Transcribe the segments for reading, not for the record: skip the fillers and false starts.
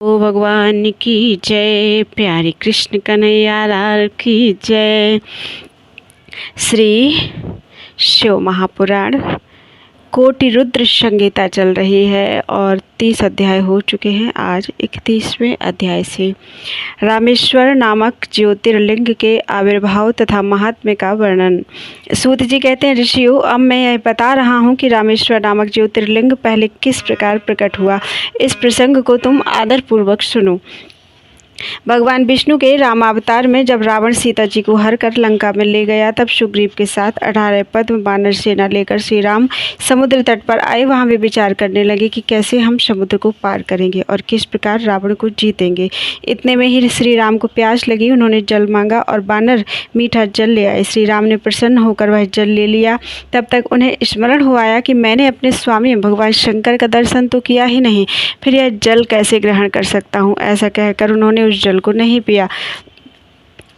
ओ भगवान की जय, प्यारे कृष्ण कन्हैया लाल की जय। श्री शिव महापुराण कोटि रुद्र संहिता चल रही है और 30 अध्याय हो चुके हैं। आज 31वें अध्याय से रामेश्वर नामक ज्योतिर्लिंग के आविर्भाव तथा महात्म्य का वर्णन। सूत जी कहते हैं, ऋषियों, अब मैं यह बता रहा हूँ कि रामेश्वर नामक ज्योतिर्लिंग पहले किस प्रकार प्रकट हुआ। इस प्रसंग को तुम आदरपूर्वक सुनो। भगवान विष्णु के रामावतार में जब रावण सीता जी को हर कर लंका में ले गया, तब सुग्रीव के साथ 18 पद्म वानर सेना लेकर श्री राम समुद्र तट पर आए। वहां वे विचार करने लगे कि कैसे हम समुद्र को पार करेंगे और किस प्रकार रावण को जीतेंगे। इतने में ही श्री राम को प्यास लगी। उन्होंने जल मांगा और वानर मीठा जल ले आए। श्री राम ने प्रसन्न होकर वह जल ले लिया। तब तक उन्हें स्मरण हो आया कि मैंने अपने स्वामी भगवान शंकर का दर्शन तो किया ही नहीं, फिर यह जल कैसे ग्रहण कर सकता हूँ। ऐसा कहकर उन्होंने उस जल को नहीं पिया।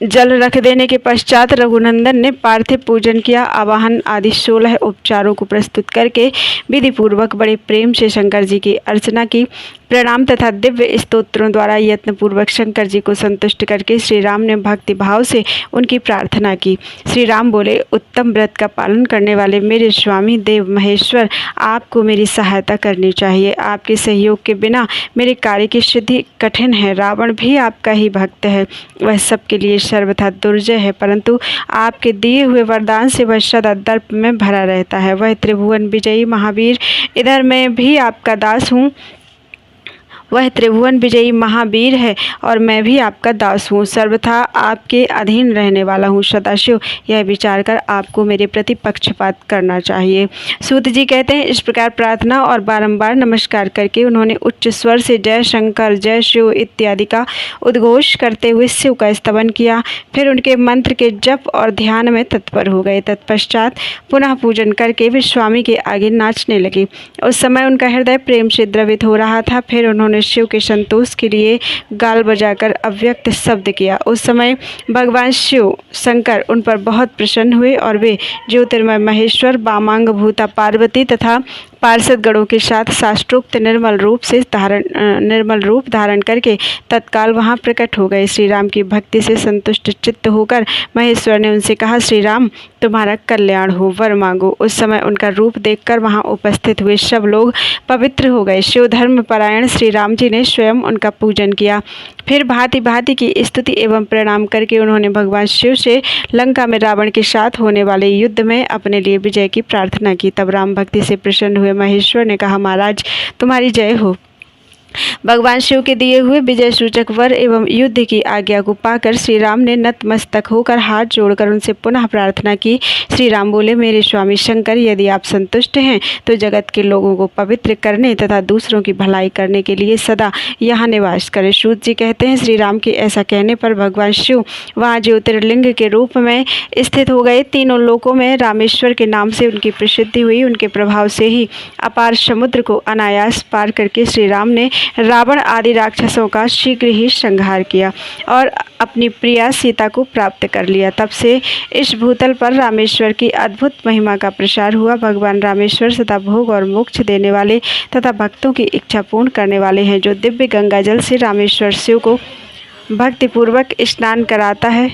जल रख देने के पश्चात रघुनंदन ने पार्थिव पूजन किया। आवाहन आदि 16 उपचारों को प्रस्तुत करके विधि पूर्वक बड़े प्रेम से शंकर जी की अर्चना की। प्रणाम तथा दिव्य स्तोत्रों द्वारा यत्न पूर्वक शंकर जी को संतुष्ट करके श्री राम ने भक्ति भाव से उनकी प्रार्थना की। श्री राम बोले, उत्तम व्रत का पालन करने वाले मेरे स्वामी देव महेश्वर, आपको मेरी सहायता करनी चाहिए। आपके सहयोग के बिना मेरे कार्य की सिद्धि कठिन है। रावण भी आपका ही भक्त है, वह सबके लिए सर्वथा दुर्जय है, परंतु आपके दिए हुए वरदान से वह सदा दर्प में भरा रहता है। वह त्रिभुवन विजयी महावीर, इधर मैं भी आपका दास हूँ। वह त्रिभुवन विजयी महावीर है और मैं भी आपका दास हूँ, सर्वथा आपके अधीन रहने वाला हूँ। सदाशिव यह विचार कर आपको मेरे प्रति पक्षपात करना चाहिए। सूत जी कहते हैं, इस प्रकार प्रार्थना और बारंबार नमस्कार करके उन्होंने उच्च स्वर से जय शंकर, जय शिव इत्यादि का उद्घोष करते हुए शिव का स्तवन किया। फिर उनके मंत्र के जप और ध्यान में तत्पर हो गए। तत्पश्चात पुनः पूजन करके वे स्वामी के आगे नाचने लगे। उस समय उनका हृदय प्रेम से द्रवित हो रहा था। फिर उन्होंने शिव के संतोष के लिए गाल बजाकर अव्यक्त शब्द किया। उस समय भगवान शिव शंकर उन पर बहुत प्रसन्न हुए और वे ज्योतिर्मय महेश्वर, वामांग भूता पार्वती तथा पार्षद गणों के साथ शास्त्रोक्त निर्मल रूप धारण करके तत्काल वहां प्रकट हो गए। श्री राम की भक्ति से संतुष्ट चित्त होकर महेश्वर ने उनसे कहा, श्री राम, तुम्हारा कल्याण हो, वर मांगो। उस समय उनका रूप देखकर वहां उपस्थित हुए सब लोग पवित्र हो गए। शिव धर्म परायण श्री राम जी ने स्वयं उनका पूजन किया। फिर भांति भांति की स्तुति एवं प्रणाम करके उन्होंने भगवान शिव से लंका में रावण के साथ होने वाले युद्ध में अपने लिए विजय की प्रार्थना की। तब राम भक्ति से प्रसन्न हुए महेश्वर ने कहा, महाराज, तुम्हारी जय हो। भगवान शिव के दिए हुए विजय सूचक वर एवं युद्ध की आज्ञा को पाकर श्री राम ने नतमस्तक होकर हाथ जोड़कर उनसे पुनः प्रार्थना की। श्री राम बोले, मेरे स्वामी शंकर, यदि आप संतुष्ट हैं तो जगत के लोगों को पवित्र करने तथा दूसरों की भलाई करने के लिए सदा यहाँ निवास करें। सूत जी कहते हैं, श्री राम के ऐसा कहने पर भगवान शिव वहाँ ज्योतिर्लिंग के रूप में स्थित हो गए। तीनों लोकों में रामेश्वर के नाम से उनकी प्रसिद्धि हुई। उनके प्रभाव से ही अपार समुद्र को अनायास पार करके श्री राम ने रावण आदि राक्षसों का शीघ्र ही संहार किया और अपनी प्रिया सीता को प्राप्त कर लिया। तब से इस भूतल पर रामेश्वर की अद्भुत महिमा का प्रसार हुआ। भगवान रामेश्वर सदा भोग और मोक्ष देने वाले तथा भक्तों की इच्छा पूर्ण करने वाले हैं। जो दिव्य गंगा जल से रामेश्वर शिव को भक्तिपूर्वक स्नान कराता है,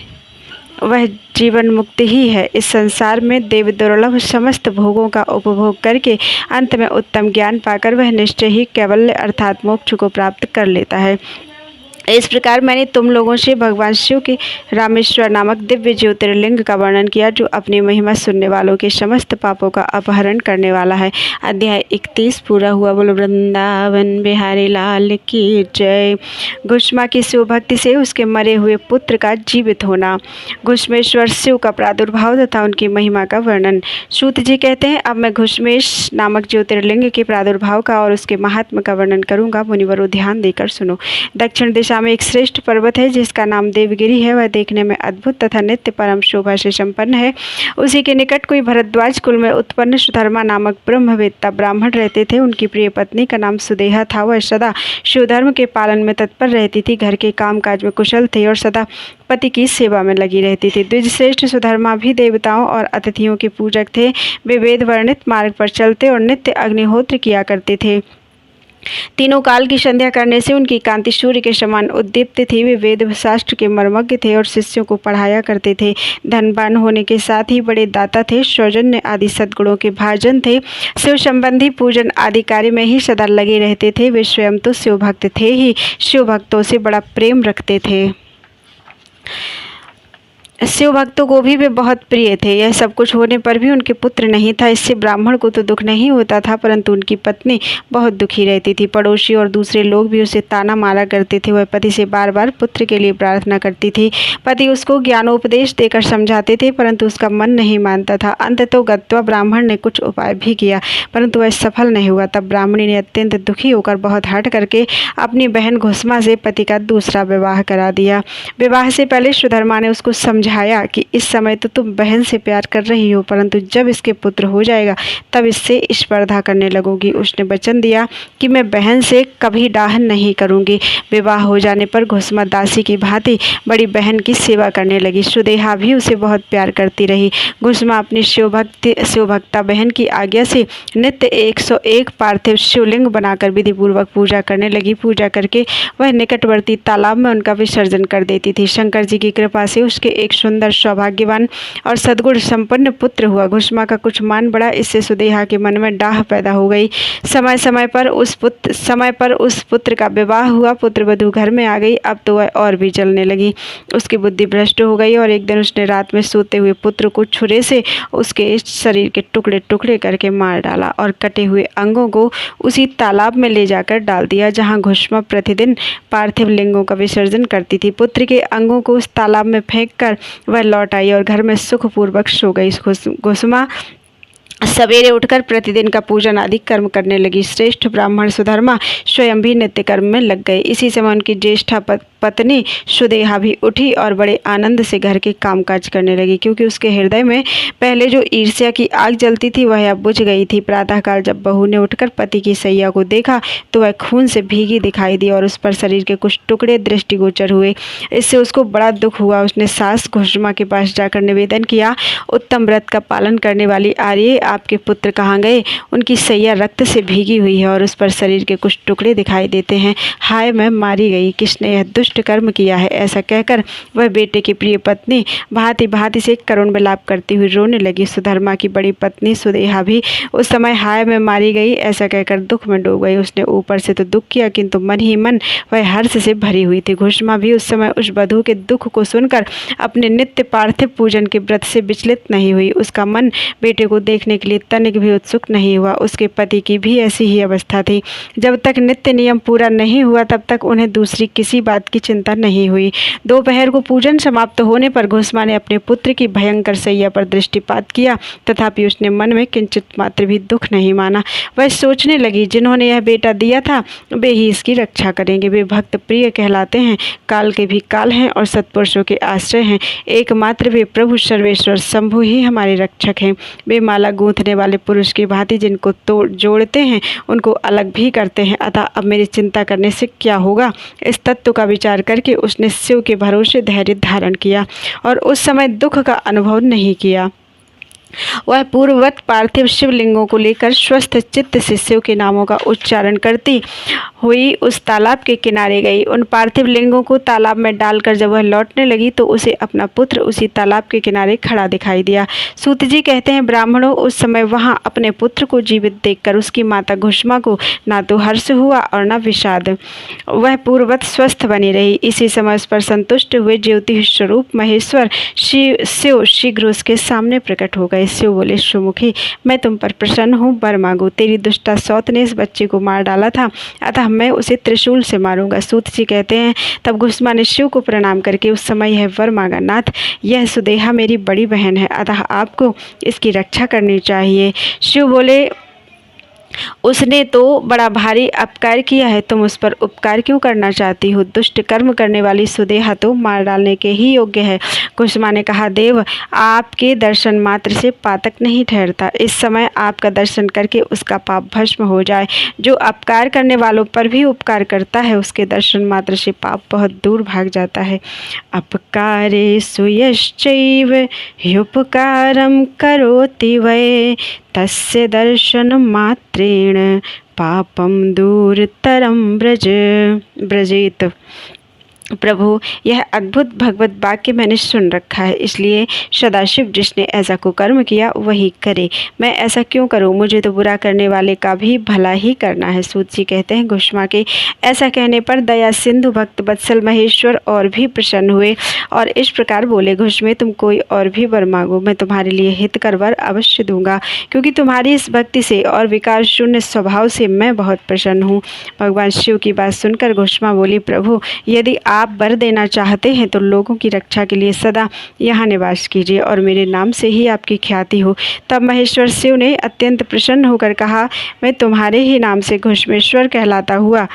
वह जीवन मुक्ति ही है। इस संसार में देव दुर्लभ समस्त भोगों का उपभोग करके अंत में उत्तम ज्ञान पाकर वह निश्चय ही कैवल्य अर्थात मोक्ष को प्राप्त कर लेता है। इस प्रकार मैंने तुम लोगों से भगवान शिव के रामेश्वर नामक दिव्य ज्योतिर्लिंग का वर्णन किया, जो अपनी महिमा सुनने वालों के समस्त पापों का अपहरण करने वाला है। अध्याय 31 पूरा हुआ। बोलो वृंदावन बिहारी लाल की जय। घुष्मा की शिव भक्ति से उसके मरे हुए पुत्र का जीवित होना। घुष्मेश्वर शिव का प्रादुर्भाव तथा उनकी महिमा का वर्णन। सूत जी कहते हैं, अब मैं घुष्मेश नामक ज्योतिर्लिंग के प्रादुर्भाव का और उसके महात्मा का वर्णन करूंगा। मुनिवरों, ध्यान देकर सुनो। दक्षिण दिशा में एक श्रेष्ठ पर्वत है जिसका नाम देवगिरी है। वह देखने में अद्भुत तथा नित्य परम शोभा से संपन्न है। उसी के निकट कोई भरद्वाज कुल में उत्पन्न सुधर्मा नामक ब्रह्मवेत्ता ब्राह्मण रहते थे। उनकी प्रिय पत्नी का नाम सुदेहा था। वह सदा शिवधर्म के पालन में तत्पर रहती थी, घर के काम काज में कुशल थी और सदा पति की सेवा में लगी रहती थी। द्विजश्रेष्ठ सुधर्मा भी देवताओं और अतिथियों के पूजक थे। वे वेद वर्णित मार्ग पर चलते और नित्य अग्निहोत्र किया करते थे। तीनों काल की संध्या करने से उनकी कांति सूर्य के समान उद्दीप्त थी। वे वेद शास्त्र के मर्मज्ञ थे और शिष्यों को पढ़ाया करते थे। धनवान होने के साथ ही बड़े दाता थे। सौजन्य आदि सद्गुणों के भाजन थे। शिव संबंधी पूजन आदि कार्य में ही सदा लगे रहते थे। वे स्वयं तो शिव भक्त थे ही, शिव भक्तों से बड़ा प्रेम रखते थे। शिव भक्तों को भी वे बहुत प्रिय थे। यह सब कुछ होने पर भी उनके पुत्र नहीं था। इससे ब्राह्मण को तो दुख नहीं होता था, परंतु उनकी पत्नी बहुत दुखी रहती थी। पड़ोसी और दूसरे लोग भी उसे ताना मारा करते थे। वह पति से बार बार पुत्र के लिए प्रार्थना करती थी। पति उसको ज्ञानोपदेश देकर समझाते थे, परंतु उसका मन नहीं मानता था। अंततः गत्वा ब्राह्मण ने कुछ उपाय भी किया, परंतु वह सफल नहीं हुआ। तब ब्राह्मणी ने अत्यंत दुखी होकर बहुत हट करके अपनी बहन घुसमा से पति का दूसरा विवाह करा दिया। विवाह से पहले सुधर्मा ने उसको समझाया कि इस समय तो तुम बहन से प्यार कर रही हो, परंतु जब इसके पुत्र हो जाएगा तब इससे स्पर्धा करने लगोगी। उसने वचन दिया कि मैं बहन से कभी डाहन नहीं करूंगी। विवाह हो जाने पर घुसमा दासी की भांति बड़ी बहन की सेवा करने लगी। सुदेहा भी उसे बहुत प्यार करती रही। घुसमा अपनी शिवभक्ता बहन की आज्ञा से नित्य 101 पार्थिव शिवलिंग बनाकर विधि पूर्वक पूजा करने लगी। पूजा करके वह निकटवर्ती तालाब में उनका विसर्जन कर देती थी। शंकर जी की कृपा से उसके एक सुंदर, सौभाग्यवान और सद्गुण संपन्न पुत्र हुआ। घुसमा का कुछ मान बढ़ा, इससे सुदेहा के मन में डाह पैदा हो गई। समय पर उस पुत्र का विवाह हुआ। पुत्र वधू घर में आ गई। अब तो वह और भी जलने लगी। उसकी बुद्धि भ्रष्ट हो गई और एक दिन उसने रात में सोते हुए पुत्र को छुरे से उसके शरीर के टुकड़े टुकड़े करके मार डाला और कटे हुए अंगों को उसी तालाब में ले जाकर डाल दिया जहाँ घुसमा प्रतिदिन पार्थिव लिंगों का विसर्जन करती थी। पुत्र के अंगों को उस तालाब में फेंक कर वह लौट आई और घर में सुखपूर्वक सो गई। घुसमा सवेरे उठकर प्रतिदिन का पूजन आदि कर्म करने लगी। श्रेष्ठ ब्राह्मण सुधर्मा स्वयं भी नित्य कर्म में लग गए। इसी समय उनकी ज्येष्ठा पत्नी सुदेहा भी उठी और बड़े आनंद से घर के कामकाज करने लगी, क्योंकि उसके हृदय में पहले जो ईर्ष्या की आग जलती थी वह अब बुझ गई थी। प्रातःकाल जब बहू ने उठकर पति की सैया को देखा तो वह खून से भीगी दिखाई दी और उस पर शरीर के कुछ टुकड़े दृष्टिगोचर हुए। इससे उसको बड़ा दुख हुआ। उसने सास घुसमा के पास जाकर निवेदन किया, उत्तम व्रत का पालन करने वाली आर्य, आपके पुत्र कहाँ गए? उनकी सैया रक्त से भीगी हुई है और उस पर शरीर के कुछ टुकड़े दिखाई देते हैं। हाय, मैं मारी गई, किसने यह दुष्ट कर्म किया है? ऐसा कहकर वह बेटे की प्रिय पत्नी भांति भांति से करुण विलाप करती हुई रोने लगी। सुधर्मा की बड़ी पत्नी सुदेहा भी उस समय हाय मैं मारी गई ऐसा कहकर दुख में डूब गई। उसने ऊपर से तो दुख किया, किंतु मन ही मन वह हर्ष से भरी हुई थी। घुसमा भी उस समय उस वधू के दुख को सुनकर अपने नित्य पार्थिव पूजन के व्रत से विचलित नहीं हुई। उसका मन बेटे को देखने के लिए तनिक भी उत्सुक नहीं हुआ। उसके पति की भी ऐसी ही अवस्था थी। जब तक नित्य नियम पूरा नहीं हुआ तब तक उन्हें दूसरी किसी बात की चिंता नहीं हुई। दोपहर को पूजन समाप्त होने पर घुसमा ने अपने पुत्र की भयंकर सैया पर दृष्टिपात किया, तथापि उसने मन में किंचित मात्र भी दुख नहीं माना। वह सोचने लगी, जिन्होंने यह बेटा दिया था वे ही इसकी रक्षा करेंगे। वे भक्त प्रिय कहलाते हैं, काल के भी काल हैं और सत्पुरुषों के आश्रय हैं। एकमात्र वे प्रभु सर्वेश्वर शंभु ही हमारे रक्षक हैं। वे माला गूंथने वाले पुरुष की भांति जिनको जोड़ते हैं उनको अलग भी करते हैं। अतः अब मेरी चिंता करने से क्या होगा? इस तत्व का विचार करके उसने शिव के भरोसे धैर्य धारण किया और उस समय दुख का अनुभव नहीं किया। वह पूर्ववत पार्थिव शिवलिंगों को लेकर स्वस्थ चित्त से शिव के नामों का उच्चारण करती हुई उस तालाब के किनारे गई। उन पार्थिव लिंगों को तालाब में डालकर जब वह लौटने लगी तो उसे अपना पुत्र उसी तालाब के किनारे खड़ा दिखाई दिया। सूत जी कहते हैं, ब्राह्मणों, उस समय वहां अपने पुत्र को जीवित देखकर उसकी माता घुसमा को ना तो हर्ष हुआ और न विषाद। वह पूर्ववत स्वस्थ बनी रही। इसी समय उस पर संतुष्ट हुए ज्योति स्वरूप महेश्वर शिव शीघ्र उसके सामने प्रकट हो गए। शिव बोले, सुमुखी, मैं तुम पर प्रसन्न हूँ, वर मांगो। तेरी दुष्टा सौत ने इस बच्चे को मार डाला था, अतः मैं उसे त्रिशूल से मारूंगा। सूत जी कहते हैं, तब घुसमा ने शिव को प्रणाम करके उस समय यह वर मांगा, नाथ, यह सुदेहा मेरी बड़ी बहन है, अतः आपको इसकी रक्षा करनी चाहिए। शिव बोले, उसने तो बड़ा भारी अपकार किया है, तुम उस पर उपकार क्यों करना चाहती हो? दुष्ट कर्म करने वाली सुदेहा तो मार डालने के ही योग्य है। घुसमा ने कहा, देव, आपके दर्शन मात्र से पातक नहीं ठहरता। इस समय आपका दर्शन करके उसका पाप भस्म हो जाए। जो अपकार करने वालों पर भी उपकार करता है उसके दर्शन मात्र से पाप बहुत दूर भाग जाता है। अपकारे सुयश्चैव ह्युपकारं करोति वै, तस्य दर्शन मात्रेण पापम दूरतरम ब्रजेत। प्रभु, यह अद्भुत भगवत वाक्य मैंने सुन रखा है, इसलिए सदाशिव जिसने ऐसा कुकर्म किया वही करे। मैं ऐसा क्यों करूं? मुझे तो बुरा करने वाले का भी भला ही करना है। सूत जी कहते हैं, घुष्मा के ऐसा कहने पर दया सिंधु भक्त वत्सल महेश्वर और भी प्रसन्न हुए और इस प्रकार बोले, घुष्मे, तुम कोई और भी वर मांगो, मैं तुम्हारे लिए हितकर वर अवश्य दूंगा, क्योंकि तुम्हारी इस भक्ति से और विकार शून्य स्वभाव से मैं बहुत प्रसन्न हूँ। भगवान शिव की बात सुनकर घुष्मा बोली, प्रभु, यदि आप वर देना चाहते हैं तो लोगों की रक्षा के लिए सदा यहाँ निवास कीजिए और मेरे नाम से ही आपकी ख्याति हो। तब महेश्वर शिव ने अत्यंत प्रसन्न होकर कहा, मैं तुम्हारे ही नाम से घुष्मेश्वर कहलाता हुआ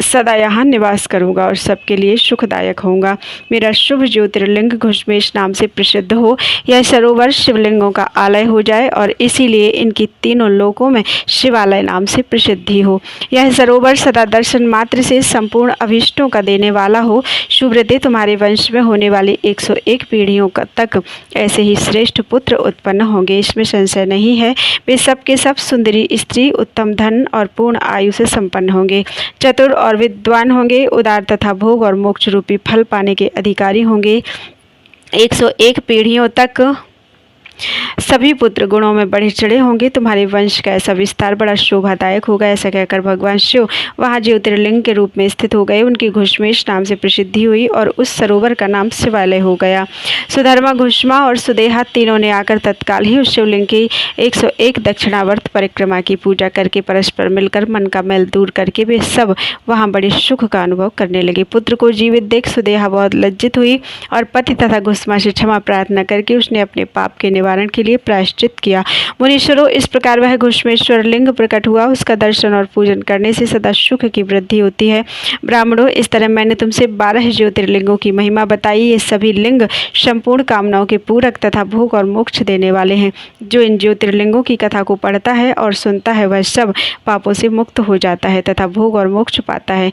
सदा यहाँ निवास करूँगा और सबके लिए सुखदायक होऊंगा। मेरा शुभ ज्योतिर्लिंग घुष्मेश नाम से प्रसिद्ध हो, यह सरोवर शिवलिंगों का आलय हो जाए और इसीलिए इनकी तीनों लोकों में शिवालय नाम से प्रसिद्धि हो। यह सरोवर सदा दर्शन मात्र से संपूर्ण अभीष्टों का देने वाला हो। सुव्रते, तुम्हारे वंश में होने वाली 101 पीढ़ियों तक ऐसे ही श्रेष्ठ पुत्र उत्पन्न होंगे, इसमें संशय नहीं है। वे सबके सब सुंदरी स्त्री, उत्तम धन और पूर्ण आयु से संपन्न होंगे, चतुर और विद्वान होंगे, उदार तथा भोग और मोक्ष रूपी फल पाने के अधिकारी होंगे। 101 पीढ़ियों तक सभी पुत्र गुणों में बढ़े चढ़े होंगे। तुम्हारे वंश का ऐसा विस्तार बड़ा शोभादायक होगा। ऐसा कहकर भगवान शिव वहाँ ज्योतिर्लिंग के रूप में स्थित हो गए। उनकी घुष्मेश नाम से प्रसिद्धि हुई और उस सरोवर का नाम शिवालय हो गया। सुधर्मा, घुष्मा और सुदेहा तीनों ने आकर तत्काल ही उस शिवलिंग की 101 दक्षिणावर्त परिक्रमा की पूजा करके परस्पर मिलकर मन का मैल दूर करके वे सब वहाँ बड़े सुख का अनुभव करने लगे। पुत्र को जीवित देख सुदेहा बहुत लज्जित हुई और पति तथा घुष्मा से क्षमा प्रार्थना करके उसने अपने पाप के निवारण के लिए प्रायश्चित किया। मुनीश्वरों, इस प्रकार वह घुष्मेश्वर लिंग प्रकट हुआ। उसका दर्शन और पूजन करने से सदा सुख की वृद्धि होती है। ब्राह्मणों, इस तरह मैंने तुमसे 12 ज्योतिर्लिंगों की महिमा बताई। ये सभी लिंग संपूर्ण कामनाओं के पूरक तथा भोग और मोक्ष देने वाले हैं। जो इन ज्योतिर्लिंगों की कथा को पढ़ता है और सुनता है वह सब पापों से मुक्त हो जाता है तथा भोग और मोक्ष पाता है।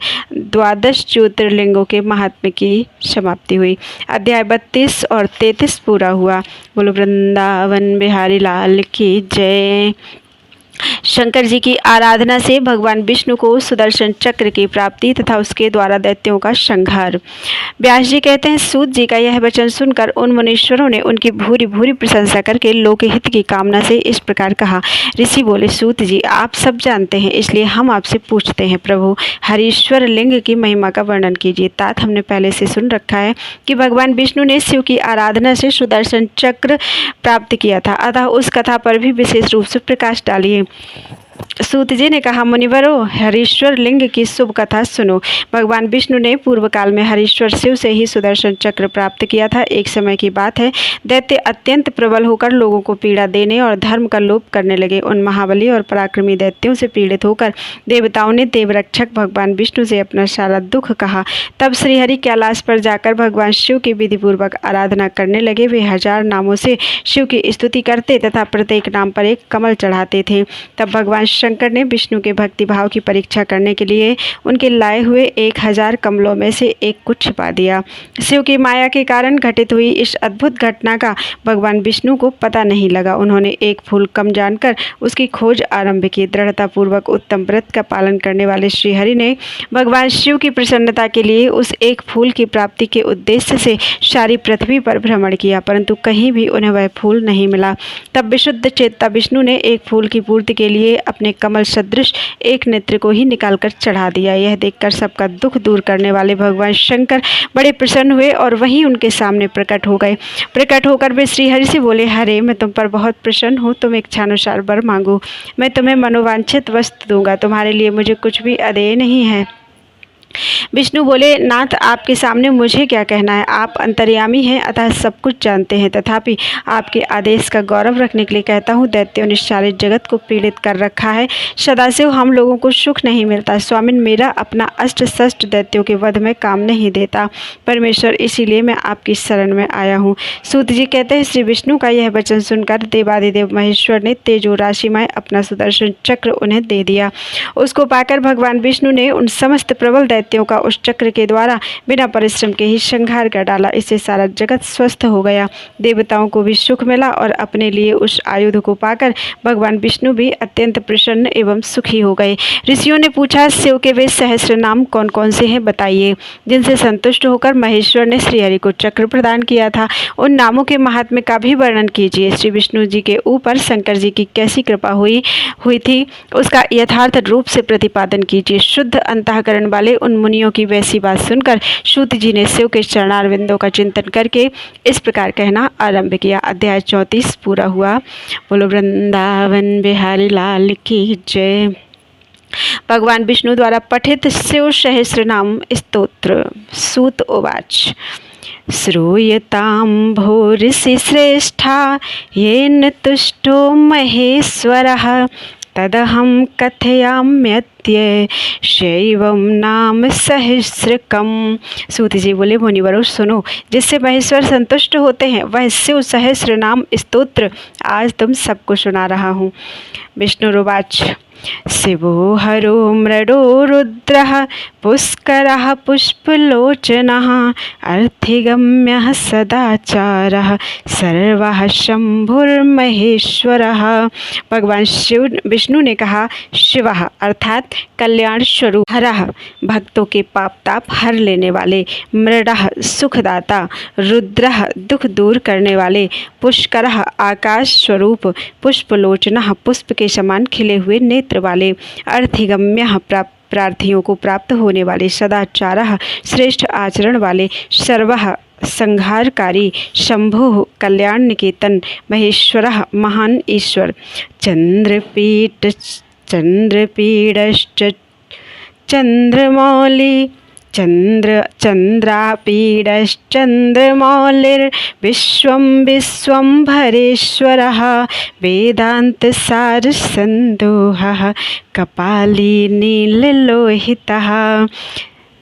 12 ज्योतिर्लिंगों के महात्म्य की समाप्ति हुई। अध्याय 32 और 33 पूरा हुआ। बोलो वृंदावन बिहारी लाल की जय। शंकर जी की आराधना से भगवान विष्णु को सुदर्शन चक्र की प्राप्ति तथा उसके द्वारा दैत्यों का संहार। व्यास जी कहते हैं, सूत जी का यह वचन सुनकर उन मुनीश्वरों ने उनकी भूरी भूरी प्रशंसा करके लोकहित की कामना से इस प्रकार कहा। ऋषि बोले, सूत जी, आप सब जानते हैं, इसलिए हम आपसे पूछते हैं, प्रभु हरीश्वर लिंग की महिमा का वर्णन कीजिए। तात हमने पहले से सुन रखा है कि भगवान विष्णु ने शिव की आराधना से सुदर्शन चक्र प्राप्त किया था, अतः उस कथा पर भी विशेष रूप से प्रकाश डालिए। सूत जी ने कहा, मुनिवरों, हरीश्वर लिंग की शुभ कथा सुनो। भगवान विष्णु ने पूर्व काल में हरीश्वर शिव से ही सुदर्शन चक्र प्राप्त किया था। एक समय की बात है, दैत्य अत्यंत प्रबल होकर लोगों को पीड़ा देने और धर्म का लोप करने लगे। उन महाबली और पराक्रमी दैत्यों से पीड़ित होकर देवताओं ने देवरक्षक भगवान विष्णु से अपना सारा दुख कहा। तब श्रीहरि कैलाश पर जाकर भगवान शिव की विधिपूर्वक आराधना करने लगे। वे 1000 नामों से शिव की स्तुति करते तथा प्रत्येक नाम पर एक कमल चढ़ाते थे। तब भगवान शंकर ने विष्णु के भक्ति भाव की परीक्षा करने के लिए उनके लाए हुए 1000 कमलों में से एक को छिपा दिया। शिव की माया के कारण घटित हुई इस अद्भुत घटना का भगवान विष्णु को पता नहीं लगा। उन्होंने एक फूल कम जानकर उसकी खोज आरंभ की। दृढ़तापूर्वक उत्तम व्रत का पालन करने वाले श्रीहरि ने भगवान शिव की प्रसन्नता के लिए उस एक फूल की प्राप्ति के उद्देश्य से सारी पृथ्वी पर भ्रमण किया, परंतु कहीं भी उन्हें वह फूल नहीं मिला। तब विशुद्ध चेता विष्णु ने एक फूल की पूर्ति के लिए अपने कमल सदृश एक नेत्र को ही निकालकर चढ़ा दिया। यह देखकर सबका दुख दूर करने वाले भगवान शंकर बड़े प्रसन्न हुए और वहीं उनके सामने प्रकट हो गए। प्रकट होकर वे श्रीहरि से बोले, हरे, मैं तुम पर बहुत प्रसन्न हूँ, तुम इच्छानुसार वर मांगो, मैं तुम्हें मनोवांछित वस्तु दूंगा। तुम्हारे लिए मुझे कुछ भी अदेय नहीं है। विष्णु बोले, नाथ, आपके सामने मुझे क्या कहना है, आप अंतर्यामी हैं, अतः सब कुछ जानते हैं। तथापि आपके आदेश का गौरव रखने के लिए कहता हूँ। दैत्यों ने सारे जगत को पीड़ित कर रखा है, सदाशिव हम लोगों को सुख नहीं मिलता। स्वामिन, मेरा अपना अष्ट शस्त्र दैत्यों के वध में काम नहीं देता। परमेश्वर, इसीलिए मैं आपकी शरण में आया हूँ। सूत जी कहते हैं, श्री विष्णु का यह वचन सुनकर देवादिदेव महेश्वर ने तेजो राशिमय अपना सुदर्शन चक्र उन्हें दे दिया। उसको पाकर भगवान विष्णु ने उन समस्त प्रबल दैत्यों का उस चक्र के द्वारा बिना परिश्रम के ही संहार कर डाला। इससे सारा जगत स्वस्थ हो गया। देवताओं को भी सुख मिला और अपने लिए उस आयुध को पाकर भगवान विष्णु भी अत्यंत प्रसन्न एवं सुखी हो गए। ऋषियों ने पूछा, शिव के वे सहस्र नाम कौन कौन से हैं, बताइए। जिनसे संतुष्ट होकर महेश्वर ने श्रीहरि को चक्र प्रदान किया था, उन नामों के महात्म्य का भी वर्णन कीजिए। श्री विष्णु जी के ऊपर शंकर जी की कैसी कृपा हुई थी, उसका यथार्थ रूप से प्रतिपादन कीजिए। शुद्ध अंतःकरण वाले उन मुनियों की वैसी बात सुनकर सूत जी ने शिव के चरणारविंदों का चिंतन करके इस प्रकार कहना आरंभ किया। अध्याय 34 पूरा हुआ। बोलो वृंदावन बिहारी लाल की जय। भगवान विष्णु द्वारा पठित शिव सहस्र नाम स्तोत्र। सूत उवाच, श्रूयतां भूरिषि श्रेष्ठा येन तुष्टो महेश्वरः तदहं कथयाम्यद्य शैवं नाम सहस्रकम्। सूत जी बोले, मुनिवरों सुनो, जिससे महेश्वर संतुष्ट होते हैं वह शिव सहस्र नाम स्तोत्र आज तुम सबको सुना रहा हूँ। विष्णुरुवाच, शिवो हरो मृडो रुद्रः पुष्करः पुष्पलोचनः अर्थिगम्यः सदाचारः सर्वः शंभुर्महेश्वरः। भगवान शिव विष्णु ने कहा, शिवः अर्थात कल्याण स्वरूप, हरः भक्तों के पाप ताप हर लेने वाले, मृडः सुखदाता, रुद्रः दुख दूर करने वाले, पुष्करः आकाश स्वरूप, पुष्पलोचनः पुष्प के समान खिले हुए नेत्र वाले, अर्थिगम्यः प्रार्थियों को प्राप्त होने वाले, सदाचारः श्रेष्ठ आचरण वाले, सर्वः संहारकारी, शंभु कल्याण निकेतन, महेश्वरः महान ईश्वर, चंद्रपीडश्च चंद्रमौली चंद्रापीडश्चंद्रमौलिर्विश्वं विश्वंभरेश्वरः वेदान्तसारसन्दोहः कपाली नीललोहितः।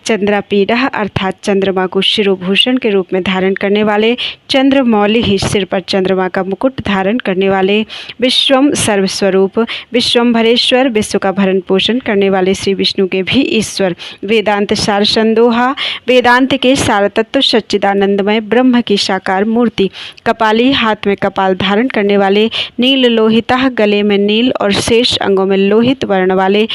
चंद्रापीडः अर्थात चंद्रमा को शिरोभूषण के रूप में धारण करने वाले, चंद्रमौली ही सिर पर चंद्रमा का मुकुट धारण करने वाले, विश्वम सर्वस्वरूप, विश्वंभरेश्वर विश्व का भरण पोषण करने वाले श्री विष्णु के भी ईश्वर, वेदांत सार संदोहा वेदांत के सार तत्व सच्चिदानंदमय ब्रह्म की साकार मूर्ति, कपाली हाथ में कपाल धारण करने वाले, नील लोहिता गले में नील और शेष अंगों में लोहित वर्ण वाले,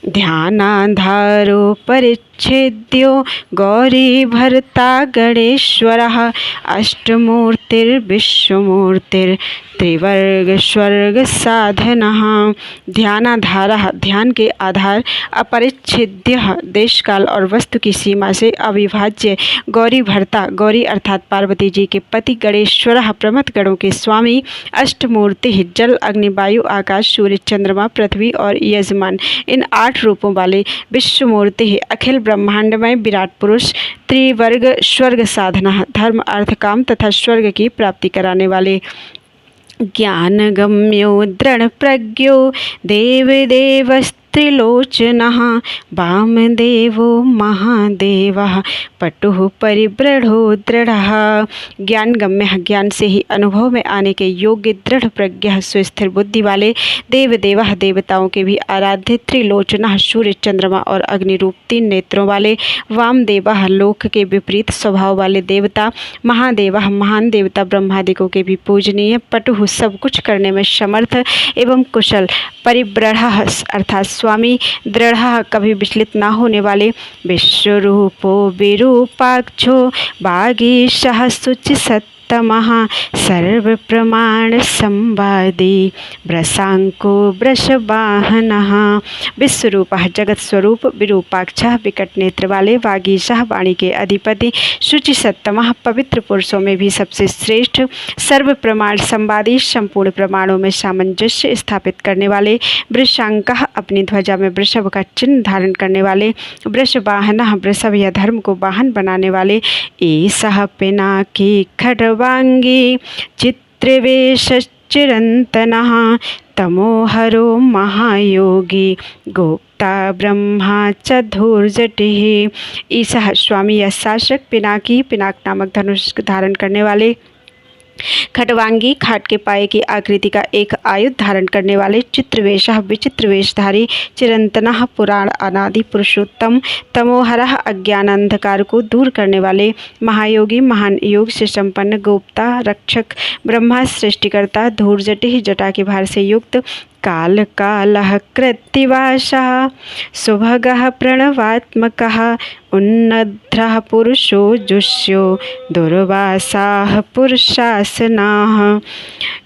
ध्यानाधारो परिच्छेद्यो गौरी भरता गणेश्वरः अष्टमूर्तिर्विश्वमूर्तिर्त्रिवर्ग स्वर्ग साधनः। ध्यानाधारः ध्यान के आधार, अपरिच्छेद्य देश काल और वस्तु की सीमा से अविभाज्य, गौरी भरता गौरी अर्थात पार्वती जी के पति, गणेश्वरः प्रमथ गणों के स्वामी, अष्टमूर्ति जल अग्नि वायु आकाश सूर्य चंद्रमा पृथ्वी और यजमान, इन 8 रूपों वाले, विश्वमूर्ति अखिल ब्रह्मांडमय विराट पुरुष, त्रिवर्ग स्वर्ग साधना धर्म अर्थ काम तथा स्वर्ग की प्राप्ति कराने वाले, ज्ञानगम्यो दृढ़ प्रज्ञो देवदेवस्त्रिलोचनः वामदेवो महादेवः पटुः परिबृढ़ो दृढ़ः। ज्ञानगम्य ज्ञान से ही अनुभव में आने के योग्य, दृढ़ प्रज्ञ सुस्थिर बुद्धि वाले, देवदेवः देवताओं के भी आराध्य, त्रिलोचनः सूर्य चंद्रमा और अग्नि रूप 3 नेत्रों वाले, वामदेवः लोक के विपरीत स्वभाव वाले देवता, महादेवः महान देवता ब्रह्मादिकों के भी पूजनीय, पटुः सब कुछ करने में समर्थ एवं कुशल, परिबृढ़ः अर्थात स्वामी, दृढ़ः कभी विचलित ना होने वाले, विश्वरूपो विरूपाक्षो वागीशः शुचिसत् तमः सर्व प्रमाण संवादी वृषांको वृषवाहनः। विश्वरूपः जगत स्वरूप, विरूपाक्षः विकट नेत्र वाले, वागीशः वाणी के अधिपति, शुचि सत्तमः पवित्र पुरुषों में भी सबसे श्रेष्ठ, सर्व प्रमाण संवादी संपूर्ण प्रमाणों में सामंजस्य स्थापित करने वाले, वृषांकः अपनी ध्वजा में वृषभ का चिन्ह धारण करने वाले, वृषवाहनः वृषभ या धर्म को वाहन बनाने वाले, ईशः पिनाकी खड्वांगी चित्रवेशश्चिरन्तनः तमोहरो महायोगी गोप्ता ब्रह्मा च धूर्जटिः। ईशः स्वामी या शासक, पिनाकी पिनाक नामक धनुष धारण करने वाले, खटवांगी खाट के पाए की आकृति का एक आयुध धारण करने वाले चित्रवेशः विचित्र वेशधारी चिरंतनः पुराण अनादि पुरुषोत्तम तमोहरः अज्ञान अंधकार को दूर करने वाले महायोगी महान योग से संपन्न गोप्ता रक्षक ब्रह्मा सृष्टिकर्ता धूर्जटि जटा के भार से युक्त काल कालः कृत्तिवासः सुभगः प्रणवात्मकः उन्नद्रः पुरुषो जुष्यो दुर्वासाः पुरुषासनाः।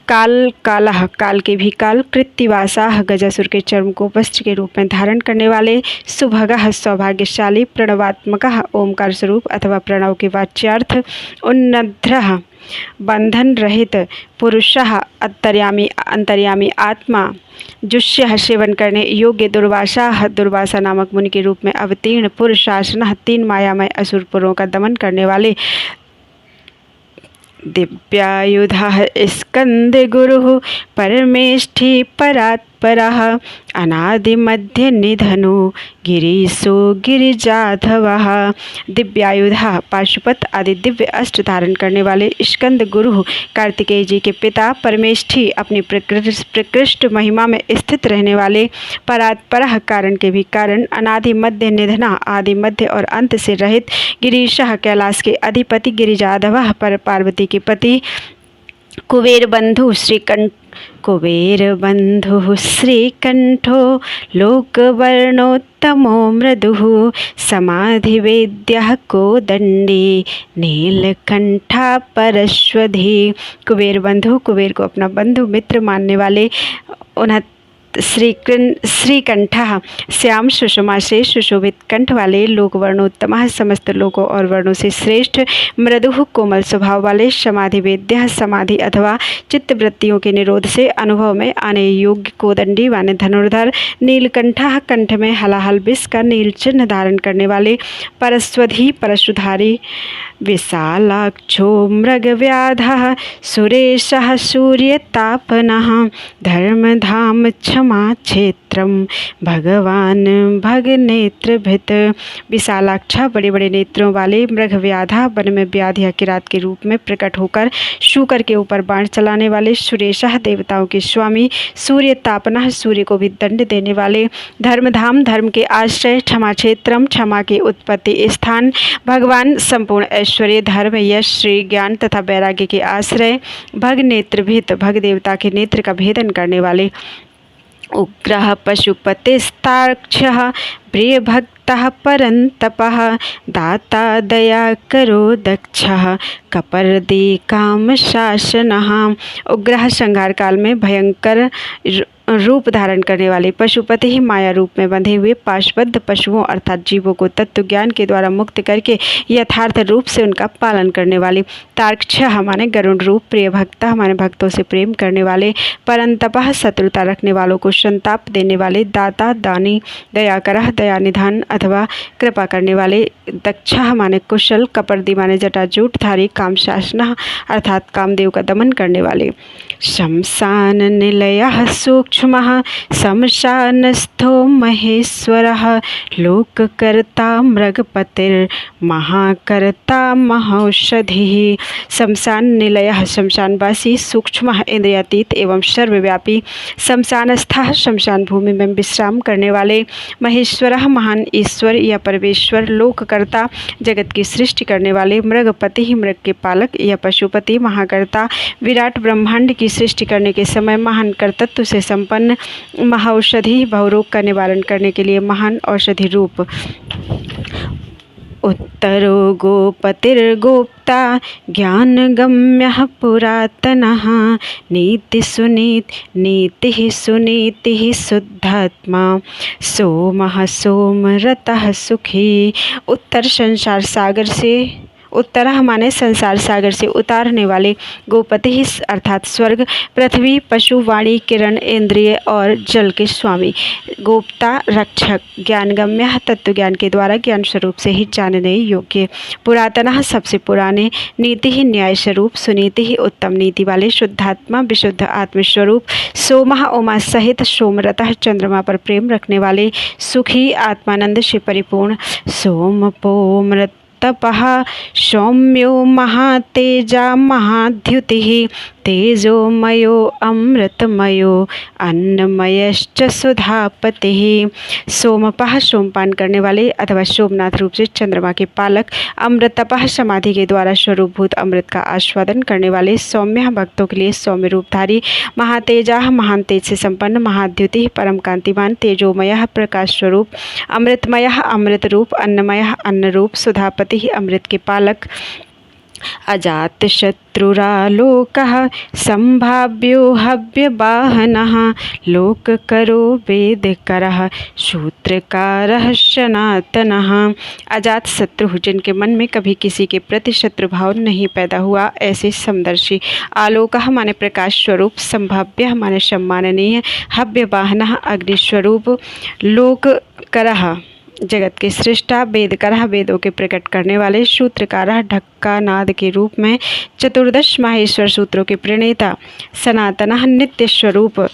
काल कालः काल के भी काल कृत्तिवासाः गजासुर के चर्म को वस्त्र के रूप में धारण करने वाले सुभगः सौभाग्यशाली प्रणवात्मकः ओमकार स्वरूप अथवा प्रणव के वाच्यार्थ उन्नद्रः बंधन रहित पुरुषः अंतर्यामी आत्मा जुष्यः सेवन करने योग्य दुर्वासा दुर्वासा नामक मुनि के रूप में अवतीर्ण पुरुषासनः 3 मायामय असुरपुरों का दमन करने वाले दिव्यायुधः स्कंद गुरुः परमेष्ठी परात्परः अनादिमध्य निधनो गिरीशो गिरिजाधवः। दिव्यायुधः पाशुपत आदि दिव्य अस्त्र धारण करने वाले स्कंद गुरु कार्तिकेय जी के पिता परमेष्ठी अपनी प्रकृष्ट महिमा में स्थित रहने वाले परात्परः कारण के भी कारण अनादि मध्य निधना आदि मध्य और अंत से रहित गिरीशः कैलाश के अधिपति गिरिजाधवः पर पार्वती के पति कुबेर बंधु श्रीकंठो लोकवर्णोत्तमो मृदुः समाधिवेद्यः कोदंडी नीलकंठा परश्वधी। कुबेर बंधु कुबेर को अपना बंधु मित्र मानने वाले श्रीकंठः श्याम सुषमा से सुशोभित कंठ वाले लोक वर्णोत्तम समस्त लोकों और वर्णों से श्रेष्ठ मृदुः कोमल स्वभाव वाले समाधि वेद्य समाधि अथवा चित्तवृत्तियों के निरोध से अनुभव में आने योग्य कोदंडी वाने धनुर्धर नीलकंठः कंठ में हलाहल विष का नील चिन्ह धारण करने वाले परस्वधी परशुधारी विशालाक्षो मृगव्याधः सुरेशः सूर्यतापनः धर्मधाम क्षमा क्षेत्रम भगवान भगनेत्रभित। विशालाक्षा बड़े बड़े नेत्रों वाले मृगव्याधा वन में व्याधिया किरात के रूप में प्रकट होकर शूकर के ऊपर बाण चलाने वाले सुरेशः देवताओं के स्वामी सूर्यतापनः सूर्य को भी दंड देने वाले धर्मधाम धर्म के आश्रय क्षमा क्षेत्रम क्षमा के उत्पत्ति स्थान भगवान संपूर्ण ऐश्वर्य धर्म यश श्री ज्ञान तथा वैराग्य के आश्रय भग नेत्रभित भग देवता के नेत्र का भेदन करने वाले उग्रः पशुपतिस्तार्क्ष्यः प्रियभक्तः परन्तपः दाता दया करो दक्षः कपर्दी काम शासनः। उग्रः संहार काल में भयंकर रूप धारण करने वाले पशुपति ही माया रूप में बंधे हुए पाशबद्ध पशुओं अर्थात जीवों को तत्व ज्ञान के द्वारा मुक्त करके यथार्थ रूप से उनका पालन करने वाले तार्क्ष्य माने गरुण रूप प्रिय भक्ता हमारे भक्तों से प्रेम करने वाले परंतपः शत्रुता रखने वालों को संताप देने वाले दाता दानी दयाकरः दया निधान अथवा कृपा करने वाले दक्षा माने कुशल कपर्दी माने जटाजूटधारी काम शासनः अर्थात कामदेव का दमन करने वाले शमशान निलयः सूक्ष्मः शमशानस्थो महेश्वरः लोककर्ता मृगपतिर्महाकर्ता महौषधिः। शमशान निलयः शमशानवासी सूक्ष्मः इंद्रियातीत एवं सर्वव्यापी शमशानस्थः शमशान भूमि में विश्राम करने वाले महेश्वरः महान ईश्वर या परमेश्वर लोककर्ता जगत की सृष्टि करने वाले मृगपति ही मृग के पालक या पशुपति महाकर्ता विराट ब्रह्मांड की सृष्टि करने के समय महान कर्तृत्व से संपन्न महाऔषधि बहुरोग का निवारण करने के लिए महान औषधि रूप उत्तरो गोपतिर्गोप्ता ज्ञानगम्यः पुरातनः नीतिः सुनीतिः शुद्धात्मा सोमः सोमरतः सुखी। उत्तर संसार सागर से उत्तरः माने संसार सागर से उतारने वाले गोपति ही अर्थात स्वर्ग पृथ्वी पशु वाणी किरण इंद्रिय और जल के स्वामी गोप्ता रक्षक ज्ञानगम्य तत्व ज्ञान के द्वारा ज्ञान स्वरूप से ही जानने योग्य पुरातनः सबसे पुराने नीति ही न्याय स्वरूप सुनीति ही उत्तम नीति वाले शुद्धात्मा विशुद्ध आत्मस्वरूप सोमः उमा सहित सोमरतः चंद्रमा पर प्रेम रखने वाले सुखी आत्मानंद से परिपूर्ण सोमपोमृत महातपः सौम्यो महातेजा महाद्युतिः तेजोमयो अमृतमयो अन्नमयश्च सुधापतिः। सोमपः सोमपान करने वाले अथवा सोमनाथ रूप से चंद्रमा के पालक। अमृतपः समाधि के द्वारा स्वरूपभूत अमृत का आस्वादन करने वाले। सौम्य भक्तों के लिए सौम्य रूपधारी। महातेजा महान तेज से संपन्न। महाद्युति परम कांतिमान। तेजोमय प्रकाश स्वरूप। अमृतमय अमृत रूप। अन्नमय अन्न रूप। सुधापति अमृत के पालक। अजात शत्रुरालोकः संभाव्यो हव्यवाहनः लोककरो वेदकरः सूत्रकारः सनातनः। अजात शत्रु जिनके मन में कभी किसी के प्रति शत्रु भाव नहीं पैदा हुआ, ऐसे समदर्शी। आलोकः माने प्रकाश स्वरूप। संभाव्य माने सम्माननीय। हव्यवाहनः अग्निस्वरूप। लोककरः जगत के सृष्टा। वेदकरः वेदों के प्रकट करने वाले। सूत्रकारः ढक्का नाद के रूप में। चतुर्दश माहेश्वर सूत्रों के प्रणेता। सनातनः नित्य स्वरूप।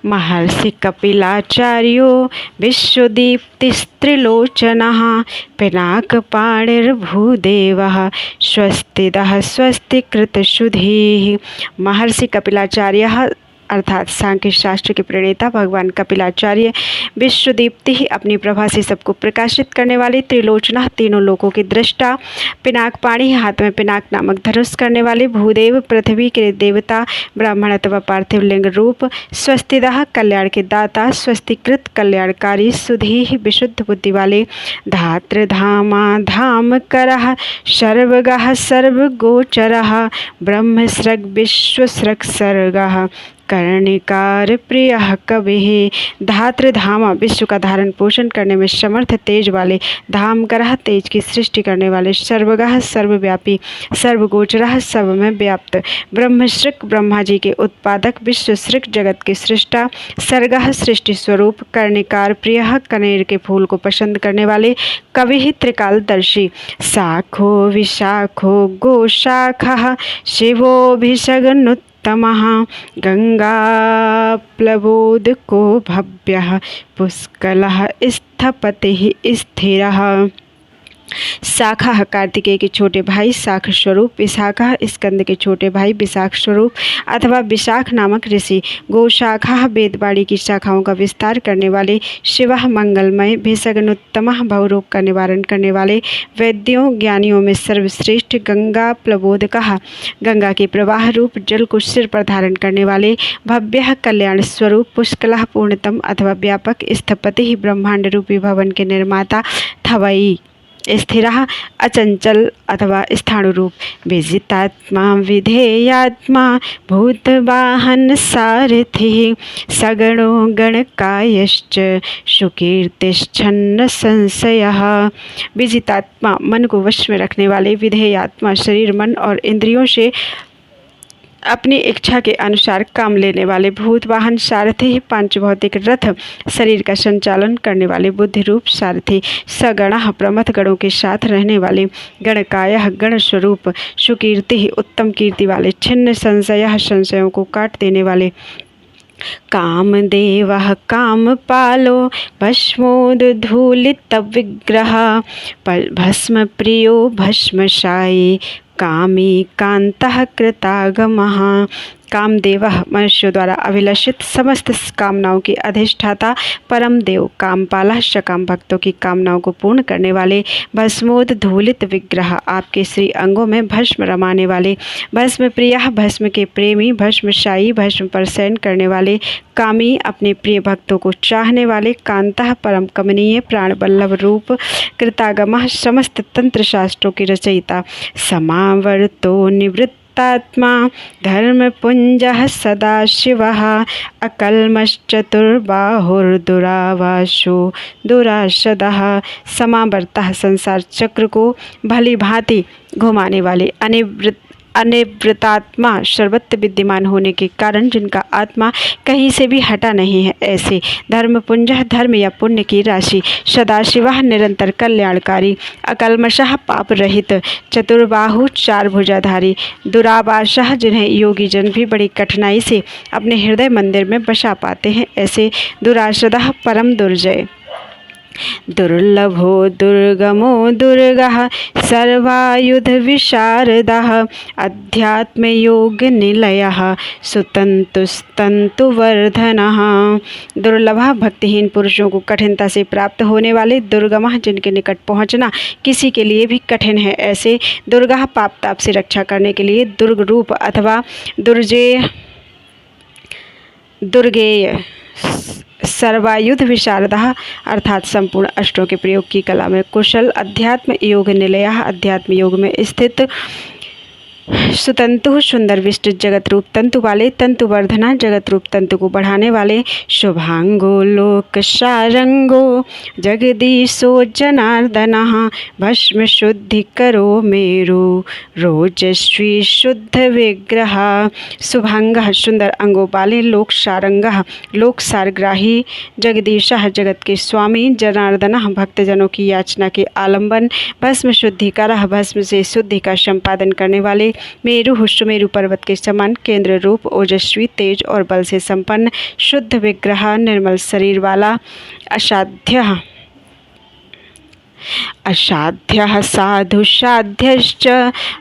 महर्षि कपिलाचार्यो विश्वदीप्तिस्त्रिलोचनः पिनाकपाणिर्भूदेवः स्वस्तिदः स्वस्तिकृतशुधिः। महर्षि कपिलाचार्य अर्थात सांख्य शास्त्र के प्रणेता भगवान कपिलाचार्य। विश्वदीप्ति अपनी प्रभा से सबको प्रकाशित करने वाले। त्रिलोचना तीनों लोकों की दृष्टा। पिनाकपाणि हाथ में पिनाक नामक धनुष करने वाले। भूदेव पृथ्वी के देवता। ब्राह्मण अथवा पार्थिव लिंग रूप। स्वस्तिदः कल्याण के दाता। स्वस्तिकृत कल्याणकारी। सुधी विशुद्ध बुद्धि वाले। धात्र धामा धाम करः सर्वगः सर्वगोचरः ब्रह्मसृग विश्वसृग सर्गः कर्णिकार प्रियः कविः। धात्र धामा विश्व का धारण पोषण करने में समर्थ तेज वाले। धाम करः तेज की सृष्टि करने वाले। सर्वगः सर्वव्यापी। सर्वगोचरः सब में व्याप्त। ब्रह्मसृग ब्रह्मा जी के उत्पादक। विश्वसृग जगत के सृष्टा। सर्गः सृष्टि स्वरूप। कर्णिकार प्रियः कनेर के फूल को पसंद करने वाले। कविः त्रिकालदर्शी। शाखो विशाखो गोशाखः शिवोऽभिषग्नुत्तमः गंगाप्लवोदको भव्यः पुष्कलः स्थपतिः स्थिरः। शाखा कार्तिकेय के छोटे भाई शाख स्वरूप। विशाखा स्कंद के छोटे भाई विशाख स्वरूप अथवा विशाख नामक ऋषि। गोशाखा वेदवाणी की शाखाओं का विस्तार करने वाले। शिवः मंगलमय। भिषग्नुत्तमः भवरोग का निवारण करने वाले। वैद्यों ज्ञानियों में सर्वश्रेष्ठ। गंगा प्लवोदकः गंगा के प्रवाह रूप जल को सिर पर धारण करने वाले। भव्यः कल्याण स्वरूप। पुष्कलः पूर्णतम अथवा व्यापक। स्थपति ब्रह्मांड रूपी भवन के निर्माता। थवई स्थिरः अचंचल अथवा स्थाणु रूप। विजितात्मा विधेयात्मा भूतवाहन सारथिः सगणो गणकायश्च सुकीर्तिश्छन्न संशयः। विजितात्मा मन को वश में रखने वाले। विधेयात्मा शरीर मन और इंद्रियों से अपनी इच्छा के अनुसार काम लेने वाले। भूत वाहन सारथी पांच भौतिक रथ शरीर का संचालन करने वाले। बुद्धि रूप सारथी। सगणः प्रमथ गणों के साथ रहने वाले। गणकायः गण स्वरूप। सुकीर्ति उत्तम कीर्ति वाले। छिन्न संशयः संशयों को काट देने वाले। कामदेवः कामपालो भस्मोद्धूलितविग्रह भस्म प्रियो भस्मशायी कामी कांतः कृतागमः। कामदेवः मनुष्यों द्वारा अभिलषित समस्त कामनाओं के अधिष्ठाता। परम देव कामपालः सकाम भक्तों की कामनाओं को पूर्ण करने वाले। भस्मोद्धूलित विग्रह आपके श्री अंगों में भस्म रमाने वाले। भस्म प्रियः भस्म के प्रेमी। भस्मशायी भस्म पर शयन करने वाले। कामी अपने प्रिय भक्तों को चाहने वाले। कांतः परम कमनीय प्राण बल्लभ रूप। कृतागमः समस्त तंत्र शास्त्रों के रचयिता। समावर्तो निवृत्त आत्मा धर्मपुंजः सदाशिवः अकल्मश्चतुर्बाहुर्दुरावासो दुराशदः। समावर्तः संसार चक्र को भली भांति घुमाने वाले। अनिवृतात्मा सर्वत्र विद्यमान होने के कारण जिनका आत्मा कहीं से भी हटा नहीं है, ऐसे। धर्मपुंजः धर्म या पुण्य की राशि। सदाशिवः निरंतर कल्याणकारी। अकल्मषः पाप रहित। चतुर्बाहु चार भुजाधारी। दुरावासः जिन्हें योगी जन भी बड़ी कठिनाई से अपने हृदय मंदिर में बसा पाते हैं, ऐसे। दुराशदः परम दुर्जय। दुर्लभो दुर्गमो दुर्गः सर्वायुधविशारदः अध्यात्मयोगनिलयः सुतन्तुस्तन्तुवर्धनः। दुर्लभः भक्तिहीन पुरुषों को कठिनता से प्राप्त होने वाले, दुर्गमः जिनके निकट पहुँचना किसी के लिए भी कठिन है, ऐसे दुर्गः पाप ताप से रक्षा करने के लिए दुर्ग रूप अथवा दुर्गेय सर्वायुध विशारदः अर्थात संपूर्ण अस्त्रों के प्रयोग की कला में कुशल, अध्यात्म योग निलयः अध्यात्म योग में स्थित, सुतंतु सुंदर विष्ट जगत रूप तंतु वाले, तंतुवर्धना जगत रूप तंतु को बढ़ाने वाले, शुभांगो लोक सारंगो जगदीशो जनार्दनः भस्म शुद्धि करो मेरु रोजस्वी शुद्ध विग्रह। शुभांगः सुंदर अंगों वाले, लोक सारंगः लोक सारग्राही, जगदीशः जगत के स्वामी, जनार्दनः भक्तजनों की याचना के आलंबन, भस्म शुद्धिकारः भस्म से शुद्धि का संपादन करने वाले, मेरु सुमेरु पर्वत के समान केंद्र रूप, ओजस्वी तेज और बल से संपन्न, शुद्ध विग्रह निर्मल शरीर वाला, असाध्य साधु साध्यश्च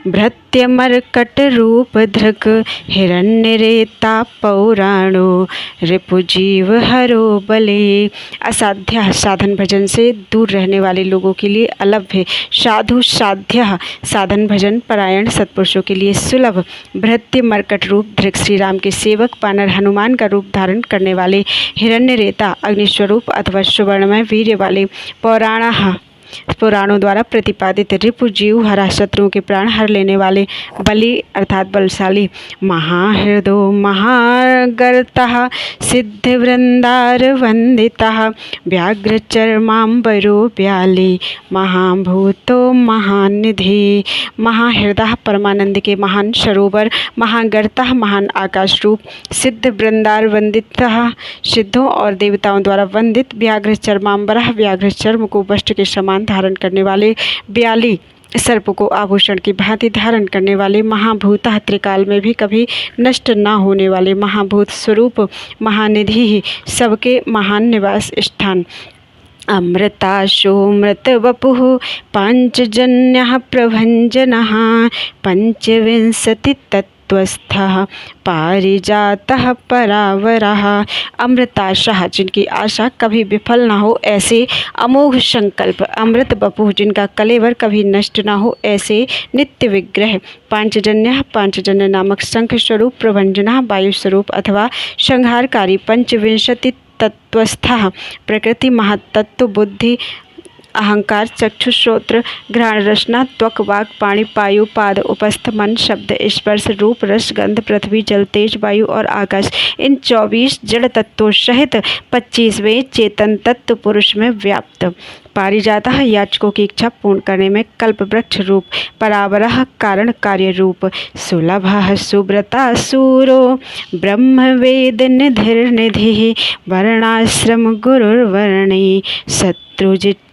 भृत्यमर्कटरूपधृक् हिरण्यरेता पौराणो रिपुजीव हरो बले। असाध्य साधन भजन से दूर रहने वाले लोगों के लिए अलभ्य, साधु साध्य साधन भजन परायण सत्पुरुषों के लिए सुलभ, भृत्य मर्कट रूप धृक श्री राम के सेवक, वानर हनुमान का रूप धारण करने वाले, हिरण्यरेता अग्निस्वरूप अथवा सुवर्णमय वीर्य वाले, पुराणों द्वारा प्रतिपादित, रिपुजीव हरा शत्रुओं के प्राण हर लेने वाले, बलि अर्थात बलशाली, महाहृदो महागर्तः सिद्धवृंदार वंदितः व्याघ्रचर्मांबरो व्याली महाभूतो महानिधि। महाहृदय परमानंद के महान सरोवर, महागर्तः महान आकाश रूप, सिद्ध वृंदार वंदितः सिद्धों और देवताओं द्वारा वंदित, व्याघ्र चर्मांबरः व्याघ्र चर्म को वस्त्र के समान धारण करने वाले, ब्याली सर्प को आभूषण की भांति धारण करने वाले, महाभूतः त्रिकाल में भी कभी नष्ट न होने वाले, महाभूत स्वरूप, महानिधि सबके महान निवास स्थान, अमृताशोमृत वपुः पांचजन्यः प्रभंजनः पंचविंशति तत्वस्थः पारिजातः परावरः। अमृताशः जिनकी आशा कभी विफल न हो ऐसे अमोघ संकल्प, अमृत बपुः जिनका कलेवर कभी नष्ट न हो ऐसे नित्य विग्रह, पांचजन्य पांचजन्य नामक शंख स्वरूप, प्रभंजना वायु स्वरूप अथवा संहारकारी, पंचविंशति तत्वस्थः प्रकृति महातत्व बुद्धि अहंकार चक्षु श्रोत्र घ्राण रसना त्वक वाक पाणि पायु पाद उपस्थ मन शब्द स्पर्श रूप रस गंध पृथ्वी जल तेज वायु और आकाश, इन 24 जड़ तत्वों सहित 25वें चेतन तत्व पुरुष में व्याप्त, पारिजातः याचकों की इच्छा पूर्ण करने में कल्प वृक्ष रूप, परावरः कारण कार्य रूप, सुलभः सुब्रता सूरो ब्रह्मवेद निधिर्निधि वर्णाश्रम गुरुर्वर्णी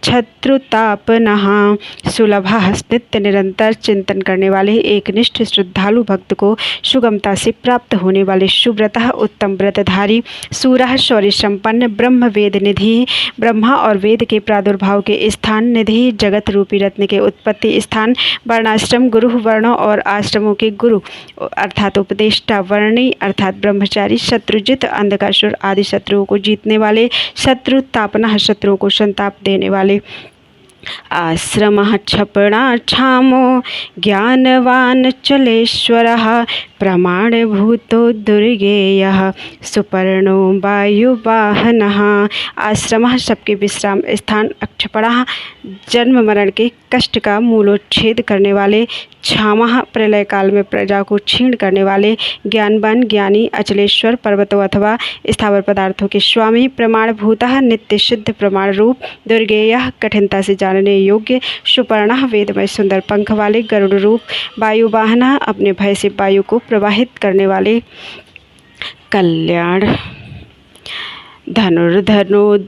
शत्रुतापनः। सुलभः नित्य निरंतर चिंतन करने वाले, एकनिष्ठ श्रद्धालु भक्त को सुगमता से प्राप्त होने वाले, सुव्रतः उत्तम व्रतधारी, सूरः शौर्य संपन्न, ब्रह्म वेद निधि ब्रह्मा और वेद के प्रादुर्भाव के स्थान, निधि जगत रूपी रत्न के उत्पत्ति स्थान, वर्णाश्रम गुरु वर्णों और आश्रमों के गुरु अर्थात उपदेष्टा, वर्णी अर्थात ब्रह्मचारी, शत्रुजित अंधकासुर आदि शत्रुओं को जीतने वाले, शत्रुतापनः शत्रुओं को संताप देने वाले, आश्रमः क्षपणाक्षामो ज्ञानवान चलेश्वरः प्रमाणभूतो दुर्गेयः सुपर्णो वायुवाहनः। आश्रमः सबके विश्राम स्थान, अक्षपणः जन्म मरण के कष्ट का मूलोच्छेद करने वाले, क्षामः प्रलय काल में प्रजा को क्षीण करने वाले, ज्ञानवान ज्ञानी, अचलेश्वर पर्वतों अथवा स्थावर पदार्थों के स्वामी, प्रमाणभूतः नित्य सिद्ध प्रमाण रूप, दुर्गेयः कठिनता से जानने योग्य, सुपर्णः वेदमय सुंदर पंख वाले, गरुड़ रूप, वायुवाहनः अपने भय से वायु को प्रवाहित करने वाले, कल्याण धनुर्धरो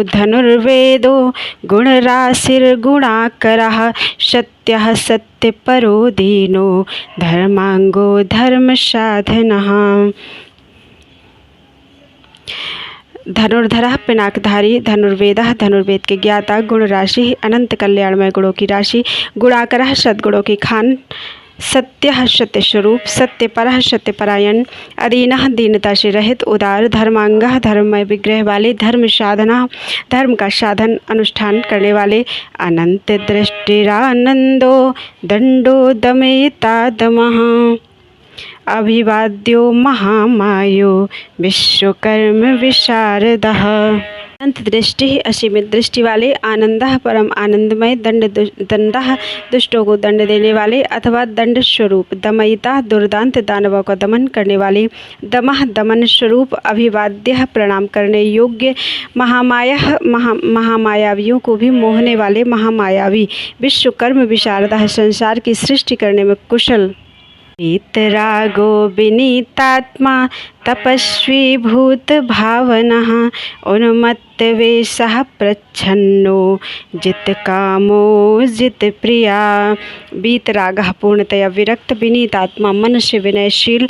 धनुर्वेदो गुणराशिर्गुणाकरः सत्यः सत्यपरो दीनो धर्मांगो धर्मसाधनः। धनुर्धरः पिनाकधारी, धनुर्वेदः धनुर्वेद के ज्ञाता, गुण राशि अनंत कल्याणमय गुणों की राशि, गुणाकरः सद्गुणों की खान, सत्यः सत्य स्वरूप, सत्यपरः सत्यपरायण, अदीनः दीनता से रहित, उदार, धर्मांगः धर्ममय विग्रह वाले, धर्म साधना धर्म का साधन अनुष्ठान करने वाले, अनंत दृष्टिरानंदो दंडो दमयिता दमः, अभिवाद्यो महामायो विश्वकर्म विशारदः। अनंत दृष्टि असीमित दृष्टि वाले, आनंदः परम आनंदमय, दंडः दुष्टों को दंड देने वाले अथवा दंड स्वरूप, दमयिता दुर्दांत दानवों का दमन करने वाले, दमः दमन स्वरूप, अभिवाद्यः प्रणाम करने योग्य, महामायावियों को भी मोहने वाले महामायावी, विश्वकर्म विशारदः संसार की सृष्टि करने में कुशल, वीतरागो विनीतात्मा तपस्वी भूत भावनः, उन्मत्तवेषः प्रच्छन्नो जित कामो जित प्रिया। वीतरागः पूर्णतया विरक्त, विनीतात्मा मन से विनयशील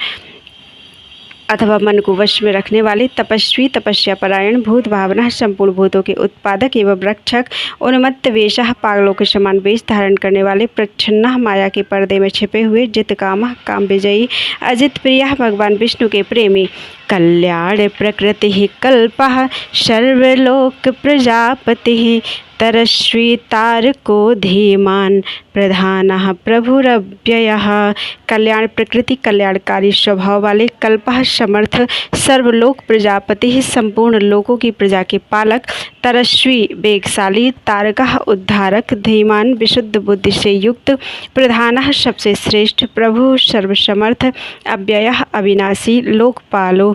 अथवा मन को वश में रखने वाले, तपस्वी तपस्या परायण, भूत भावना संपूर्ण भूतों के उत्पादक एवं रक्षक, उन्मत्त वेशः पागलों के समान वेश धारण करने वाले, प्रच्छन्नः माया के पर्दे में छिपे हुए, जित कामः काम विजयी, अजित प्रियः भगवान विष्णु के प्रेमी, कल्याण प्रकृति कल्पः सर्वलोक प्रजापति, तरस्वी तारको धीमान प्रधानः प्रभुरव्ययः। कल्याण प्रकृति कल्याणकारी स्वभाव वाले, कल्पः समर्थ, सर्वलोक प्रजापति संपूर्ण लोकों की प्रजा के पालक, तरस्वी वेगशाली, तारकः उद्धारक, धीमान विशुद्ध बुद्धि से युक्त, प्रधानः सबसे श्रेष्ठ, प्रभु सर्वसमर्थ, अव्ययः अविनाशी, लोकपालो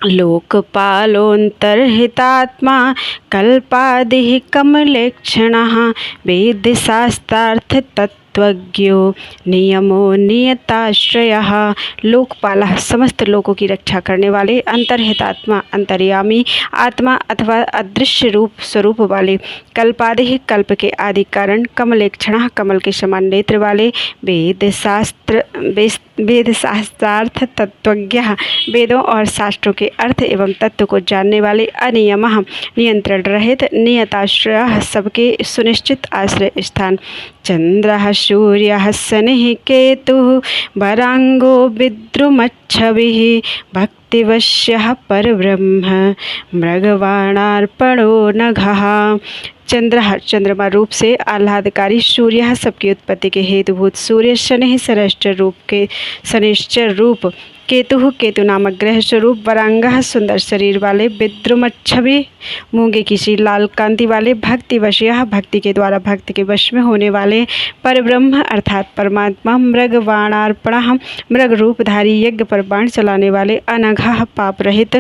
लोकपालोऽन्तर्हितात्मा, कल्पादिः कमलेक्षणः, वेदशास्त्रार्थ तत्त्वज्ञो नियमो नियताश्रयः। लोकपालः समस्त लोकों की रक्षा करने वाले, अंतर्हितात्मा अंतर्यामी, आत्मा अथवा अदृश्य रूप स्वरूप वाले, कल्पादिः कल्प के आदि कारण, कमलेक्षणः कमल के समान नेत्र वाले, वेदशास्त्रार्थ तत्त्वज्ञः वेदों और शास्त्रों के अर्थ एवं तत्व को जानने वाले, अनियमः नियंत्रण रहित, नियताश्रयः सबके सुनिश्चित आश्रय स्थान, चंद्रः सूर्यः शनिः केतुः वरांगो विद्रुमच्छविः, भक्तिवश्यः परब्रह्म मृगवाणार्पणो नघः। चंद्र चंद्रमा रूप से आह्लादकारी, सूर्य सबकी उत्पत्ति के हेतुभूत सूर्य, शनि शनिश्चर रूप, केतु केतु नामक ग्रह स्वरूप, वरांगः सुंदर शरीर वाले, विद्रुमच्छवि मूंगे की सी लाल कांति वाले, भक्ति वश्यः भक्ति के द्वारा भक्त के वश में होने वाले, परब्रह्म अर्थात परमात्मा, मृगवाणार्पणः मृग रूपधारी यज्ञ पर बाण चलाने वाले, अनघः पाप रहित,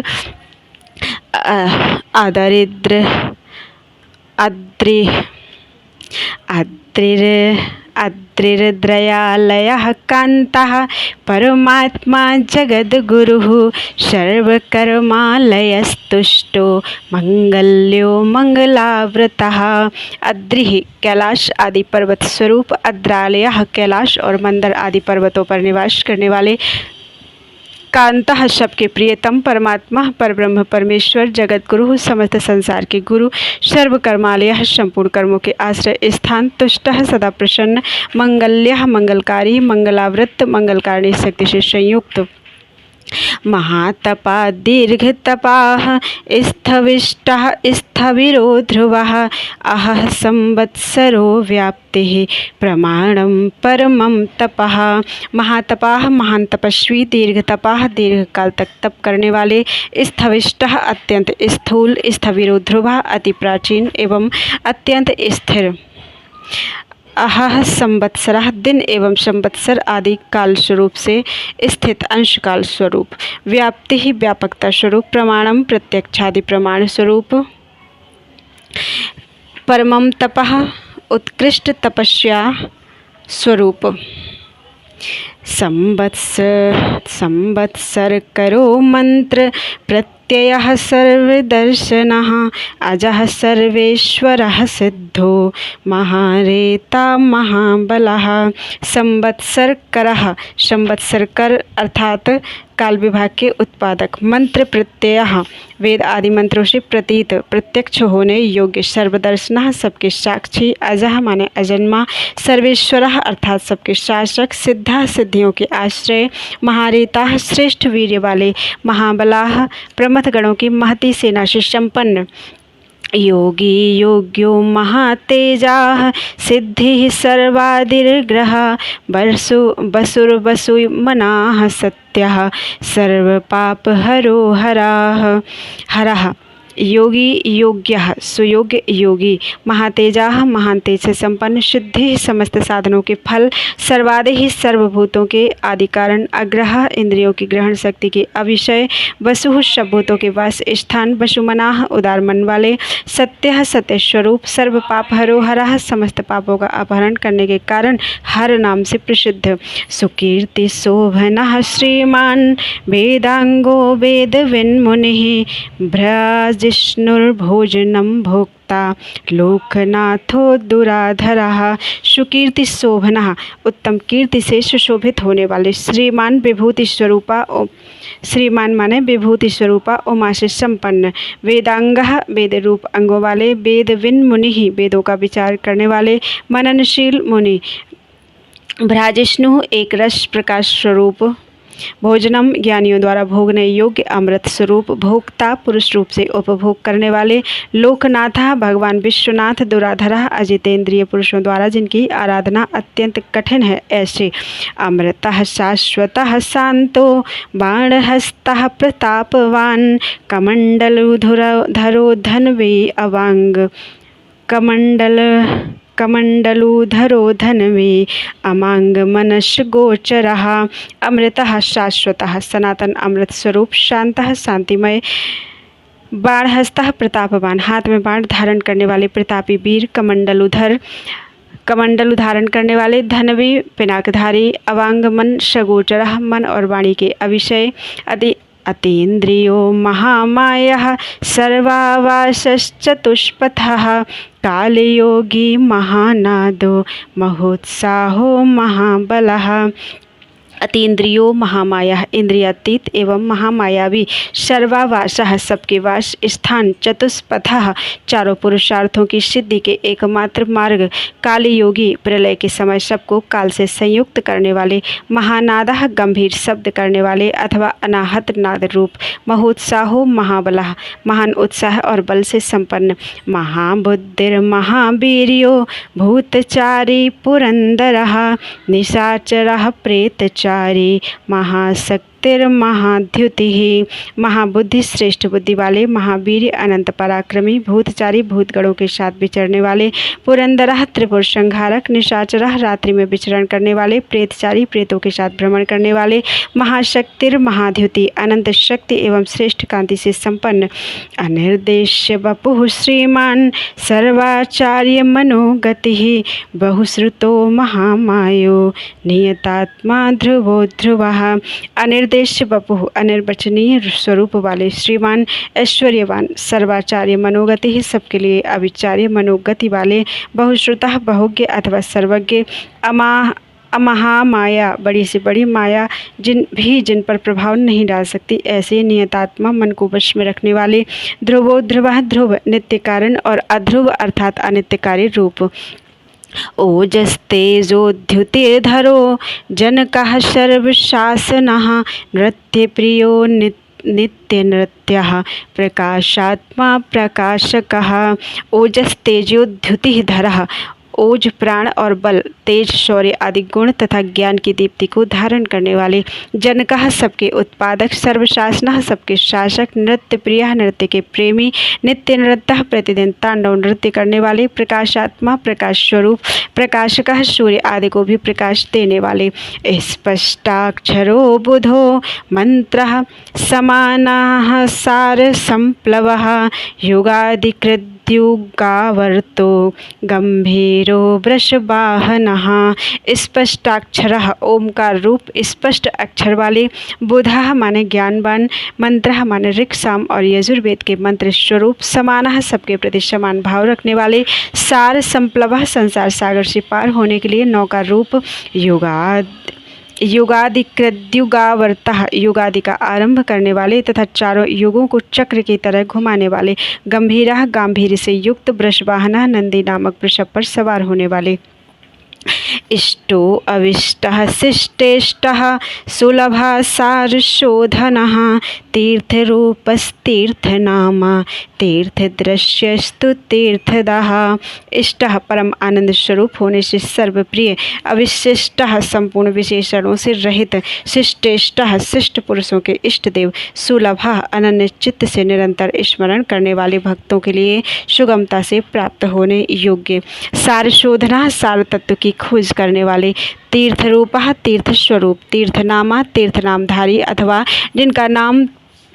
अद्रिर्दयालयः कान्तः, परमात्मा जगद्गुरुः, सर्वकर्मालयस्तुष्टो मंगल्यो मंगलावृतः। अद्रिः कैलाश आदि पर्वत स्वरूप, अद्रालयः कैलाश और मंदर आदि पर्वतों पर निवास करने वाले, कांतः सबके प्रियतम, परमात्मा परब्रह्म परमेश्वर, जगत गुरु समस्त संसार के गुरु, सर्वकर्मालयः संपूर्ण कर्मों के आश्रय स्थान, तुष्टः सदा प्रसन्न, मंगल्यः मंगलकारी, मंगलावृत मंगलकारिणी शक्ति से संयुक्त, महातपा दीर्घतपाः स्थविष्टः स्थविरो ध्रुवः, अहः संवत्सरो व्याप्तिः प्रमाणं परमं तपः। महातपाः महान तपस्वी, दीर्घतपाः दीर्घकाल तक तप करने वाले, स्थविष्टः अत्यंत स्थूल, स्थविरो ध्रुवः अति प्राचीन एवं अत्यंत स्थिर, अहः संवत्सरः दिन एवं संवत्सर आदि काल स्वरूप से स्थित अंशकाल स्वरूप, व्याप्ति ही व्यापकता स्वरूप, प्रमाणम प्रत्यक्षादि प्रमाण स्वरूप, परमं तपः उत्कृष्ट तपस्या स्वरूप, संवत्सर करो मंत्र प्रत्ययः सर्वदर्शनः, अजः सर्वेश्वरः सिद्धो महारेता महाबलः। संवत्सर करः संवत्सर कर अर्थात काल विभाग के उत्पादक। मंत्र प्रत्यय वेद आदि मंत्रों से प्रतीत प्रत्यक्ष होने योग्य। सर्वदर्शनः सबके साक्षी। अजः माने अजन्मा। सर्वेश्वरः अर्थात सबके शासक। सिद्धः सिद्धियों के आश्रय। महारेताः श्रेष्ठ वीर्य वाले। महाबलाः प्रमथ गणों की महती सेना से संपन्न। योगी योग्यो महातेजाः सिद्धिः सर्वादिर्ग्रह। वसुर्वसुमनाः सत्यः सर्वपापहरो हरः। योगी योग्यः सुयोग्य योगी। महातेजाः महान तेज से संपन्न। सिद्धि समस्त साधनों के फल। सर्वादिः सर्वभूतों के आदि कारण। अग्रह इंद्रियों की ग्रहण शक्ति के अविषय। वसुः सब भूतों के वास स्थान। वसुमनाः उदार मन वाले। सत्यः सत्य स्वरूप। सर्व पाप हरो हरः समस्त पापों का अपहरण करने के कारण हर नाम से प्रसिद्ध। सुकीर्ति शोभनः श्रीमान वेदांगो वेदविन् मुनिः। जिष्णुर्भोजनम भोक्ता लोकनाथो दुराधरः। सुकीर्ति शोभनः उत्तम कीर्ति से सुशोभित होने वाले। श्रीमान विभूति स्वरूपा। श्रीमान माने विभूति स्वरूपा उमा से संपन्न। वेदांगः वेद रूप अंगों वाले। वेदविन् मुनि ही वेदों का विचार करने वाले। मननशील मुनि। भ्राजिष्णु एक रस प्रकाश स्वरूप। भोजनम ज्ञानियों द्वारा भोगने योग्य अमृत स्वरूप। भोक्ता पुरुष रूप से उपभोग करने वाले। लोकनाथ भगवान विश्वनाथ। दुराधरा अजितेंद्रिय पुरुषों द्वारा जिनकी आराधना अत्यंत कठिन है ऐसे। अमृतः शाश्वतः शांतो बाणहस्तः प्रतापवान। कमंडलुधरो धनवे अवांग। कमंडलुधरो धनवे अमांग मनस गोचरः। अमृतः शाश्वतः सनातन अमृत स्वरूप। शांतः शांतिमय। बाणहस्तः प्रतापवान हाथ में बाण धारण करने वाले प्रतापी वीर। कमंडलु धारण करने वाले। धनवी पिनाकधारी। अवांग मन सगोचरः मन और वाणी के अविषय। अतीन्द्रियो महामायः सर्वावासश्चतुष्पथः। कालयोगी महानादो महोत्साहो महाबलः। अतीन्द्रियो महामाया इंद्रियातीत एवं महामायावी। सर्वावासः सबके वास स्थान। चतुष्पथः चारों पुरुषार्थों की सिद्धि के एकमात्र मार्ग। काली योगी प्रलय के समय सबको काल से संयुक्त करने वाले। महानादः गंभीर शब्द करने वाले अथवा अनाहत नाद रूप। महोत्साहो महाबलः महान उत्साह और बल से संपन्न। महाबुद्धिर्महावीर्यो भूतचारी पुरंदरः। निशाचरः प्रेतचारी महाशक्तिर्महाद्युतिः। महाबुद्धि श्रेष्ठ बुद्धि वाले। महावीर अनंत पराक्रमी। भूतचारी भूतगणों के साथ विचरने वाले। पुरंदरः त्रिपुर संहारक। निशाचरः रात्रि में विचरण करने वाले। प्रेतचारी प्रेतों के साथ भ्रमण करने वाले। महाशक्तिर्महाद्युति अनंत शक्ति एवं श्रेष्ठ कांति से संपन्न। अनिर्देश्य वपुः श्रीमान सर्वाचार्य मनोगतिः। बहुश्रुतो महामायो नियतात्मा ध्रुवो ध्रुवः। अनिर्देश्य वपुः अनिर्वचनीय स्वरूप वाले। श्रीमान ऐश्वर्यवान। सर्वाचार्य मनोगति ही सबके लिए अविचार्य मनोगति वाले। बहुश्रुतः बहुज्ञ अथवा सर्वज्ञ। महामाया बड़ी से बड़ी माया जिन पर प्रभाव नहीं डाल सकती ऐसे। नियतात्मा मन को वश में रखने वाले। ध्रुवो ध्रुवः ध्रुव नित्य कारण और अध्रुव अर्थात अनित्यकारी रूप। ओजस्तेजोद्युतिर्धरो जनकः सर्वशासनः। नृत्यप्रियो नित्य नृत्यः प्रकाशात्मा प्रकाशकः। ओजस् तेजोद्युतिर्धरः ओज प्राण और बल तेज शौर्य आदि गुण तथा ज्ञान की दीप्ति को धारण करने वाले। जनकः सबके उत्पादक। सर्वशासनः सबके शासक। नृत्य प्रियः नृत्य के प्रेमी। नित्य नृत्यः प्रतिदिन तांडव नृत्य करने वाले। प्रकाशात्मा प्रकाश स्वरूप। प्रकाशकः सूर्य आदि को भी प्रकाश देने वाले। स्पष्टाक्षरो बुधो मंत्रः समानाः सार संप्लवः। युगादिकृत युगावर्तो गंभीरो वृषवाहनः। स्पष्टाक्षरः ओमकार रूप स्पष्ट अक्षर वाले। बुधः माने ज्ञानवान। मंत्रः माने ऋक् साम और यजुर्वेद के मंत्र स्वरूप। समानः सबके प्रति समान भाव रखने वाले। सार संप्लवः संसार सागर से पार होने के लिए नौका रूप। युगादिकृद्युगावर्तः, युगादि का आरंभ करने वाले तथा चारों युगों को चक्र की तरह घुमाने वाले। गंभीरः, गांधीर्य से युक्त। वृषवाहनः, नंदी नामक वृषभ पर सवार होने वाले। इष्टो अविष्टः शिष्टेष्टः सुलभः सारशोधनः तीर्थरूपस्तीर्थनामा तीर्थदृश्यस्तु तीर्थदः। इष्टः, परम आनंद स्वरूप होने से सर्वप्रिय। अविशिष्टः, संपूर्ण विशेषणों से रहित। शिष्टेष्टः, शिष्ट पुरुषों के इष्ट देव। सुलभः, अनन्य चित्त से निरंतर स्मरण करने वाले भक्तों के लिए सुगमता से प्राप्त होने योग्य। सारशोधनः, सार तत्व की खोज करने वाले। तीर्थरूपः, तीर्थ स्वरूप। तीर्थनामा, तीर्थनामधारी अथवा जिनका नाम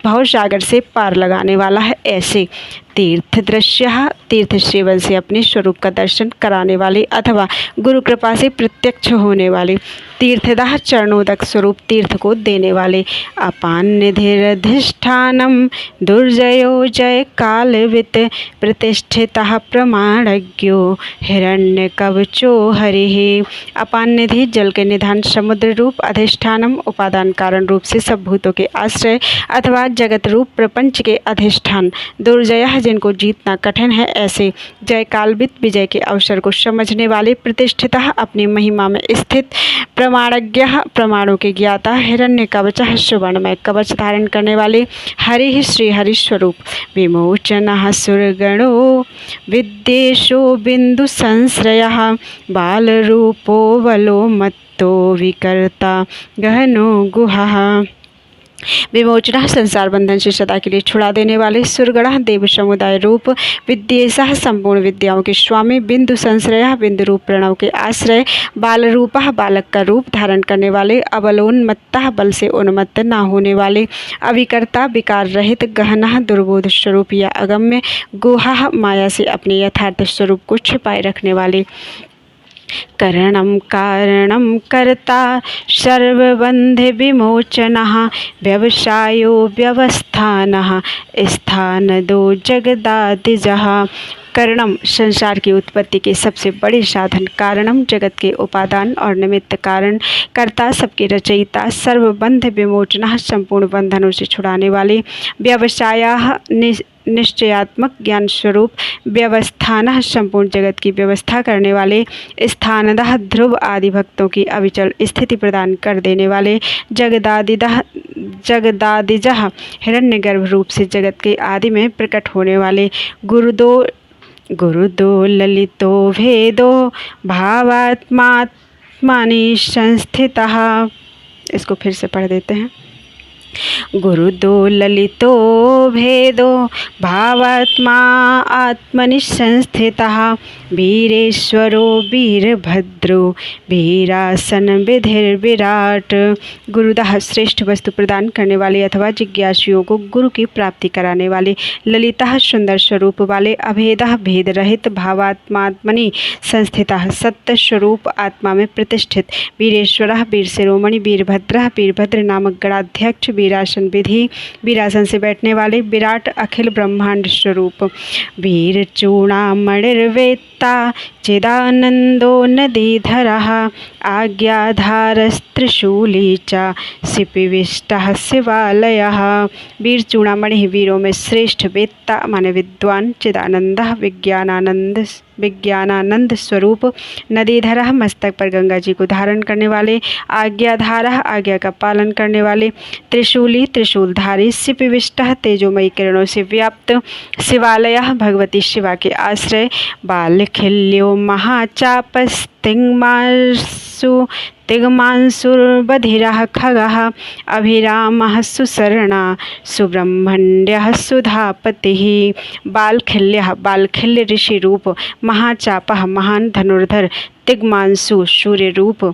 भवसागर से पार लगाने वाला है, ऐसे। तीर्थ दृश्य, तीर्थ सेवन से अपने स्वरूप का दर्शन कराने वाले अथवा गुरु कृपा से प्रत्यक्ष होने वाले। तीर्थदाह, चरणोदक स्वरूप तीर्थ को देने वाले। अपान निधिरधिष्ठानम दुर्जयो जय कालवित प्रतिष्ठितः प्रमाणज्ञो हिरण्य कवचो हरिः। अपान निधि, जल के निधान, समुद्र रूप। अधिष्ठानम, उपादान कारण रूप से सब भूतों के आश्रय अथवा जगत रूप प्रपंच के अधिष्ठान। दुर्जय, जिनको जीतना कठिन है, ऐसे। जय कालवित, विजय के अवसर को समझने वाले। प्रतिष्ठितः, अपनी महिमा में स्थित। प्रमाणज्ञ, प्रमाणों के ज्ञाता। हिरण्य कवचः, सुवर्णमय कवच धारण करने वाले। हरि, श्री हरि स्वरूप। विमोचनः सुरगणो विद्येशो बिंदु संश्रयः बालरूपो वलो मत्तो विकर्ता गहनो गुहः। विमोचनः, संसार बंधन से सदा के लिए छुड़ा देने वाले। सुरगणः, देव समुदाय रूप। विद्येशः, संपूर्ण विद्याओं के स्वामी। बिंदु संश्रयः, बिंदु रूप प्रणव के आश्रय। बालरूपः, बालक का रूप धारण करने वाले। अबलोन्मत्तः, बल से उन्मत्त न होने वाले। अविकर्ता, विकार रहित। गहनः, दुर्बोध स्वरूप या अगम्य। गुहः, माया से अपने यथार्थ स्वरूप को छिपाए रखने वाले। करणं कारणं कर्ता सर्वबन्धि विमोचनः व्यवसायो व्यवस्थानः स्थानदो जगदादिजः। करणम, संसार की उत्पत्ति के सबसे बड़े साधन। कारणम, जगत के उपादान और निमित्त कारण। कर्ता, सबके रचयिता। सर्वबंध विमोचनः, संपूर्ण बंधनों से छुड़ाने वाले। व्यवसायः, निश्चयात्मक ज्ञान स्वरूप। व्यवस्थानः, संपूर्ण जगत की व्यवस्था करने वाले। स्थानदः, ध्रुव आदि भक्तों की अविचल स्थिति प्रदान कर देने वाले। जगदादिजः, हिरण्यगर्भ रूप से जगत के आदि में प्रकट होने वाले। गुरुदो ललितो भेदो भावात्मात्मनि संस्थितः। इसको फिर से पढ़ देते हैं। गुरुदो ललितो भेदो भावात्मा आत्मनि संस्थितः वीरेश्वरो वीरभद्रो वीरासन विधिर्विराट। गुरुदः, श्रेष्ठ वस्तु प्रदान करने वाले अथवा जिज्ञासुओं को गुरु की प्राप्ति कराने वाले। ललितः, सुंदर स्वरूप वाले। अभेदः, भेद रहित। भावात्मात्मनि संस्थितः, सत्य स्वरूप आत्मा में प्रतिष्ठित। वीरेश्वरः, वीर शिरोमणि। वीरभद्रः, वीरभद्र नामक गणाध्यक्ष। वीरासन विधि, वीरासन से बैठने वाले। विराट, अखिल ब्रह्मांड स्वरूप। वीर चूड़ामणिर्वेत्ता चिदानंदो नदीधरः आज्ञाधारस्त्रिशूली च सिपिविष्टः शिवालयः। वीर चूड़ामणि, वीरों में श्रेष्ठ। वेत्ता माने विद्वान। चिदानंदः, विज्ञानानंद स्वरूप। नदीधरः, मस्तक पर गंगा जी को धारण करने वाले। आज्ञाधारः, आज्ञा का पालन करने वाले। त्रिशूली, त्रिशूलधारी। सिपिविष्टः, तेजोमयी किरणों से व्याप्त। शिवालयः, भगवती शिवा के आश्रय। बालखिल्यो तिग्मांसुर्बधिरः खगः अभिरामः सुसरणा सुब्रह्मण्यः सुधापतिः। बालखिल्यः, बालखिल्य ऋषि रूप। महाचापः, महान धनुर्धर। तिग्मांसु, सूर्य रूप।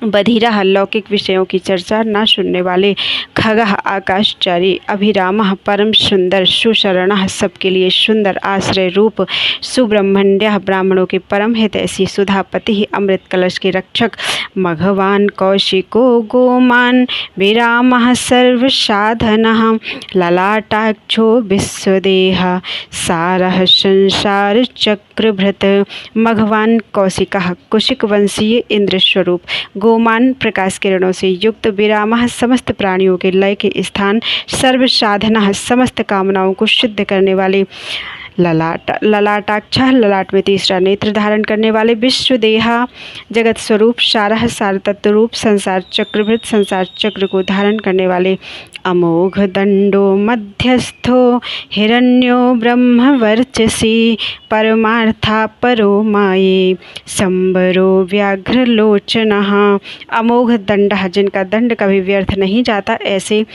बधिरः, लौकिक विषयों की चर्चा न सुनने वाले। खगः, आकाशचारी। अभिरामः, परम सुंदर। सुशरणः, सबके लिए सुंदर आश्रय रूप। सुब्रह्मण्यः, ब्राह्मणों के परम हितैषी। सुधापति, अमृत कलश के रक्षक। मघवान कौशिको गोमान विरामः सर्वसाधनः ललाटाक्षो विश्वदेह सारः संसार चक्रभृत। मघवान, कौशिकः, कुशिक वंशीय इंद्र स्वरूप। गोमान प्रकाश किरणों से युक्त, विरामः समस्त प्राणियों के लय के स्थान, सर्व साधनः समस्त कामनाओं को सिद्ध करने वाले, ललाटाक्ष ललाट में तीसरा नेत्र धारण करने वाले, विश्वदेहा जगत स्वरूप, सारः सार तत्व रूप, संसार चक्रभृत संसार चक्र को धारण करने वाले, अमोघ दंडो मध्यस्थो हिरण्यो ब्रह्म वर्चसी, परमार्था परो माये संबरो व्याघ्रलोचनः। अमोघ दंड जिनका दंड कभी व्यर्थ नहीं जाता, ऐसे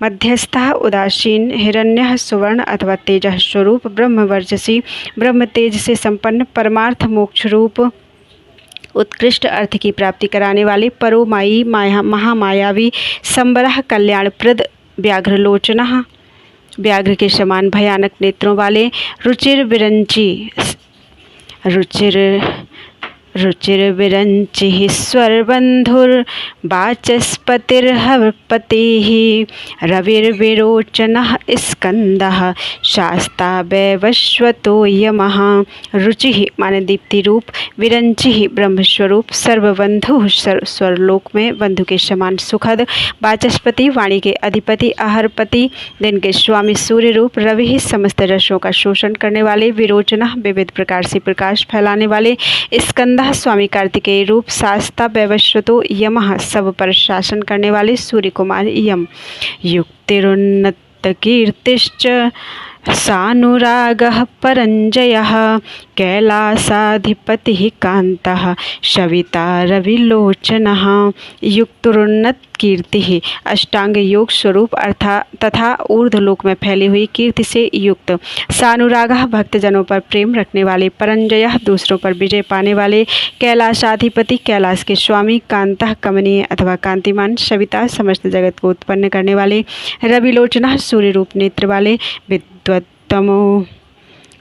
मध्यस्थः उदासीन, हिरण्यः सुवर्ण अथवा तेजः स्वरूप, ब्रह्म वर्चसी ब्रह्म तेज से संपन्न, परमार्थ मोक्ष रूप उत्कृष्ट अर्थ की प्राप्ति कराने वाले, परोमायी महामायावी, संबरः कल्याणप्रद, व्याघ्रलोचनः व्याघ्र के समान भयानक नेत्रों वाले, रुचिर्विरंचिः स्वरबन्धुर्वाचस्पतिर्हपतिः, रविर्विरोचनः स्कंदः, शास्ता वैवस्वतो यमः। रुचिः माने दीप्ति रूप, विरंचिः ब्रह्मस्वरूप, सर्वबंधु स्वरलोक में बंधु के समान सुखद, वाचस्पति वाणी के अधिपति, अहरपति दिन के स्वामी सूर्य रूप, रवि समस्त रसों का शोषण करने वाले, विरोचनः विविध प्रकार से प्रकाश फैलाने वाले, स्कंद स्वामी कार्तिकेय रूप, शास्ता वैवस्वतो यमः सब पर शासन करने वाले, सूर्य कुमार यम। युक्तिरुन्नत कीर्तिश्च सानुरागः परञ्जयः, कैलासाधिपतिः कान्तः सविता रविलोचनः। युक्तोन्नत कीर्ति अष्टांग योग स्वरूप अर्थात तथा ऊर्ध्वलोक में फैली हुई कीर्ति से युक्त, सानुरागः भक्तजनों पर प्रेम रखने वाले, परंजयः दूसरों पर विजय पाने वाले, कैलाशाधिपति कैलाश के स्वामी, कांतः कमनीय अथवा कांतिमान, सविता समस्त जगत को उत्पन्न करने वाले, रविलोचनः सूर्य रूप नेत्र वाले, विद्वत्तमो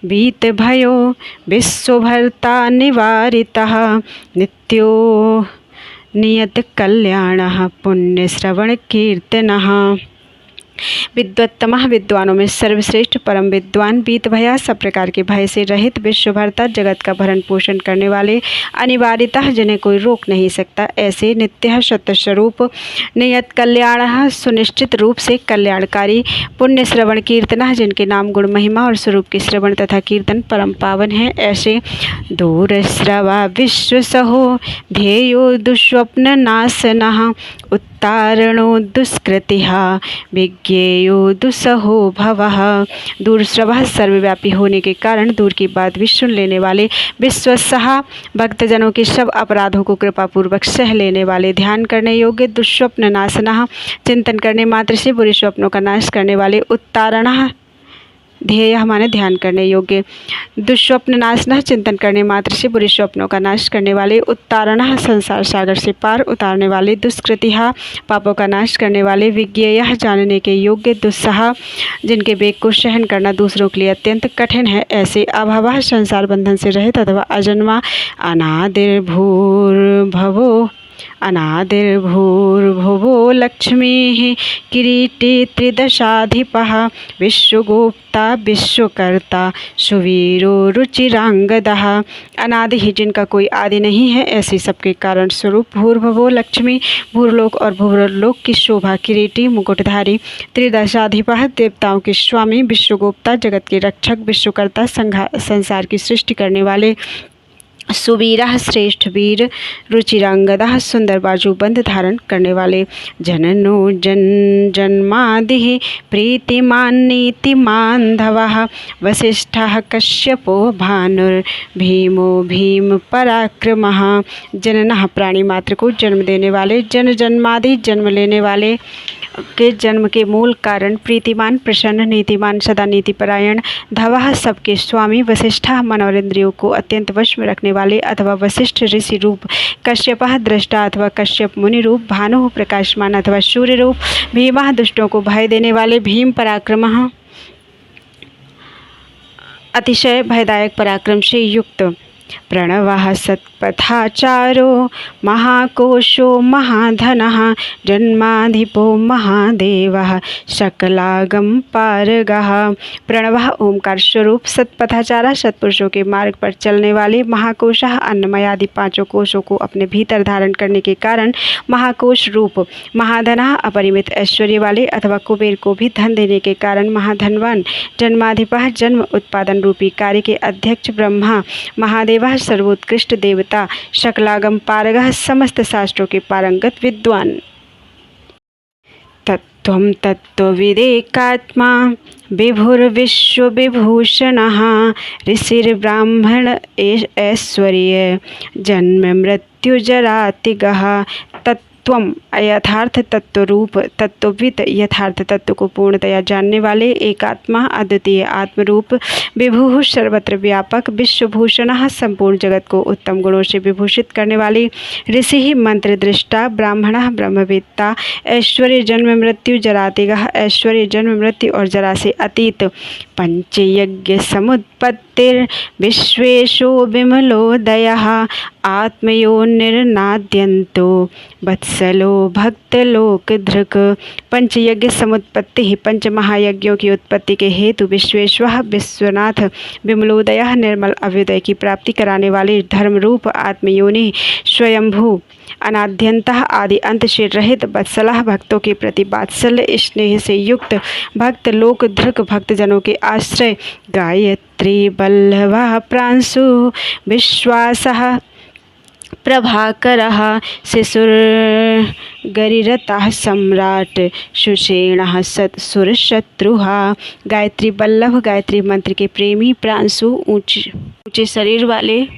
वीत भयो विश्वभर्ता निवारितः, नित्यो नियत कल्याणः पुण्यश्रवण कीर्तनः। विद्वत्तमः विद्वानों में सर्वश्रेष्ठ, परम विद्वान, वीत भया सब प्रकार के भय से रहित, विश्वभर्ता जगत का भरण पोषण करने वाले, अनिवार्यतः जिन्हें कोई रोक नहीं सकता ऐसे, नित्य सत्य स्वरूप, नियत कल्याणः सुनिश्चित रूप से कल्याणकारी, पुण्य श्रवण कीर्तनः जिनके नाम गुण महिमा और स्वरूप के श्रवण तथा कीर्तन परम पावन है ऐसे, दूरश्रवा विश्वसहो ध्येयो दुष्स्वप्न नाशनः, उत्तारणो दुष्कृतिः विज्ञेयो दुस्सहो भवः। दूरश्रवः सर्वव्यापी होने के कारण दूर की बात भी सुन लेने वाले, विश्वसः भक्तजनों के सब अपराधों को कृपापूर्वक सह लेने वाले, ध्यान करने योग्य, दुष्स्वप्न नाशनः चिंतन करने मात्र से बुरे स्वप्नों का नाश करने वाले, उत्तारणः ध्येय माने ध्यान करने योग्य, दुष्स्वप्न नाशनः चिंतन करने मात्र से बुरे स्वप्नों का नाश करने वाले, उत्तारणः संसार सागर से पार उतारने वाले, दुष्कृतिः पापों का नाश करने वाले, विज्ञेयः जानने के योग्य, दुस्सह जिनके वेग को सहन करना दूसरों के लिए अत्यंत कठिन है ऐसे, अभवः संसार बंधन से रहित अथवा अजन्मा, अनादिर्भूर्भुवो लक्ष्मीः किरीटी त्रिदशाधिपः, विश्वगोप्ता विश्वकर्ता सुवीरो रुचिरांगदः। अनादि ही जिनका कोई आदि नहीं है ऐसे सबके कारण स्वरूप, भूर्भुवो लक्ष्मी भूरलोक और भूवरलोक की शोभा, किरीटी मुकुटधारी, त्रिदशाधिपः देवताओं के स्वामी, विश्वगोप्ता जगत के रक्षक, विश्वकर्ता संसार की सृष्टि करने वाले, सुवीरः श्रेष्ठ वीर, रुचिरांगदः सुंदर बाजूबंद धारण करने वाले, जननो जन्मादि प्रीतिमान नीतिमान्धवः, वसिष्ठः कश्यपो भानुर्भीमो भीम पराक्रमः। जननः प्राणी मात्र को जन्म देने वाले, जन जन्मादि जन्म लेने वाले के जन्म के मूल कारण, प्रीतिमान प्रसन्न, नीतिमान सदा नीतिपरायण, धवः सबके स्वामी, वसिष्ठः मन और इंद्रियों को अत्यंत वश में रखने वाले अथवा वशिष्ठ ऋषि रूप, कश्यपः दृष्टा अथवा कश्यप मुनि रूप, भानुः प्रकाशमान अथवा सूर्य रूप, भीमः दुष्टों को भय देने वाले, भीम पराक्रमः अतिशय भयदायक पराक्रम से युक्त, प्रणवः सत्पथाचारो महाकोशो महाधनः जन्माधिपो महादेवः शकलागम पारगः। प्रणवः ओंकार स्वरूप, सत्पथाचारा सत्पुरुषों के मार्ग पर चलने वाले, महाकोशः अन्नमय आदि पांचों कोशों को अपने भीतर धारण करने के कारण महाकोश रूप, महाधनः अपरिमित ऐश्वर्य वाले अथवा कुबेर को भी धन देने के कारण महाधनवान, जन्माधिपः जन्म उत्पादन रूपी कार्य के अध्यक्ष ब्रह्मा, महादेवः सर्वोत्कृष्ट देवता, शकलागम पारगः समस्त शास्त्रों के पारंगत विद्वान। तत्त्वं तत्त्वविदेकात्मा विभुर्विश्वविभूषणः ऋषिर्ब्राह्मण ऐश्वर्य जन्म मृत्युजरातिगः। तत्त्वम यथार्थ तत्व रूप, तत्वविद यथार्थ तत्व को पूर्णतया जानने वाले, एकात्मा अद्वितीय आत्मरूप, विभु सर्वत्र व्यापक, विश्वभूषण संपूर्ण जगत को उत्तम गुणों से विभूषित करने वाले, ऋषि मंत्र दृष्टा, ब्राह्मण ब्रह्मवेत्ता, ऐश्वर्य जन्म मृत्यु जरातिगः ऐश्वर्य जन्म मृत्यु और जरा से अतीत, पंचयज्ञ समुत्पत्तिर विश्वेशो विमलोदयः आत्मयोनिर्नाद्यन्तो वत्सलो भक्तलोकधृक्। पंचयज्ञ समुत्पत्ति ही, पंच महायज्ञों की उत्पत्ति के हेतु विश्वेश्वर विश्वनाथ, विमलोदय निर्मल अभ्युदय की प्राप्ति कराने वाले, धर्मरूप आत्मयोनि स्वयंभू, अनाद्यंतः आदि अंत से रहित, वत्सलः भक्तों के प्रति वात्सल्य स्नेह से युक्त, भक्त लोक धृक भक्तजनों के आश्रय, गायत्री बल्लभः प्रांशु विश्वासः प्रभाकरः शिशुर्गरिरतः सम्राट सुषेणः सुरशत्रुः। गायत्री बल्लभ, गायत्री मंत्र के प्रेमी, प्रांशु ऊंचे शरीर वाले,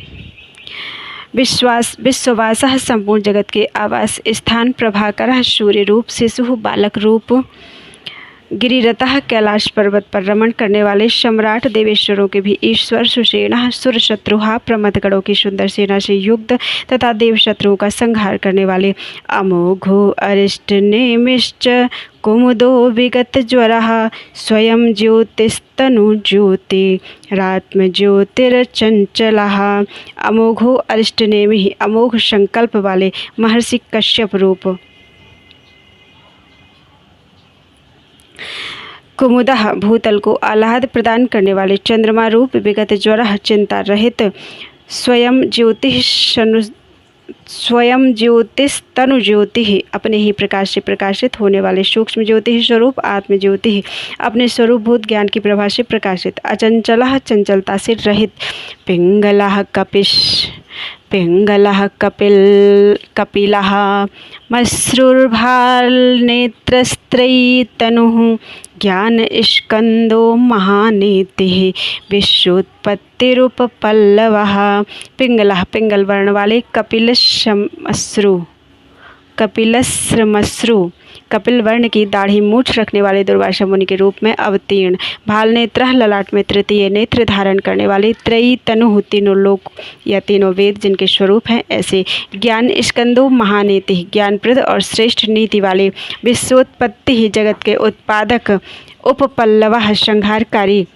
विश्ववासः संपूर्ण जगत के आवास स्थान, प्रभाकरः सूर्य रूप, शिशु बालक रूप, गिरिरतः कैलाश पर्वत पर रमण करने वाले, सम्राट देवेश्वरों के भी ईश्वर, सुषेणः सुरशत्रुहा प्रमथगणों की सुंदर सेना से युक्त तथा देव शत्रुओं का संहार करने वाले, अमोघो अरिष्ट नेमिश्च कुमुदो विगत ज्वरः स्वयं ज्योतिस्तनु ज्योति रात्म ज्योतिरचंचलः। अमोघो अरिष्ट नेमि, अमोघ संकल्प वाले, महर्षि कश्यप रूप, कुमुदः भूतल को आह्लाद प्रदान करने वाले, चंद्रमा रूप, विगत ज्वरः चिंता रहित, स्वयं ज्योतिस्तनु ज्योति अपने ही प्रकाश से प्रकाशित होने वाले, सूक्ष्म ज्योति स्वरूप, आत्म ज्योति अपने स्वरूप भूत ज्ञान की प्रभा से प्रकाशित, अचंचलः चंचलता से रहित, पिंगलः कपिलः मश्रुर्भालनेत्रस्त्रयी तनुः ज्ञान स्कंदो महानीतिः विश्वोत्पत्तिरूपपल्लवः। पिंगलः पिंगल वर्ण वाले, कपिलश्रमश्रु कपिल वर्ण की दाढ़ी मूछ रखने वाले, दुर्वासा मुनि के रूप में अवतीर्ण, भाल नेत्र ललाट में तृतीय नेत्र धारण करने वाले, त्रयी तनु तीनों लोक या तीनों वेद जिनके स्वरूप हैं ऐसे, ज्ञान स्कंदो महानीति ज्ञानप्रद और श्रेष्ठ नीति वाले, विश्वोत्पत्ति ही जगत के उत्पादक, उपपल्लवः संहारकारी,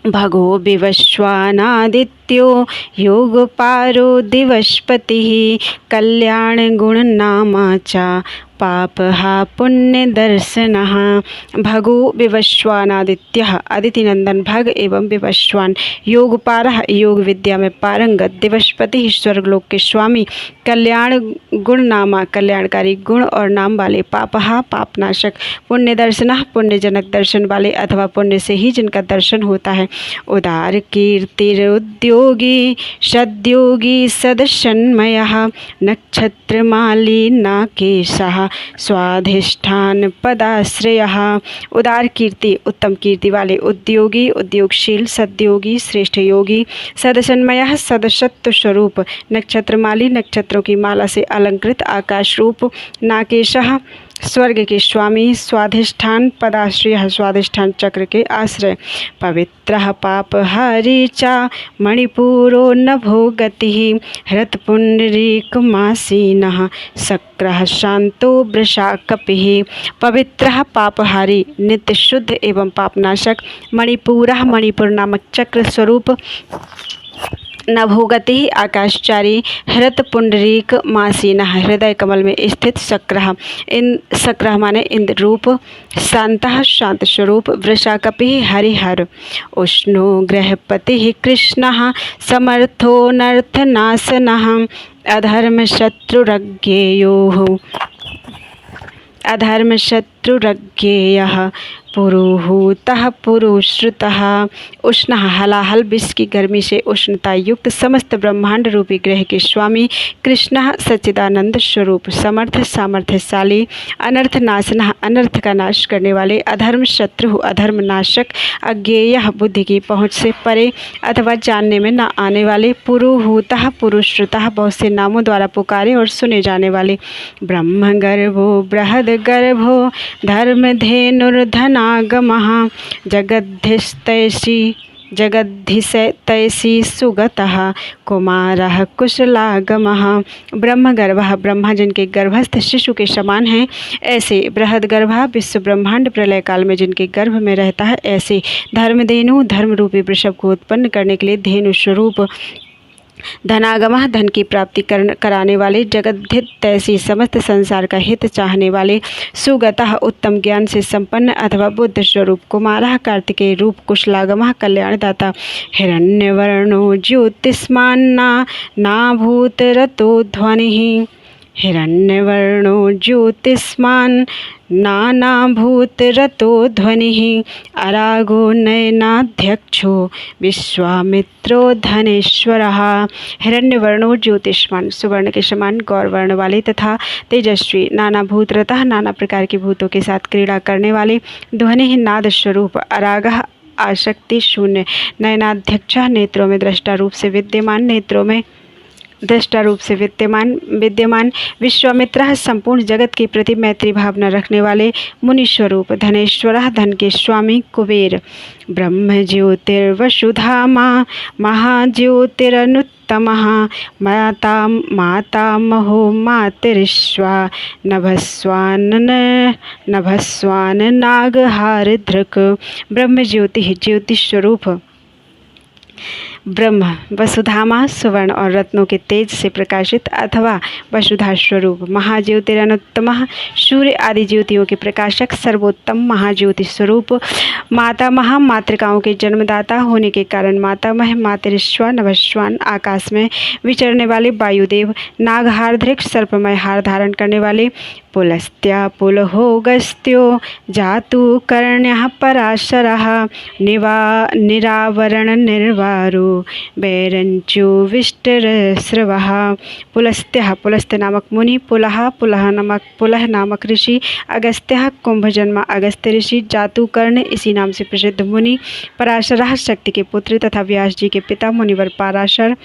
भगो विवस्वानादित्यो योगपारो दिवस्पतिः कल्याण गुण नामा च पापहा पुण्य दर्शनः। भगो विवस्वानादित्यः आदित्यनंदन भग एवं विवस्वान, योगपारः योग विद्या में पारंगत, दिवस्पति स्वर्गलोक के स्वामी, कल्याण गुण नामा कल्याणकारी गुण और नाम वाले, पापहा पापनाशक, पुण्य दर्शनः पुण्यजनक दर्शन वाले अथवा पुण्य से ही जिनका दर्शन होता है, उदार कीर्तिरुद्योगी सद्योगी सदसन्मयः नक्षत्रमाली नाकेशः स्वाधिष्ठान पदाश्रयः। उदार कीर्ति उत्तम कीर्ति वाले, उद्योगी उद्योगशील, सद्योगी श्रेष्ठ योगी, सदसन्मयः सदसत्व स्वरूप, नक्षत्रमाली नक्षत्रों की माला से अलंकृत, आकाश रूप, नाकेशः स्वर्ग के स्वामी, स्वाधिष्ठान पदाश्रय स्वाधिष्ठान चक्र के आश्रय, पवित्रः पापहारी च मणिपुरो नभो गतिः हृत्पुण्डरीकमासीनः शक्रः शांतो वृषा कपिः। पवित्रः पापहारी नित्य शुद्ध एवं पापनाशक, मणिपुरः मणिपुर नामक चक्र स्वरूप, नभोगति आकाशचारी हृत पुंडरीक मासीनः हृदय कमल में स्थित शक्रः। इन शक्रः माने इंद्र रूप। शांतः शांत स्वरूप। वृषाकपि हरिहर। उष्णो गृहपति कृष्णः समर्थो नर्थनाशनः। अधर्म शत्रुरज्ञेयोः अधर्म शत्रुरज्ञेयः पुरुहूतः पुरुश्रुतः। उष्ण हलाहल विश्व की गर्मी से उष्णता युक्त समस्त ब्रह्मांड रूपी ग्रह के स्वामी कृष्ण सच्चिदानंद स्वरूप। समर्थ सामर्थ्यशाली। अनर्थ नाशनः अनर्थ का नाश करने वाले। अधर्म शत्रु अधर्म नाशक। अज्ञेय बुद्धि की पहुँच से परे अथवा जानने में न आने वाले। पुरुहूतः पुरुश्रुतः बहुत से नामों द्वारा पुकारे और सुने जाने वाले। ब्रह्म गर्भो बृहद गर्भो धर्मधेनुर्धनागमः जगद्धिस्तैषी सुगतः कुमारः कुशलागमः। ब्रह्मगर्भः ब्रह्मा जिनके गर्भस्थ शिशु के समान हैं ऐसे। बृहद गर्भः विश्व ब्रह्मांड प्रलय काल में जिनके गर्भ में रहता है ऐसे। धर्मधेनु धर्म रूपी वृषभ को उत्पन्न करने के लिए धेनु स्वरूप। धनागमः धन की प्राप्ति कराने वाले। जगद्धित तैसी समस्त संसार का हित चाहने वाले। सुगतः उत्तम ज्ञान से संपन्न अथवा बुद्ध स्वरूप। कुमारः कार्तिकेय रूप। कुशलागमः कल्याणदाता। हिरण्यवर्णो ज्योतिष्मान्ना नाभूतरतो ध्वनिः। हिरण्यवर्णो ज्योतिष्मान् नानाभूतरतो ध्वनिः। अरागो नयनाध्यक्षो विश्वामित्रो धनेश्वरः। हिरण्यवर्णो ज्योतिष्मान सुवर्ण के समान गौरवर्ण वाले तथा तेजस्वी। नानाभूतरतः नाना प्रकार के भूतों के साथ क्रीड़ा करने वाले। ध्वनि नाद स्वरूप। अरागः आसक्ति शून्य। नयनाध्यक्ष नेत्रों में दृष्टा रूप से विद्यमान। विश्वामित्र संपूर्ण जगत के प्रति मैत्री भावना रखने वाले। मुनि स्वरूप। धनेश्वर धन के स्वामी। कुबेर। ब्रह्म ज्योतिर्वसुधामा महाज्योतिरनुत्तमः। मातामहो मातरिश्वा नभस्वान नागहारधृक। ब्रह्म ज्योति स्वरूप। ब्रह्म वसुधामा सुवर्ण और रत्नों के तेज से प्रकाशित अथवा वसुधा स्वरूप। महाज्योतिरनुत्तमः सूर्य आदि ज्योतियों के प्रकाशक सर्वोत्तम महाज्योति स्वरूप। मातामह मातृकाओं के जन्मदाता होने के कारण मातामह। मातरिश्वा नभस्वान आकाश में विचरने वाले वायुदेव। नागहारधृक सर्पमय हार धारण करने वाले। पुलस्त्या पुलहोगस्त्यो जातु कर्ण्यः पराशरः। निरावरण निर्वारो वैरंचो विष्टरस्रवः। पुलस्त्यः पुलस्त्य नामक मुनि। पुलह नामक ऋषि। अगस्त्यः कुंभजन्मा अगस्त्य ऋषि। जातुकर्ण इसी नाम से प्रसिद्ध मुनि। पराशरः शक्ति के पुत्र तथा व्यास जी के पिता मुनिवर पराशर।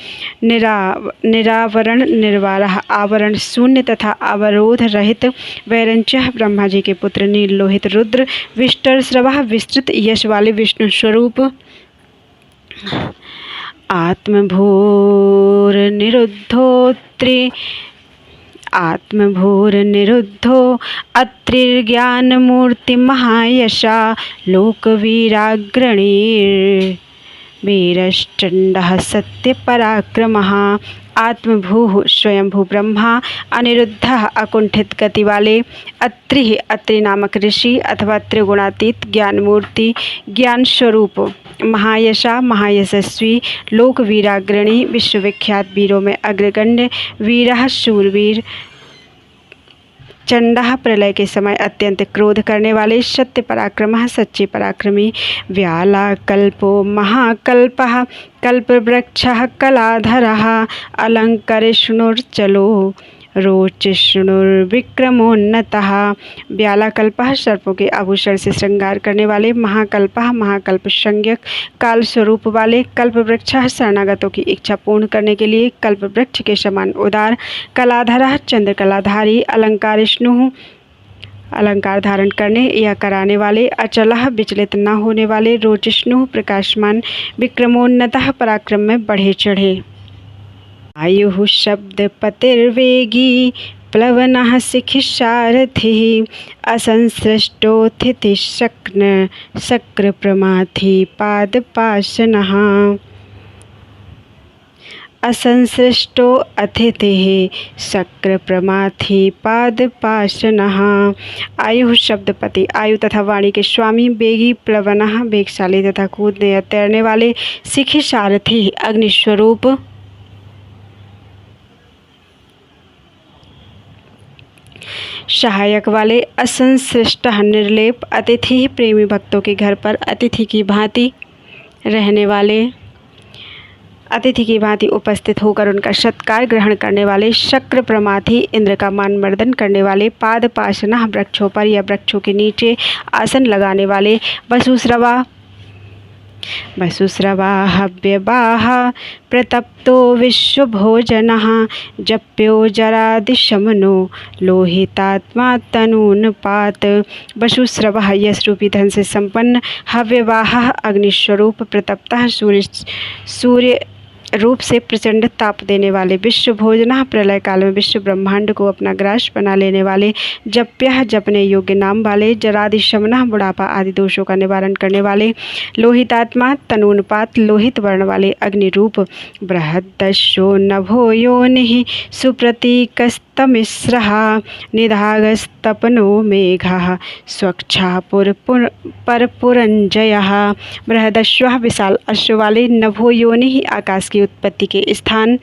निरावरण निर्वारः आवरण शून्य तथा अवरोध रहित। वैरंचः ब्रह्मा जी के पुत्र नील लोहित रुद्र। विष्टरस्रवः विस्तृत यश वाले विष्णु स्वरूप। आत्मभूर्निरुद्धो अत्रिर्ज्ञानमूर्तिमहायशा लोकवीराग्रणीर्वीरश्चण्डः सत्यपराक्रमः। आत्मभूः स्वयंभू ब्रह्मा। अनिरुद्धः अकुंठित गति वाले। अत्रि नामक ऋषि अथवा त्रिगुणातीत ज्ञानमूर्ति ज्ञान स्वरूप। महायशा महायशस्वी। लोक वीराग्रणी विश्वविख्यात वीरों में अग्रगण्य। वीरः शूरवीर। चंडः प्रलय के समय अत्यंत क्रोध करने वाले। सत्य पराक्रमः सच्चे पराक्रमी। व्यालाकल्पो महाकल्पः कल्पवृक्षः कलाधरः। अलंकरिष्णुर्चलो रोचिष्णुर्विक्रमोन्नतः। व्यालाकल्पः सर्पों के आभूषण से श्रृंगार करने वाले। महाकल्पः महाकल्प संज्ञक काल स्वरूप वाले। कल्पवृक्षः शरणागतों की इच्छा पूर्ण करने के लिए कल्पवृक्ष के समान उदार। कलाधरः चंद्रकलाधारी। अलंकारिष्णु अलंकार धारण करने या कराने वाले। अचलः विचलित न होने वाले। रोचिष्णु प्रकाशमान। विक्रमोन्नतः पराक्रम में बढ़े चढ़े। आयुः शब्द पतिर्वेगी प्लवनः शिखिसारथिः। असंसृष्टोत्थितिः शक्र प्रमाथि पादपाशनः। असंसृष्टो अतिथिः शक्रप्रमाथि पादपाशनः। आयु शब्दपति, आयु तथा वाणी के स्वामी, वेगी प्लवनः, वेगशाली तथा कूदने या तैरने वाले, सिखी सारथी, अग्निस्वरूप, सहायक वाले, असंसृष्ट निर्लेप, अतिथि प्रेमी भक्तों के घर पर अतिथि की भांति रहने वाले, अतिथि की भांति उपस्थित होकर उनका सत्कार ग्रहण करने वाले, शक्र प्रमाथि इंद्र का मान मर्दन करने वाले, पाद पाशना वृक्षों पर या वृक्षों के नीचे आसन लगाने वाले, वसुस्रवा हव्यवाह प्रतप्तो विश्वभोजनः जप्यो जरादिशमनो लोहितात्मा तनूनपात। वसुस्रवः यश रूपी धन से संपन्न, हव्यवाह अग्निस्वरूप, प्रतप्तः सूर्य रूप से प्रचंड ताप देने वाले, विश्व भोजना प्रलय काल में विश्व ब्रह्मांड को अपना ग्रास बना लेने वाले, जप्यः जपने योग्य नाम वाले, जरादिशमनः बुढ़ापा आदि दोषों का निवारण करने वाले, लोहितात्मा तनूनपात लोहित वर्ण वाले, अग्निरूप, बृहद्दशो नभो योनिः सुप्रतीकस्तमिस्रः निधागस्तपनो मेघः स्वच्छः परपुरंजयः। बृहदश्वः विशाल अश्व वाले, नभो योनिः आकाश की उत्पत्ति के स्थान,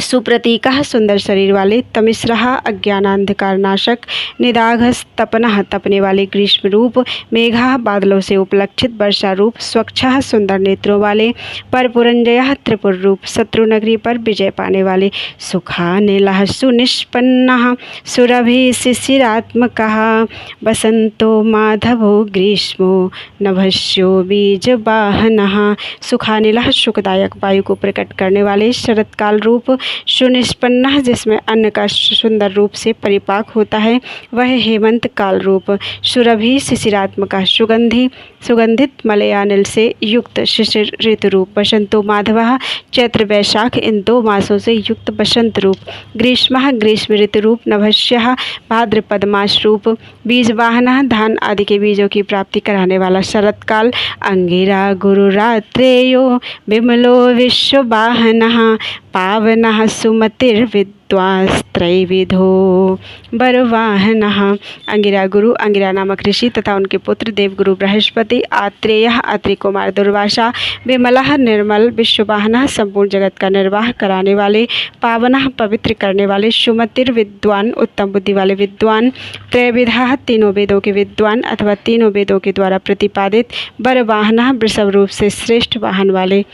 सुप्रतीकः सुंदर शरीर वाले, तमिस्रः अज्ञानांधकार नाशक, निदाघस तपनः तपने वाले ग्रीष्म रूप, मेघः बादलों से उपलक्षित वर्षा रूप, स्वच्छः सुंदर नेत्रों वाले, परपुरंजयः त्रिपुर रूप, शत्रु नगरी पर विजय पाने वाले, सुखानिलः सुनिष्पन्नः सुरभि शिशिरात्मकः बसंतो माधवो ग्रीष्मो नभस्यो बीजवाहनः। सुखानिलः सुखदायक वायु को प्रकट करने वाले, शरतकाल रूप, सुनिष्पन्नः जिसमें अन्न का सुंदर रूप से परिपाक होता है वह हेमंत काल रूप, सुरभि शिशिरात्मक सुगंधित मलयानिल से युक्त शिशिर ऋतु रूप, बसंतो माधवः चैत्र वैशाख इन 2 मासों से युक्त बसंत रूप, ग्रीष्मः ग्रीष्म ऋतु रूप, नभस्यः भाद्रपद मास रूप, बीजवाहनः धान आदि के बीजों की प्राप्ति कराने वाला शरतकाल, अंगिरा गुरुरात्रेयो विमलो विश्ववाहनः पावनः सुमतिर्विद्वांस्त्रैविधो बरवाहनः। अंगिरा गुरु, अंगिरा नामक ऋषि तथा उनके पुत्र देवगुरु बृहस्पति, आत्रेयः आत्रेय कुमार दुर्वासा, विमलः निर्मल, विश्ववाहनः संपूर्ण जगत का निर्वाह कराने वाले, पावनः पवित्र करने वाले, सुमतिर विद्वान उत्तम बुद्धि वाले विद्वान, त्रैविधः तीनों वेदों के विद्वान अथवा तीनों वेदों के द्वारा प्रतिपादित, बरवाहनः वृषभ रूप से श्रेष्ठ वाहन वाले,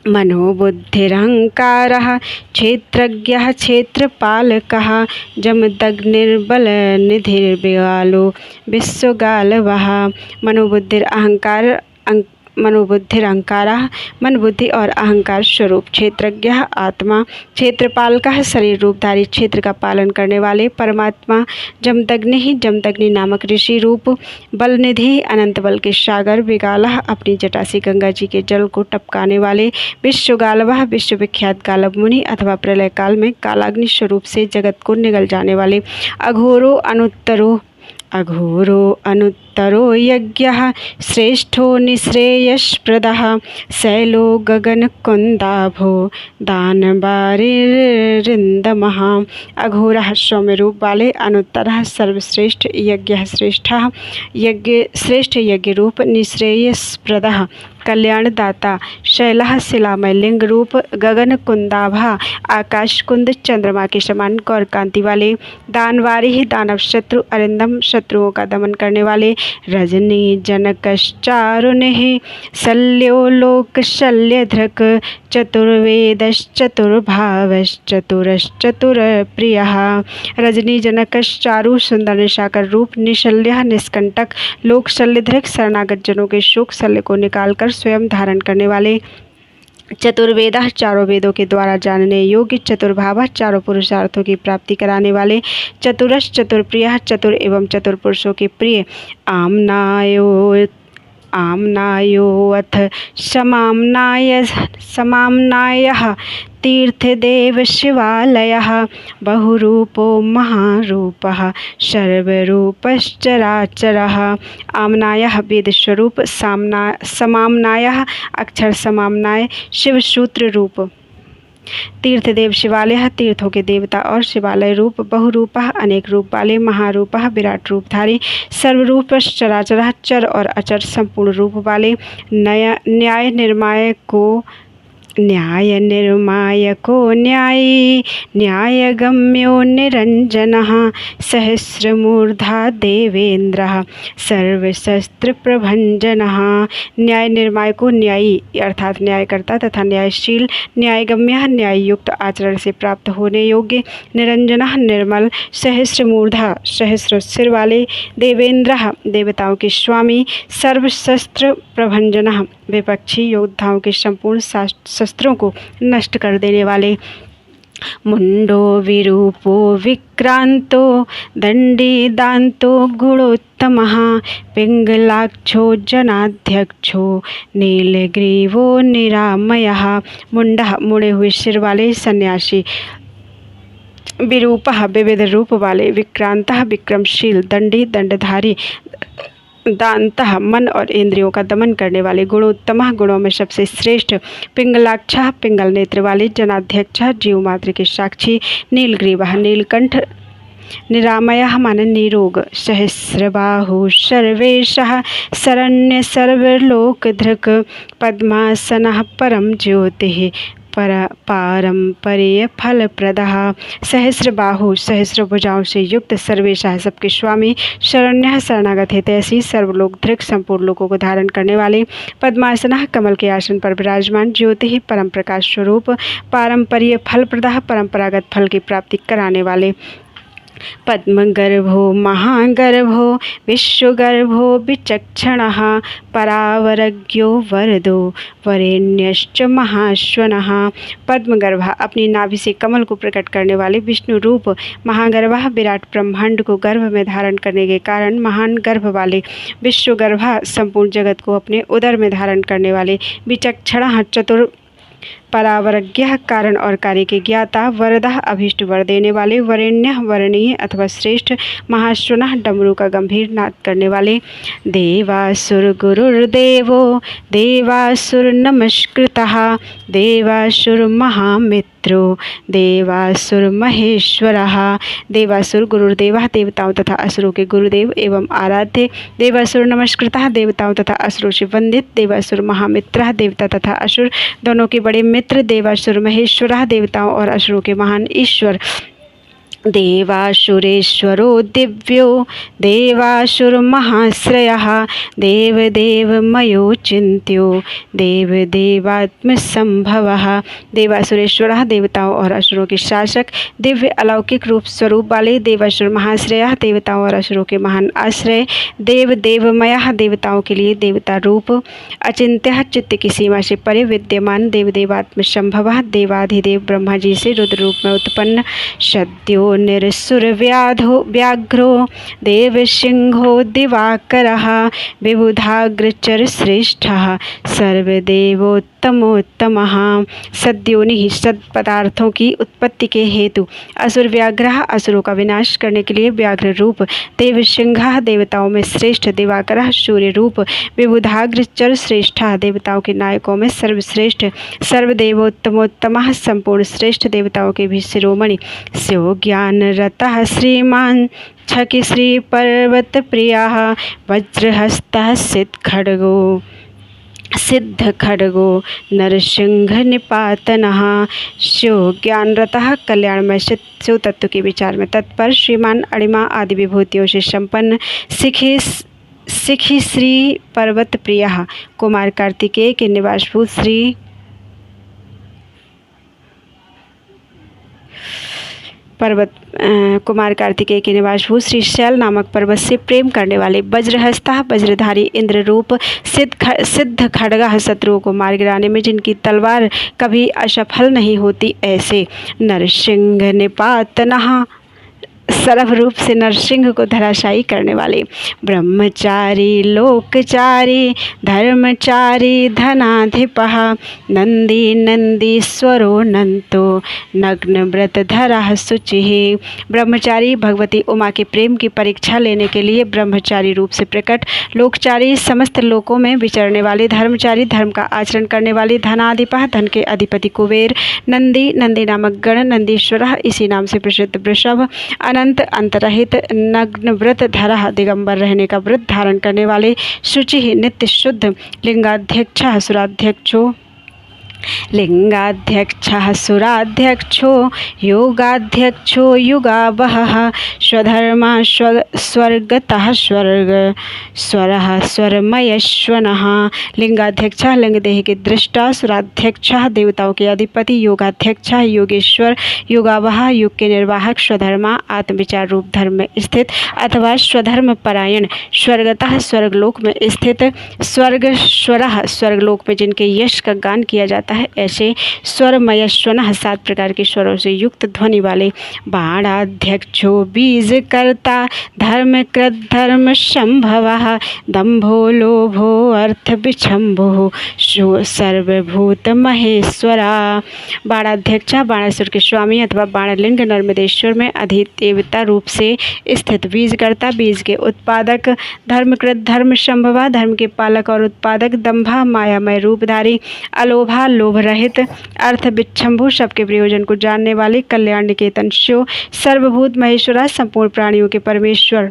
मनोबुद्धिरहंकारः क्षेत्रज्ञः क्षेत्रपालकः जमदग्निर्बलनिधिर्बिगालो विश्वगालवः। मनोबुद्धिरहंकारः मन बुद्धि और अहंकार स्वरूप, क्षेत्रज्ञ आत्मा, क्षेत्रपालकः शरीर रूपधारी क्षेत्र का पालन करने वाले, परमात्मा, जमदग्नि नामक ऋषि रूप, बलनिधि अनंत बल के सागर, विगालः अपनी जटा से गंगा जी के जल को टपकाने वाले, विश्वगालवः विश्वविख्यात गालव मुनि अथवा प्रलय काल में कालाग्नि स्वरूप से जगत को निगल जाने वाले, अघोरो अनुत्तरो यज्ञः श्रेष्ठो निःश्रेयसप्रदः शैलो गगनकुन्दाभो दानवारिरिन्दमः। अघोरः सौम्य रूप वाले, अनुत्तरः सर्वश्रेष्ठ, यज्ञः श्रेष्ठ यज्ञ रूप, निःश्रेयसप्रदः कल्याणदाता, शैलः शिलामय लिंग रूप, गगन कुंदाभा आकाश कुंद चंद्रमा के समान गौर कांति वाले, दानवारी ही दानव शत्रु, अरिंदम शत्रुओं का दमन करने वाले, रजनी जनकश्चारुनिः शल्यो लोक शल्यधृक् चतुर्वेदश्चतुर्भावश्चतुरश्चतुरप्रियः। रजनी जनकश्चारु सुंदर निशाकर रूप, निशल्यः निष्कंटक, लोक शल्यधृक् शरणागत जनों के शोक शल्य को निकालकर स्वयं धारण करने वाले, चतुर्वेदा चारों वेदों के द्वारा जानने योग्य, चतुर्भाव चारों पुरुषार्थों की प्राप्ति कराने वाले, चतुरश चतुर्प्रिय चतुर एवं चतुर पुरुषों के प्रिय, आमनायो अथ समाम्नायः तीर्थदेव शिवालयः बहुरूपो महारूपः सर्वरूपश्चराचरः। आमनायः वेद स्वरूप, समाम्नायः अक्षर समाम्नाय शिवसूत्र रूप, तीर्थदेव शिवालय, तीर्थों के देवता और शिवालय रूप, बहुरूपः अनेक रूप वाले, महारूपः विराट रूपधारी, सर्वरूपश्च चराचरः चर और अचर संपूर्ण रूप वाले, न्याय निर्मायको न्यायी, न्यायगम्यो निरंजनः, सहस्रमूर्धा देवेन्द्रः, सर्वशस्त्र प्रभंजनः। न्याय निर्मायको न्यायी अर्थात न्यायकर्ता तथा न्यायशील, न्यायगम्य न्याय युक्त आचरण से प्राप्त होने योग्य, निरंजनः निर्मल, सहस्रमूर्धा सहस्र सिर वाले, देवेन्द्रः देवताओं के स्वामी, सर्वशस्त्र प्रभंजनः विपक्षी योद्धाओं के संपूर्ण शस्त्रों को नष्ट कर देने वाले, मुंडो विरूपो विक्रांतो दंडी दांतो गुणोत्तमः, पिंगलाक्षो जनाध्यक्षो नीलग्रीवो निरामयः। मुंडः मुड़े हुए सिर वाले सन्यासी, विरूपः विविध रूप वाले, विक्रांतः विक्रमशील, दंडी दंडधारी, दांतः मन और इंद्रियों का दमन करने वाले, गुणोत्तमः गुणों में सबसे श्रेष्ठ, पिंगलाक्षः पिंगल नेत्र वाले, जनाध्यक्षः जीव मात्र के साक्षी, नीलग्रीवः नीलकंठ, निरामयः माने निरोग, सहस्रबाहु सर्वेशः शरण्य सर्वलोकधृक्, पद्मासनः परम ज्योतिः पारंपर्य फलप्रदः। सहस्रबाहु सहस्र भुजाओं से युक्त, सर्वेशः सबके स्वामी, शरण्यः शरणागत हितैषी, सर्वलोक धृक संपूर्ण लोकों को धारण करने वाले, पद्मासनः कमल के आसन पर विराजमान, ज्योति परम प्रकाश स्वरूप, पारंपर्य फलप्रदः परंपरागत फल की प्राप्ति कराने वाले, पद्मगर्भो महागर्भो विश्वगर्भो विचक्षणः, परावरज्ञो वरदो वरेण्यश्च महाश्वनः। पद्मगर्भः अपनी नाभि से कमल को प्रकट करने वाले, विष्णु रूप, महागर्भः विराट ब्रह्मांड को गर्भ में धारण करने के कारण महान गर्भ वाले, विश्वगर्भः संपूर्ण जगत को अपने उदर में धारण करने वाले, विचक्षणः चतुर, परावरज्ञः कारण और कार्य के ज्ञाता, वरदः अभीष्ट वर देने वाले, वरेण्यः वरणीय अथवा श्रेष्ठ, महाश्वनः डमरू का गंभीर नाद करने वाले, देवासुर गुरुर्देवो देवासुर नमस्कृतः, देवासुर महामित्र देवासुर महेश्वरः। देवासुर गुरुर्देवः देवताओं तथा असुरों के गुरुदेव एवं आराध्य, देवासुर नमस्कृतः देवताओं तथा असुरों से वंदित, देवासुर महामित्रः देवता तथा असुर दोनों के बड़े मित्र, देवासुर महेश्वरः देवताओं और असुरों के महान ईश्वर, देवासुरेश्वरो दिव्यो देवासुर महाश्रयः, देवदेवमयो चिन्त्यो देवदेवात्मसंभवः। देवासुरेश्वरः देवताओं और असुरों के शासक, दिव्य अलौकिक रूप स्वरूप वाले, देवासुर महाश्रयः देवताओं और असुरों के महान आश्रय, देवदेवमयः देवताओं के लिए देवता रूप, अचिन्त्यः चित्त की सीमा से परे विद्यमान, देवदेवात्मसंभवः देवाधिदेव ब्रह्मा जी से रुद्र रूप में उत्पन्न, सद्यो निरसुर व्याघ्रो देवसिंहो दिवाकरः, विबुधाग्रचर श्रेष्ठः सर्वदेवोत्तमोत्तमः। सद्योनि सद पदार्थों की उत्पत्ति के हेतु, असुर व्याघ्रः असुरों का विनाश करने के लिए व्याघ्र रूप, देवसिंह देवताओं में श्रेष्ठ, दिवाकरः सूर्य रूप, विबुधाग्रचर श्रेष्ठः देवताओं के नायकों में सर्वश्रेष्ठ, सर्वदेवोत्तमोत्तमः संपूर्ण श्रेष्ठ देवताओं के भी शिरोमणि, स्यो ज्ञान रतः श्रीमान छकि श्री पर्वत प्रियः, वज्रहस्तः सिद्ध खड्गो नरसिंह निपातनः। स्यो ज्ञानरतः कल्याणमय शिव तत्व के विचार में तत्पर, श्रीमान अणिमा आदि विभूतियों से संपन्न, सिखी श्री पर्वत प्रियः कुमार कार्तिकेय के निवासभूत श्री पर्वत कुमार कार्तिकेय के निवासभूत श्री शैल नामक पर्वत से प्रेम करने वाले, वज्रहस्ता वज्रधारी इंद्र रूप, सिद्ध खड्गा शत्रुओं को मार गिराने में जिनकी तलवार कभी असफल नहीं होती, ऐसे नरसिंह निपातनः सरभ रूप से नरसिंह को धराशायी करने वाले, ब्रह्मचारी लोकचारी धर्मचारी धनाधिपः, नंदी नंदीश्वरो नंतो नग्न व्रत धरा शुचिः। ब्रह्मचारी भगवती उमा के प्रेम की परीक्षा लेने के लिए ब्रह्मचारी रूप से प्रकट, लोकचारी समस्त लोकों में विचरने वाले, धर्मचारी धर्म का आचरण करने वाले, धनाधिपः धन के अधिपति कुबेर, नंदी नंदी नामक गण, नंदीश्वर इसी नाम से प्रसिद्ध वृषभ, अनंत अंतरहित, नग्न व्रत धरा दिगंबर रहने का व्रत धारण करने वाले, शुचि नित्य शुद्ध, लिंगाध्यक्ष सुराध्यक्षो लिंगाध्यक्षः सुराध्यक्षो योगाध्यक्षो युगावहः, स्वधर्मा स्वर्गतः स्वर्ग स्वरः स्वरमयश्वनः। लिंगाध्यक्षः लिंगदेह के दृष्टा, सुराध्यक्षः देवताओं के अधिपति, योगाध्यक्षः योगेश्वर, युगावह युग के निर्वाहक, स्वधर्मा आत्मविचार रूप धर्म में स्थित अथवा स्वधर्म परायण, स्वर्गतः स्वर्गलोक में स्थित, स्वर्ग स्वरः स्वर्गलोक में जिनके यश का गान किया जाता है ऐसे, स्वरमयश्वनः 7 प्रकार के स्वरों से युक्त ध्वनि वाले, बाणाध्यक्षो बीजकर्ता धर्मकृत धर्म संभवः, दंभो लोभो अर्थ विछंभो सर्वभूत महेश्वरा। बाणाध्यक्ष बाणासुर के स्वामी अथवा बाणलिंग नर्मदेश्वर में अधिदेवता रूप से स्थित, बीजकर्ता बीज के उत्पादक, धर्मकृत धर्म संभवा धर्म के पालक और उत्पादक, दंभा मायामय रूपधारी, अलोभा लोभ रहित, अर्थ विच्छंभु सबके प्रयोजन को जानने वाले, कल्याण निकेतन शिव, सर्वभूत महेश्वरा संपूर्ण प्राणियों के परमेश्वर,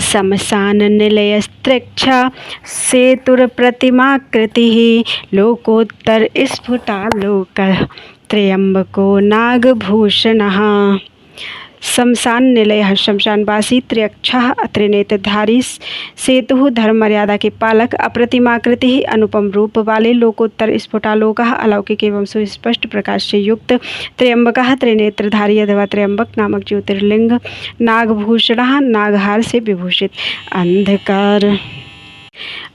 शमशान निलयस्त्रिक्षा सेतुर प्रतिमाकृति, लोकोत्तर स्फुटालोक त्र्यंबको नागभूषणः। शमशान निलय शमशानवासी, त्र्यक्षः त्रिनेत्रधारी, सेतु धर्म मर्यादा के पालक, अप्रतिमाकृति अनुपम रूप वाले, लोकोत्तर स्फुटालोकः अलौकिक एवं सुस्पष्ट प्रकाश से युक्त, त्र्यंबकः त्रिनेत्रधारी अथवा त्र्यंबक नामक ज्योतिर्लिंग, नागभूषणः नागहार से विभूषित,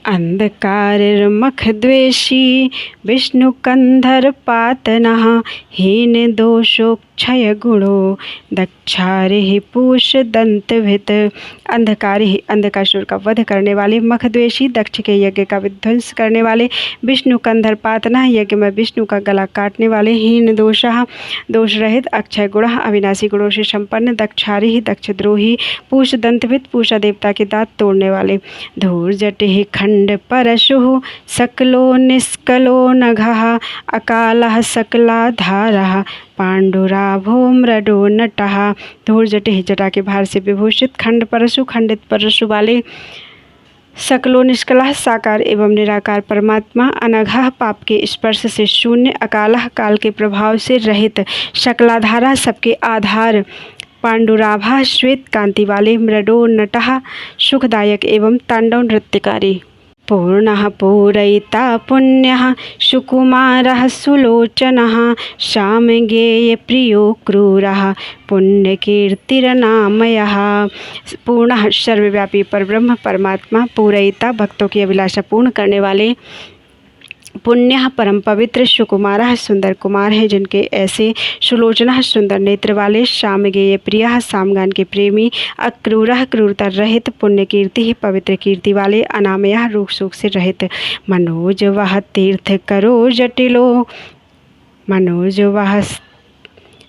अंधकारिर्मखद्वेषी विष्णुकंधरपातनः, हीन दोषोक्षय गुणो दक्षारिः पूषदंतभित। अंधकारिः अंधकासुर का वध करने वाले, मखद्वेषी दक्ष के यज्ञ का विध्वंस करने वाले, विष्णुकंधरपातनः यज्ञ में विष्णु का गला काटने वाले, हीन दोषः दोष रहित, अक्षय गुणः अविनाशी गुणों से संपन्न, दक्षारिः दक्षद्रोही, पूषदंतभित पूषा देवता के दांत तोड़ने वाले, धूर्जटिः खंड परशुः सकलो निष्कलो नघः, अकालः सकलाधारः पांडुराभो मृडो नटः। धूर्जटिः जटा के भार से विभूषित, खंड परशु खंडित परशु वाले, सकलो निष्कलः साकार एवं निराकार परमात्मा, अनघः पाप के स्पर्श से शून्य, अकालः काल के प्रभाव से रहित, शकलाधारा सबके आधार, पांडुराभा श्वेत कांति वाले, मृडो नटः सुखदायक एवं तांडव नृत्यकारी, पूर्णः पूरयिता पुण्यः सुकुमारः सुलोचनः, सामगेय प्रियो क्रूरः पुण्यकीर्तिरनामयः। पूर्णः सर्वव्यापी परब्रह्म परमात्मा, पूरयिता भक्तों की अभिलाषा पूर्ण करने वाले, पुण्यः परम पवित्र, सुकुमारः सुंदर कुमार है जिनके ऐसे, सुलोचनः सुंदर नेत्र वाले, सामगेय प्रियः सामगान के प्रेमी, अक्रूरः क्रूरता रहित, पुण्य कीर्ति ही पवित्र कीर्ति वाले, अनामयः रोग शोक से रहित, मनोज वह तीर्थ करो जटिलो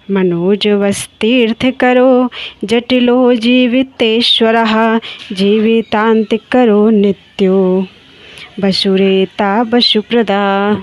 मनोजवस्तीर्थ करो जटिलो जीवितेश्वरः, जीवितांत करो नित्यो बसुरेता बसुप्रदा।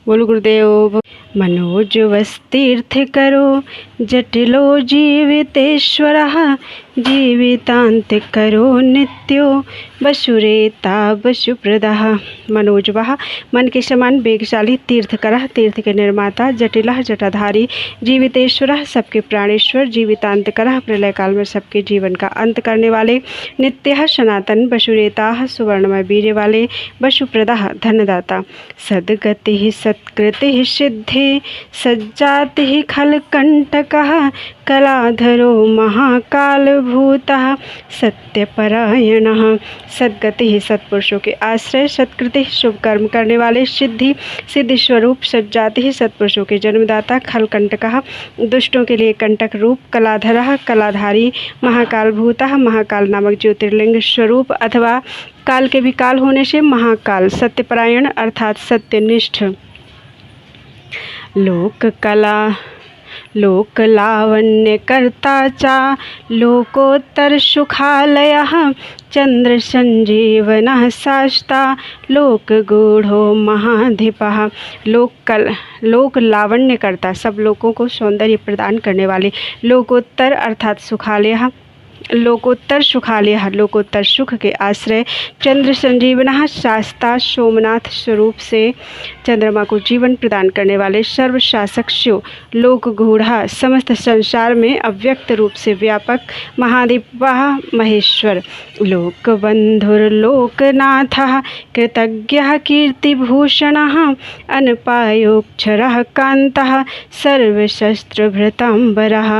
बोलो गुरुदेव। मनोजवस्तीर्थ करो जटिलो जीवितेश्वरः, जीवितांत करो नित्यो बसुरेता बसुप्रदः। मनोजवः मन के समान वेगशाली, तीर्थकरः तीर्थ के निर्माता, जटिलः जटाधारी, जीवितेश्वरः सबके प्राणेश्वर, जीवितांतकरः प्रलय काल में सबके जीवन का अंत करने वाले, नित्यः सनातन, बसुरेताः सुवर्णमय वीर्य वाले, बसुप्रदः धनदाता, सद्गतिः सत्कृतिः सिद्धि सज्जातिः खलकंटकः, कलाधरो महाकालभूतः सत्यपरायणः। सद्गति सत्पुरुषों के आश्रय, सत्कृति शुभ कर्म करने वाले, सिद्धि सिद्धि स्वरूप, सज्जाति सत्पुरुषों के जन्मदाता, खलकंटकः दुष्टों के लिए कंटक रूप, कलाधरः कलाधारी, महाकालभूतः महाकाल नामक ज्योतिर्लिंग स्वरूप अथवा काल के भी काल होने से महाकाल, सत्यपरायण अर्थात सत्यनिष्ठ, लोक लावण्य कर्ता चा लोकोत्तर सुखालयः चंद्र संजीवनः शास्ता लोक गूढ़ो महाधिपः। लोक लावण्य करता, सब लोगों को सौंदर्य प्रदान करने वाले, लोकोत्तर अर्थात सुखालय, लोकोत्तर सुखालय लोकोत्तर सुख के आश्रय, चंद्र संजीवनः शास्ता सोमनाथ स्वरूप से चंद्रमा को जीवन प्रदान करने वाले, सर्वशासक शिव, लोक गूढ़ा समस्त संसार में अव्यक्त रूप से व्यापक, महादीपः महेश्वर, लोकबंधुर्लोकनाथः कृतज्ञः कीर्तिभूषणः अनपायोक्षरः कांतः सर्वशस्त्रभृतांबरः।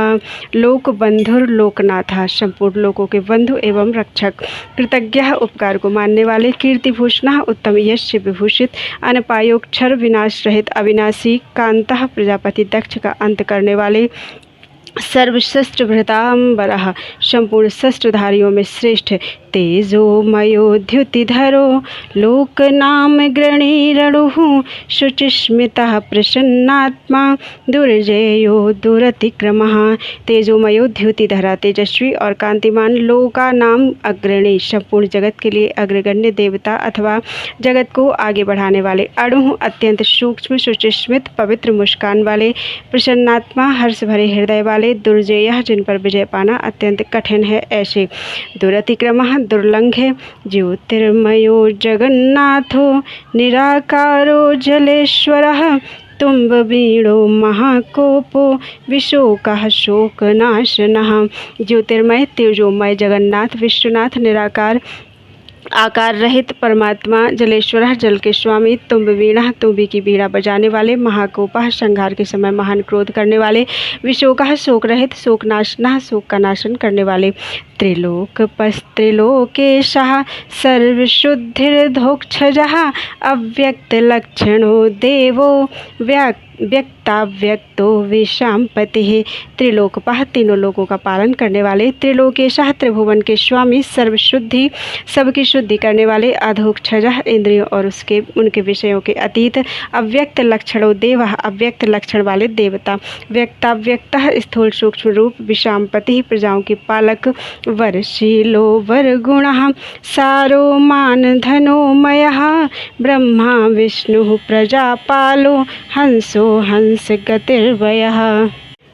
लोकबंधुर्लोकनाथः संपूर्ण लोकों के बंधु एवं रक्षक, कृतज्ञ उपकार को मानने वाले, कीर्तिभूषण उत्तम यश से विभूषित, अनपायोक्षर विनाश रहित अविनाशी, कांतः प्रजापति दक्ष का अंत करने वाले, सर्वशस्त्र भृतांबरः संपूर्ण शस्त्रधारियों में श्रेष्ठ, तेजोमयोद्युतिधरो लोकनाम गृणीरणुः शुचिस्मितः प्रसन्नात्मा दुर्जयो दुरतिक्रमः। तेजोमयोद्युतिधरा तेजस्वी और कांतिमान, लोका नाम अग्रणी संपूर्ण जगत के लिए अग्रगण्य देवता अथवा जगत को आगे बढ़ाने वाले, अणु अत्यंत सूक्ष्म शुचिस्मित पवित्र मुस्कान वाले, प्रसन्नात्मा हर्ष भरे हृदय वाले, दुर्जय जिन पर विजय पाना अत्यंत कठिन है ऐसे, दुरतिक्रमः दुर्लंघ्य, ज्योतिर्मयो जगन्नाथो निराकारो जलेश्वरः तुम्बवीणो महाकोपो विशोकः शोकनाशनः। ज्योतिर्मय तेजोमय जगन्नाथ विश्वनाथ निराकार आकार रहित परमात्मा, जलेश्वर जल के स्वामी, तुम्बवीणा तुम्बी की बीड़ा बजाने वाले, महाकोपः संहार के समय महान क्रोध करने वाले, विशोकः शोक रहित, शोकनाशनः शोक का नाशन करने वाले, त्रिलोकेशः सर्वशुद्धिर्धोक्षजः अव्यक्तलक्षणो देवो व्यक्ताव्यक्तो विशाम्पतिः। त्रिलोकपः तीनों लोकों का पालन करने वाले, त्रिलोकेशः त्रिभुवन के स्वामी, सर्वशुद्धि सबकी शुद्धि करने वाले, अधोक्षजः इंद्रियों और उनके विषयों के अतीत, अव्यक्त लक्षणों देवः अव्यक्त लक्षण वाले देवता, व्यक्ताव्यक्तः स्थूल सूक्ष्म रूप, विशाम्पतिः प्रजाओं के पालक, वरशीलो वरगुणः सारो मानधनोमयः ब्रह्मा विष्णुः प्रजापालो हंसो हंस गतिर्वयः।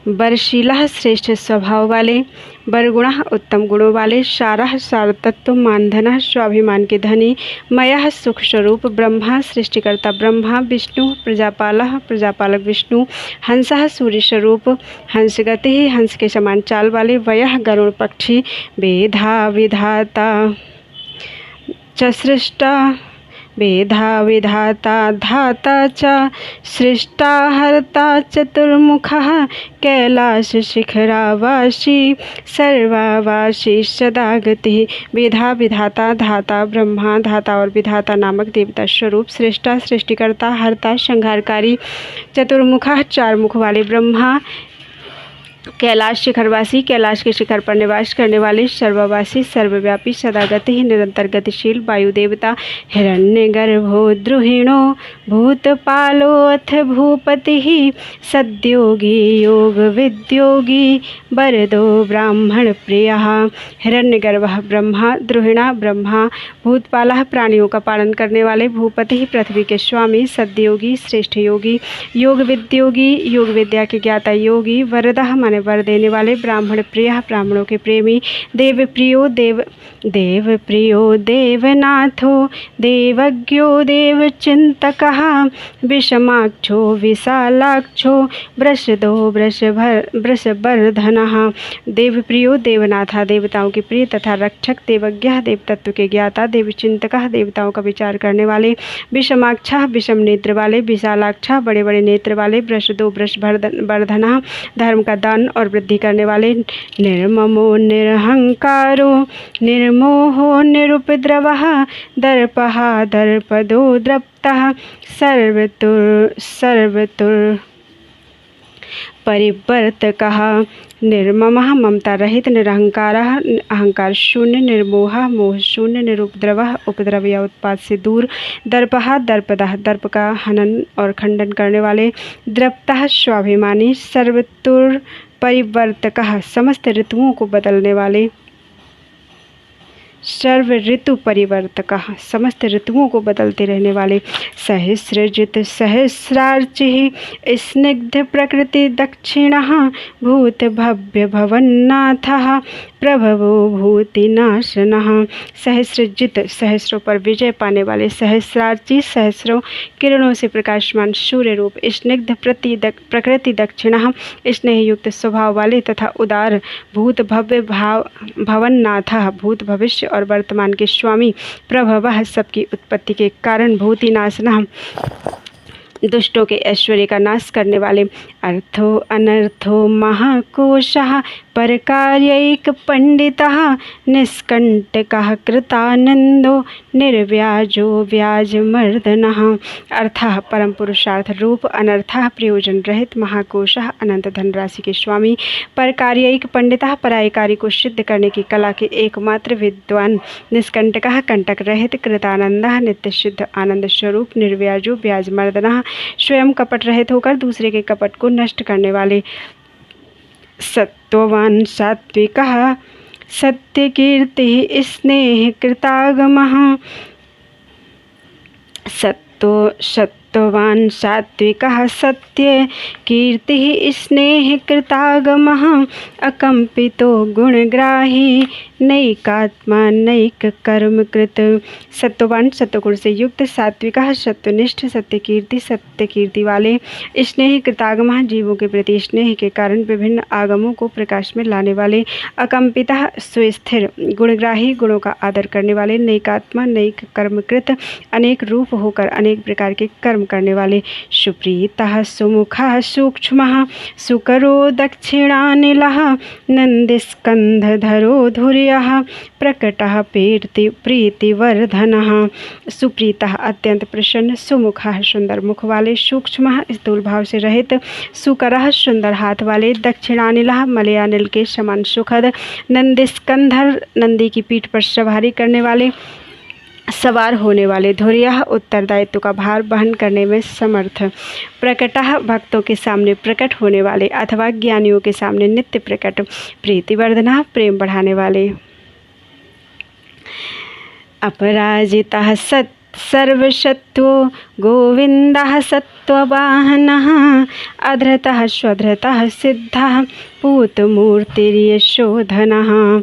बरशीलः श्रेष्ठ स्वभाव वाले, बरगुणः उत्तम गुणों वाले, सारः सारतत्व, मानधनः स्वाभिमान के धनी, मयः सुख स्वरूप, ब्रह्मा सृष्टिकर्ता ब्रह्मा, विष्णु प्रजापालः प्रजापालक विष्णु, हंसः सूर्य स्वरूप, हंसगति हंस के समान चाल वाले, वयः गरुड़ पक्षी, वेधा विधाता च सृष्टा वेधा विधाता धाता च सृष्टा हर्ता चतुर्मुखः कैलाश शिखरावासी सर्वावासी सदागति। वेधा विधाता धाता ब्रह्मा, धाता और विधाता नामक देवता स्वरूप, सृष्टा सृष्टिकर्ता, हर्ता संहारकारी, चतुर्मुखः चार मुख वाले ब्रह्मा, कैलाश शिखरवासी कैलाश के शिखर पर निवास करने वाले, सर्ववासी सर्वव्यापी, सदागति निरंतर गतिशील वायु देवता, हिरण्यगर्भो द्रुहिणो भूतपालो अथ भूपतिः सद्योगी योग विद्योगी वरदो ब्राह्मण प्रियः। हिरण्यगर्भः ब्रह्मा, द्रुहिणा ब्रह्मा, भूतपालः प्राणियों का पालन करने वाले, भूपति पृथ्वी के स्वामी, सद्योगी श्रेष्ठ योगी, योग विद्योगी योग विद्या के ज्ञाता योगी, वरदः माने वर देने वाले, ब्राह्मण प्रिय ब्राह्मणों के प्रेमी, देव प्रियो देवनाथो देवज्ञो देवचिंतकः विषमाक्षो विशालाक्षो वृषदो वृषवर्धनः। देव प्रियो देवनाथा देवताओं के प्रिय तथा रक्षक, देवज्ञ देवतत्व के ज्ञाता, देवचिंतकः देवताओं का विचार करने वाले, विषमाक्षः विषम नेत्र वाले, विशालाक्षः बड़े बड़े नेत्र वाले, वृषदो वृषवर्धनः धर्म का दान बलवान और वृद्धि करने वाले। निर्ममो निरहंकारो निर्मोहो निरुपद्रवः दर्पः दर्पदो द्रप्तः सर्वतुर परिवर्तकः। निर्ममः ममता रहित, निरहंकारः अहंकार शून्य, निर्मोहः मोह शून्य, निरुपद्रवः उपद्रव या उत्पात से दूर, दर्पः दर्पदः दर्प का हनन और खंडन करने वाले, द्रप्तः स्वाभिमानी, सर्वतुर परिवर्तकः समस्त ऋतुओं को बदलने वाले, सर्व ऋतु परिवर्तकः समस्त ऋतुओं को बदलते रहने वाले, सहस्रजित सहस्रार्चिः स्निग्ध प्रकृति दक्षिणः भूत भव्य भवन्नाथः प्रभवो भूतिनाशनः। सहस्रजित सहस्रों पर विजय पाने वाले, सहस्रार्ची सहस्रों किरणों से प्रकाशमान सूर्य रूप, स्निग्ध प्रकृति दक्षिणः स्नेह युक्त स्वभाव वाले तथा उदार, भूत भव्य भवन्नाथः भूत भविष्य और वर्तमान के स्वामी, प्रभवः सबकी उत्पत्ति के कारण, भूतिनाशनः दुष्टों के ऐश्वर्य का नाश करने वाले, अर्थो अनर्थो महाकोशः परकार्यैक पंडितः निष्कंटकः कृतानंदो निर्व्याजो व्याजमर्दनः। अर्थः परम पुरुषार्थ रूप, अनर्थः प्रयोजन रहित, महाकोशः अनंत धनराशि के स्वामी, परकार्यैक पंडितः पराय कार्य को सिद्ध करने की कला के एकमात्र विद्वान, निष्कंटकः कंटक रहित, कृतानंदः नित्य शुद्ध आनंद स्वरूप, निर्व्याजो व्याजमर्दनः स्वयं कपट रहित होकर दूसरे के कपट को नष्ट करने वाले, सत्ववान सात्विकः सत्यकीर्ति स्नेह कृतागमः। सत्ववान सात्विकः सत्य कीर्ति स्नेह कृतागमः अकंपितो गुणग्राही नैकात्मा नैक कर्मकृत। सत्ववान सत्वगुण से युक्त, सात्विकः सत्यनिष्ठ, सत्य कीर्ति वाले, स्नेह कृतागमः जीवों के प्रति स्नेह के कारण विभिन्न आगमों को प्रकाश में लाने वाले, अकंपितः सुस्थिर, गुणग्राही गुणों का आदर करने वाले, नैकात्मा नैक कर्मकृत अनेक रूप होकर अनेक प्रकार के कर्म करने वाले, सुप्रीतः सुमुखः सूक्ष्मः सुकरो दक्षिणानिलः नंदिस्कंधधरो धुर्यः प्रकटः प्रीतिवर्धनः। सुप्रीतः अत्यंत प्रसन्न, सुमुखः सुंदर मुख वाले, सूक्ष्मः स्थूल भाव से रहित, सुकरः सुंदर हाथ वाले, दक्षिणानिलः मलयानिल के समान सुखद, नंदिस्कंधर नंदी की पीठ पर सवारी करने वाले, सवार होने वाले, धुर्यः उत्तरदायित्व का भार वहन करने में समर्थ, प्रकटः भक्तों के सामने प्रकट होने वाले अथवा ज्ञानियों के सामने नित्य प्रकट, प्रीतिवर्धनः प्रेम बढ़ाने वाले, अपराजितः सर्वशत्वो गोविंदः सत्ववाहनः अधृतः स्वधृतः सिद्धः पूतमूर्तिर्यशोधनः।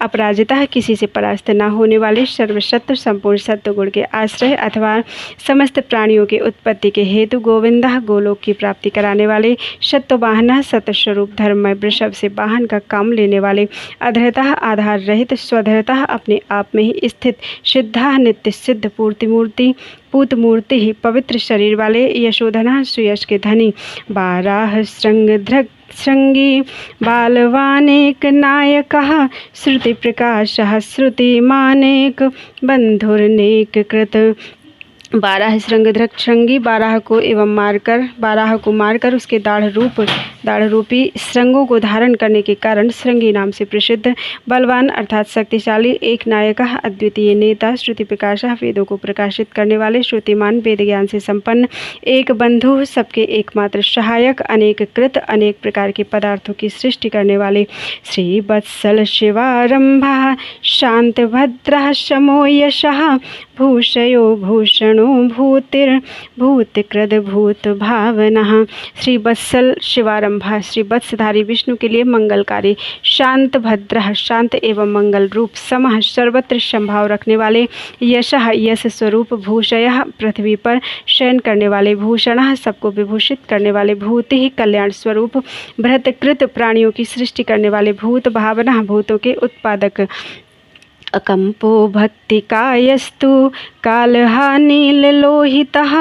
अपराजितः किसी से परास्त न होने वाले, सर्वशत्रु संपूर्ण सत्व गुण के आश्रय अथवा समस्त प्राणियों के उत्पत्ति के हेतु, गोविंदः गोलोक की प्राप्ति कराने वाले, सत्ववाहनः सतस्वरूप धर्ममय वृषभ से वाहन का काम लेने वाले, अधृतः आधार रहित, स्वधृतः अपने आप में ही स्थित, सिद्धः नित्य सिद्ध, पूतमूर्ति ही पवित्र शरीर वाले, यशोधनः सुयश के धनी, बाराह श्रृंगी बालवानेक नायकः श्रुति प्रकाशः श्रुतिमानेक बंधुर्नेक कृत। बारह श्रृंगी बारह को मारकर उसके दाढ़ रूपी श्रृंगों को धारण करने के कारण श्रृंगी नाम से प्रसिद्ध, बलवान अर्थात शक्तिशाली, एक नायक अद्वितीय नेता, श्रुति प्रकाशः वेदों को प्रकाशित करने वाले, श्रुतिमान वेद ज्ञान से संपन्न, एक बंधु सबके एकमात्र सहायक, अनेक कृत अनेक प्रकार के पदार्थों की सृष्टि करने वाले, श्री वत्सल शिवारंभः शांत भद्रः शमो यशः भूषयो भूषणो भूतिर्भूतकृद भूत भावनः। श्री वत्सल शिवारंभः श्री वत्सधारी विष्णु के लिए मंगलकारी, शांत भद्रः शांत एवं मंगल रूप, समः सर्वत्र संभाव रखने वाले, यशः यश स्वरूप, भूषयः पृथ्वी पर शयन करने वाले, भूषणः सबको विभूषित करने वाले, भूति ही कल्याण स्वरूप, भृतकृत प्राणियों की सृष्टि करने वाले, भूत भावनः भूतों के उत्पादक, अकम्पो भक्तिकायस्तु कालहा नीललोहितः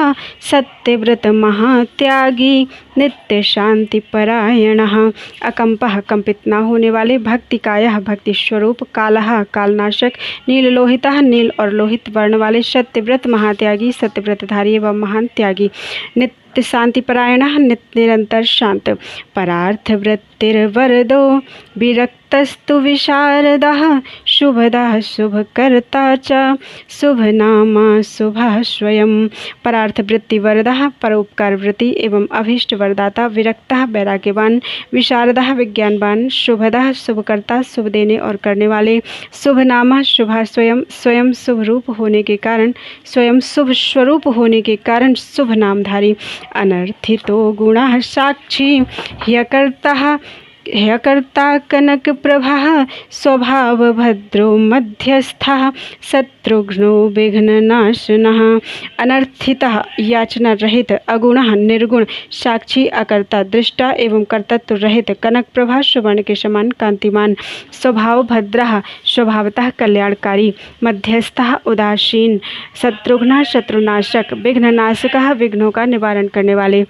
सत्यव्रत महात्यागी नित्य शांतिपरायणः। अकम्पः कंपित न होने वाले, भक्तिकायः भक्ति स्वरूप, कालः कालनाशक, नीललोहितः नील और लोहित वर्ण वाले, सत्यव्रत महात्यागी सत्यव्रतधारी एवं महान त्यागी, नित्य शांतिपरायणः नित्य निरंतर शांत, परार्थवृत्तिर्वरदो विरक्तस्तु विशारदः शुभदः शुभकर्ता च शुभनामा शुभः स्वयं। परार्थ वृत्ति वरदः परोपकार वृत्ति एवं अभीष्ट वरदाता, विरक्तः वैराग्यवान, विशारदः विज्ञानवान, शुभदः शुभकर्ता शुभ देने और करने वाले, शुभनामा शुभः स्वयं, स्वयं शुभ रूप होने के कारण, स्वयं शुभ स्वरूप होने के कारण शुभ नामधारी, अनर्थितो गुणः साक्षी ह्यकर्ता कनक प्रभः स्वभाव भद्रो मध्यस्थः शत्रुघ्नो विघ्ननाशनः। अनर्थितः याचना रहित, अगुणः निर्गुण, साक्षी अकर्ता, दृष्टा एवं कर्तत्व रहित, कनक प्रभा सुवर्ण के समान कांतिमान, स्वभाव भद्रः स्वभावतः कल्याणकारी, मध्यस्थः उदासीन, शत्रुघ्न शत्रुनाशक, विघ्ननाशकः विघ्नों का निवारण करने वाले,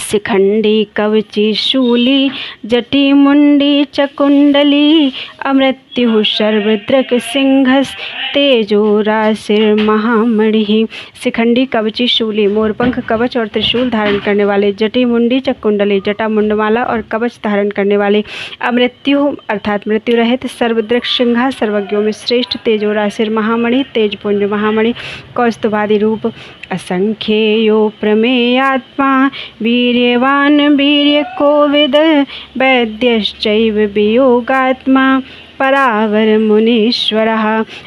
शिखंडी कवची शूली जटी मुंडी चकुंडली अमृत्यु सर्वदृक् सिंहस तेजोराशिर महामणि। शिखंडी कवची शूली मोरपंख कवच और त्रिशूल धारण करने वाले, जटी मुंडी चकुंडली जटा मुंडमाला और कवच धारण करने वाले, अमृत्यु अर्थात मृत्यु रहित, सर्वदृक् सिंह सर्वज्ञों में श्रेष्ठ, तेजोराशिर महामणि तेजपुंज महामणि, कौस्तुभादि रूप, असंख्येयो प्रमेयात्मा वीर्यवान वीर्य कोविद वैद्यश्चैव वियोगात्मा परावर मुनीश्वरः।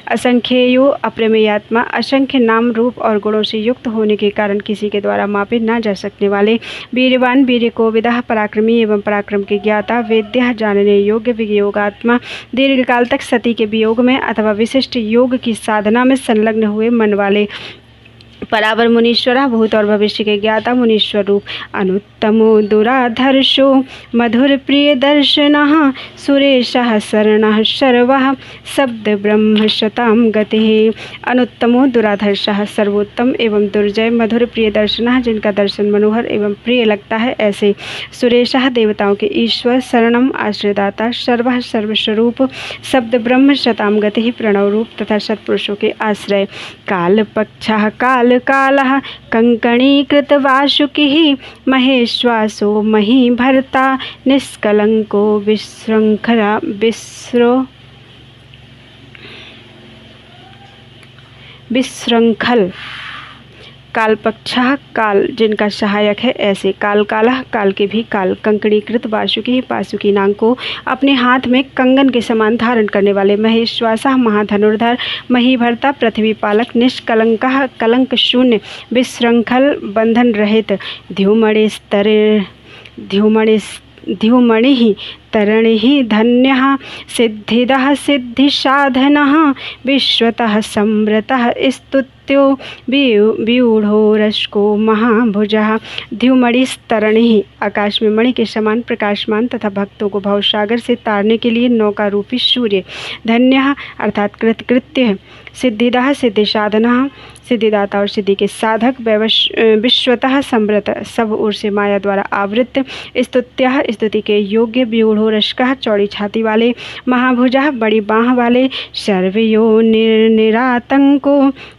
असंख्येयो अप्रमेयात्मा, असंख्य नाम रूप और गुणों से युक्त होने के कारण किसी के द्वारा मापे न जा सकने वाले, वीर्यवान वीर्य कोविदः पराक्रमी एवं पराक्रम के ज्ञाता, वेद्यः जानने योग्य, वियोगात्मा दीर्घकाल तक सती के वियोग में अथवा विशिष्ट योग की साधना में संलग्न हुए मन वाले, परावर मुनीश्वरः भूत और भविष्य के ज्ञाता मुनीश्वर रूप, अनुत्तमो दुराधर्षो मधुर प्रिय दर्शनः सुरेशः शरणः शर्वः शब्द ब्रह्म शताम गतिः। अनुत्तमो दुराधर्षः सर्वोत्तम एवं दुर्जय, मधुर प्रिय दर्शनः जिनका दर्शन मनोहर एवं प्रिय लगता है ऐसे, सुरेशः देवताओं के ईश्वर, शरणम आश्रयदाता, सर्वः सर्वस्वरूप, शब्द ब्रह्म शताम गतिः प्रणव रूप तथा सत्पुरुषों के आश्रय, कालपक्षः काल कालः कंकणीकृत वासुकिः महेश्वासो महीभर्ता निष्कलंको विशृंखल। कालपक्षः काल जिनका सहायक है ऐसे, काल कालः काल के भी काल, कंकणीकृत वासुकी वासुकी नाग को अपने हाथ में कंगन के समान धारण करने वाले, महेश्वासः महाधनुर्धर, महीभर्ता पृथ्वी पालक, निष्कलंकः कलंक शून्य, विशृंखल बंधन रहित, ध्युमणिः तरणिः धन्यः, सिद्धिदः सिद्धिसाधनः विश्वतः संवृतः स्तुत्यो व्यूढ़ो रश्को महाभुजः। ध्युमणिस्तरणिः आकाश में मणि के समान प्रकाशमान तथा भक्तों को भवसागर से तारने के लिए नौका रूपी सूर्य, धन्यः अर्थात कृतकृत्य, सिद्धिदः सिद्धिसाधनः सिद्धिदाता और सिद्धि के साधक, विश्वतः संवृत सब ओर से माया द्वारा आवृत, स्तुत्यः स्तुति के योग्य, व्यूढ़ो रश्कः चौड़ी छाती वाले, महाभुजः बड़ी बाँह वाले, सर्वयो निरातंको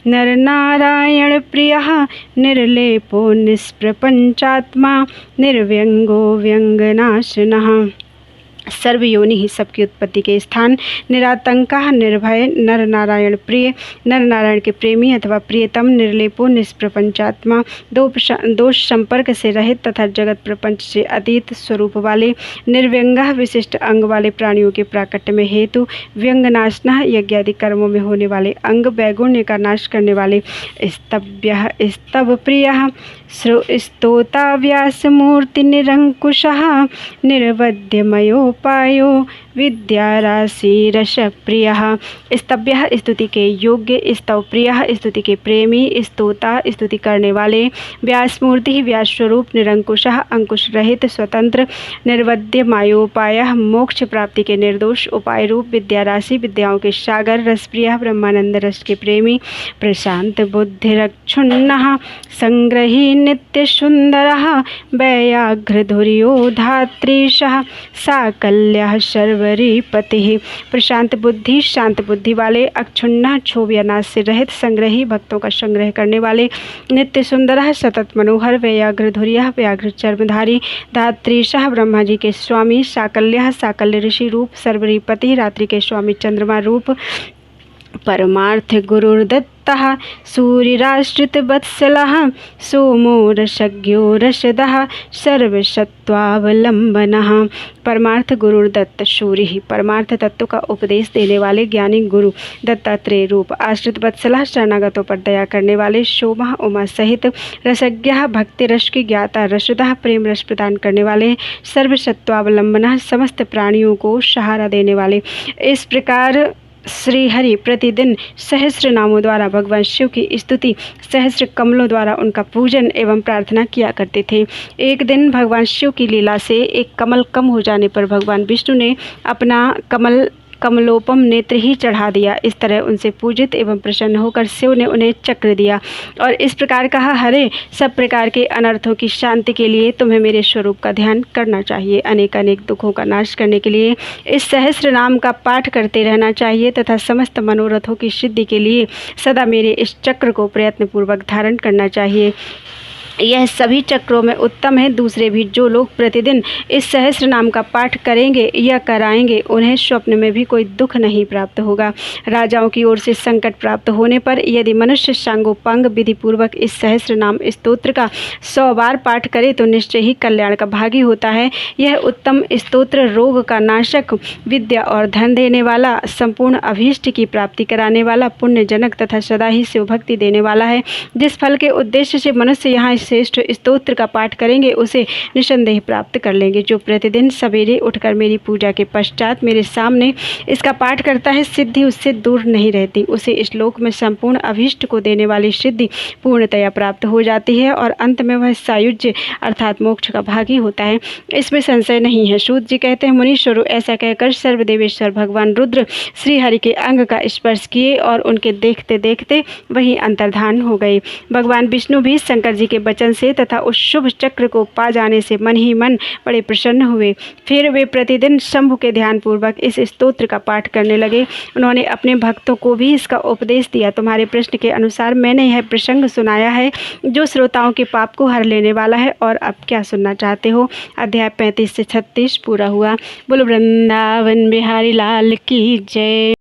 नर नारायण प्रियः निर्लेपो निष्प्रपंचात्मा निर्व्यंगो व्यंगनाशनः। सर्वयोनि ही सबकी उत्पत्ति के स्थान, निरातंकः निर्भय, नर नारायण प्रिय नर नारायण के प्रेमी अथवा प्रियतम, निर्लेपो निष्प्रपंचात्मा दोष संपर्क से रहित तथा जगत प्रपंच से अतीत स्वरूप वाले, निर्व्यंगः विशिष्ट अंग वाले प्राणियों के प्राकट्य में हेतु, व्यंगनाशनः यज्ञादि कर्मों में होने वाले अंग, वैगुण्य का नाश करने वाले, स्तव्यः स्तव प्रियः स्तोता व्यास मूर्ति निरंकुशः निर्वध्यमयोपायो विद्या राशि रस प्रियः। स्तव्यः स्तुति के योग्य, स्तव प्रियः स्तुति के प्रेमी, स्तोता स्तुति करने वाले, व्यासमूर्ति व्यास स्वरूप, निरंकुशः अंकुश रहित स्वतंत्र, निर्वध्य मायोपायः मोक्ष प्राप्ति के निर्दोष उपाय रूप, विद्या राशि विद्याओं के सागर, रसप्रियः ब्रह्मानंद रस के प्रेमी, प्रशांत बुद्धिरक्षुण्णः संग्रही नित्य सुंदरः, व्याघ्र धुर्यो धात्रीशः साकल्यः शर्वरीपतिः। प्रशांत बुद्धि शांत बुद्धि वाले, अक्षुण्ण क्षोभ या नाश से रहित, संग्रही भक्तों का संग्रह करने वाले, नित्य सुंदरः सतत मनोहर, व्याघ्र धुर्यः व्याघ्र चर्मधारी, धात्रीशः ब्रह्मा जी के स्वामी, साकल्यः साकल्य ऋषि रूप, सर्वरीपति रात्रि के स्वामी चंद्रमा रूप, परमार्थ गुरुर्दत्तः सूर्यराश्रित वत्सलः, सोमो रसज्ञो रसदः सर्वसत्वावलंबनः। परमार्थ गुरुर्दत्त सूर्य ही परमार्थ तत्व का उपदेश देने वाले ज्ञानी गुरु, दत्तात्रेय रूप, आश्रित वत्सलः शरणागतों पर दया करने वाले, सोमः उमा सहित, रसज्ञः भक्ति रस की ज्ञाता, रसदः प्रेम रस प्रदान करने वाले, सर्वसत्वावलंबनः समस्त प्राणियों को सहारा देने वाले। इस प्रकार श्री हरि प्रतिदिन सहस्र नामों द्वारा भगवान शिव की स्तुति, सहस्र कमलों द्वारा उनका पूजन एवं प्रार्थना किया करते थे। एक दिन भगवान शिव की लीला से एक कमल कम हो जाने पर भगवान विष्णु ने अपना कमलोपम नेत्र ही चढ़ा दिया। इस तरह उनसे पूजित एवं प्रसन्न होकर शिव ने उन्हें चक्र दिया और इस प्रकार कहा, हरे सब प्रकार के अनर्थों की शांति के लिए तुम्हें मेरे स्वरूप का ध्यान करना चाहिए। अनेक अनेक दुखों का नाश करने के लिए इस सहस्र नाम का पाठ करते रहना चाहिए तथा समस्त मनोरथों की सिद्धि के लिए सदा मेरे इस चक्र को प्रयत्नपूर्वक धारण करना चाहिए। यह सभी चक्रों में उत्तम है। दूसरे भी जो लोग प्रतिदिन इस सहस्र नाम का पाठ करेंगे या कराएंगे उन्हें स्वप्न में भी कोई दुख नहीं प्राप्त होगा। राजाओं की ओर से संकट प्राप्त होने पर यदि मनुष्य सांगोपांग विधि पूर्वक इस सहस्र नाम स्तोत्र का 100 बार पाठ करे तो निश्चय ही कल्याण का भागी होता है। यह उत्तम स्तोत्र रोग का नाशक, विद्या और धन देने वाला, संपूर्ण अभीष्ट की प्राप्ति कराने वाला, पुण्यजनक तथा सदा ही शिव भक्ति देने वाला है। जिस फल के उद्देश्य से मनुष्य यहाँ श्रेष्ठ स्तोत्र का पाठ करेंगे उसे निसंदेह प्राप्त कर लेंगे। जो प्रतिदिन सवेरे उठकर मेरी पूजा के पश्चात मेरे सामने इसका पाठ करता है, सिद्धि उससे दूर नहीं रहती। उसे इस लोक में संपूर्ण अभीष्ट को देने वाली सिद्धि पूर्णतया प्राप्त हो जाती है और अंत में वह सायुज्य अर्थात मोक्ष का भागी होता है। इसमें संशय नहीं है। सूत जी कहते हैं, मुनीश्वरों ऐसा कहकर सर्वदेवेश्वर भगवान रुद्र श्री हरि के अंग का स्पर्श किए और उनके देखते देखते वही अंतर्धान हो गए। भगवान विष्णु भी शंकर जी के वचन से तथा उस शुभ चक्र को पा जाने से मन ही मन बड़े प्रसन्न हुए। फिर वे प्रतिदिन शंभु के ध्यान पूर्वक इस स्तोत्र का पाठ करने लगे। उन्होंने अपने भक्तों को भी इसका उपदेश दिया। तुम्हारे प्रश्न के अनुसार मैंने यह प्रसंग सुनाया है जो श्रोताओं के पाप को हर लेने वाला है। और अब क्या सुनना चाहते हो? अध्याय 35 से 36 पूरा हुआ। बोलो वृंदावन बिहारी लाल की जय।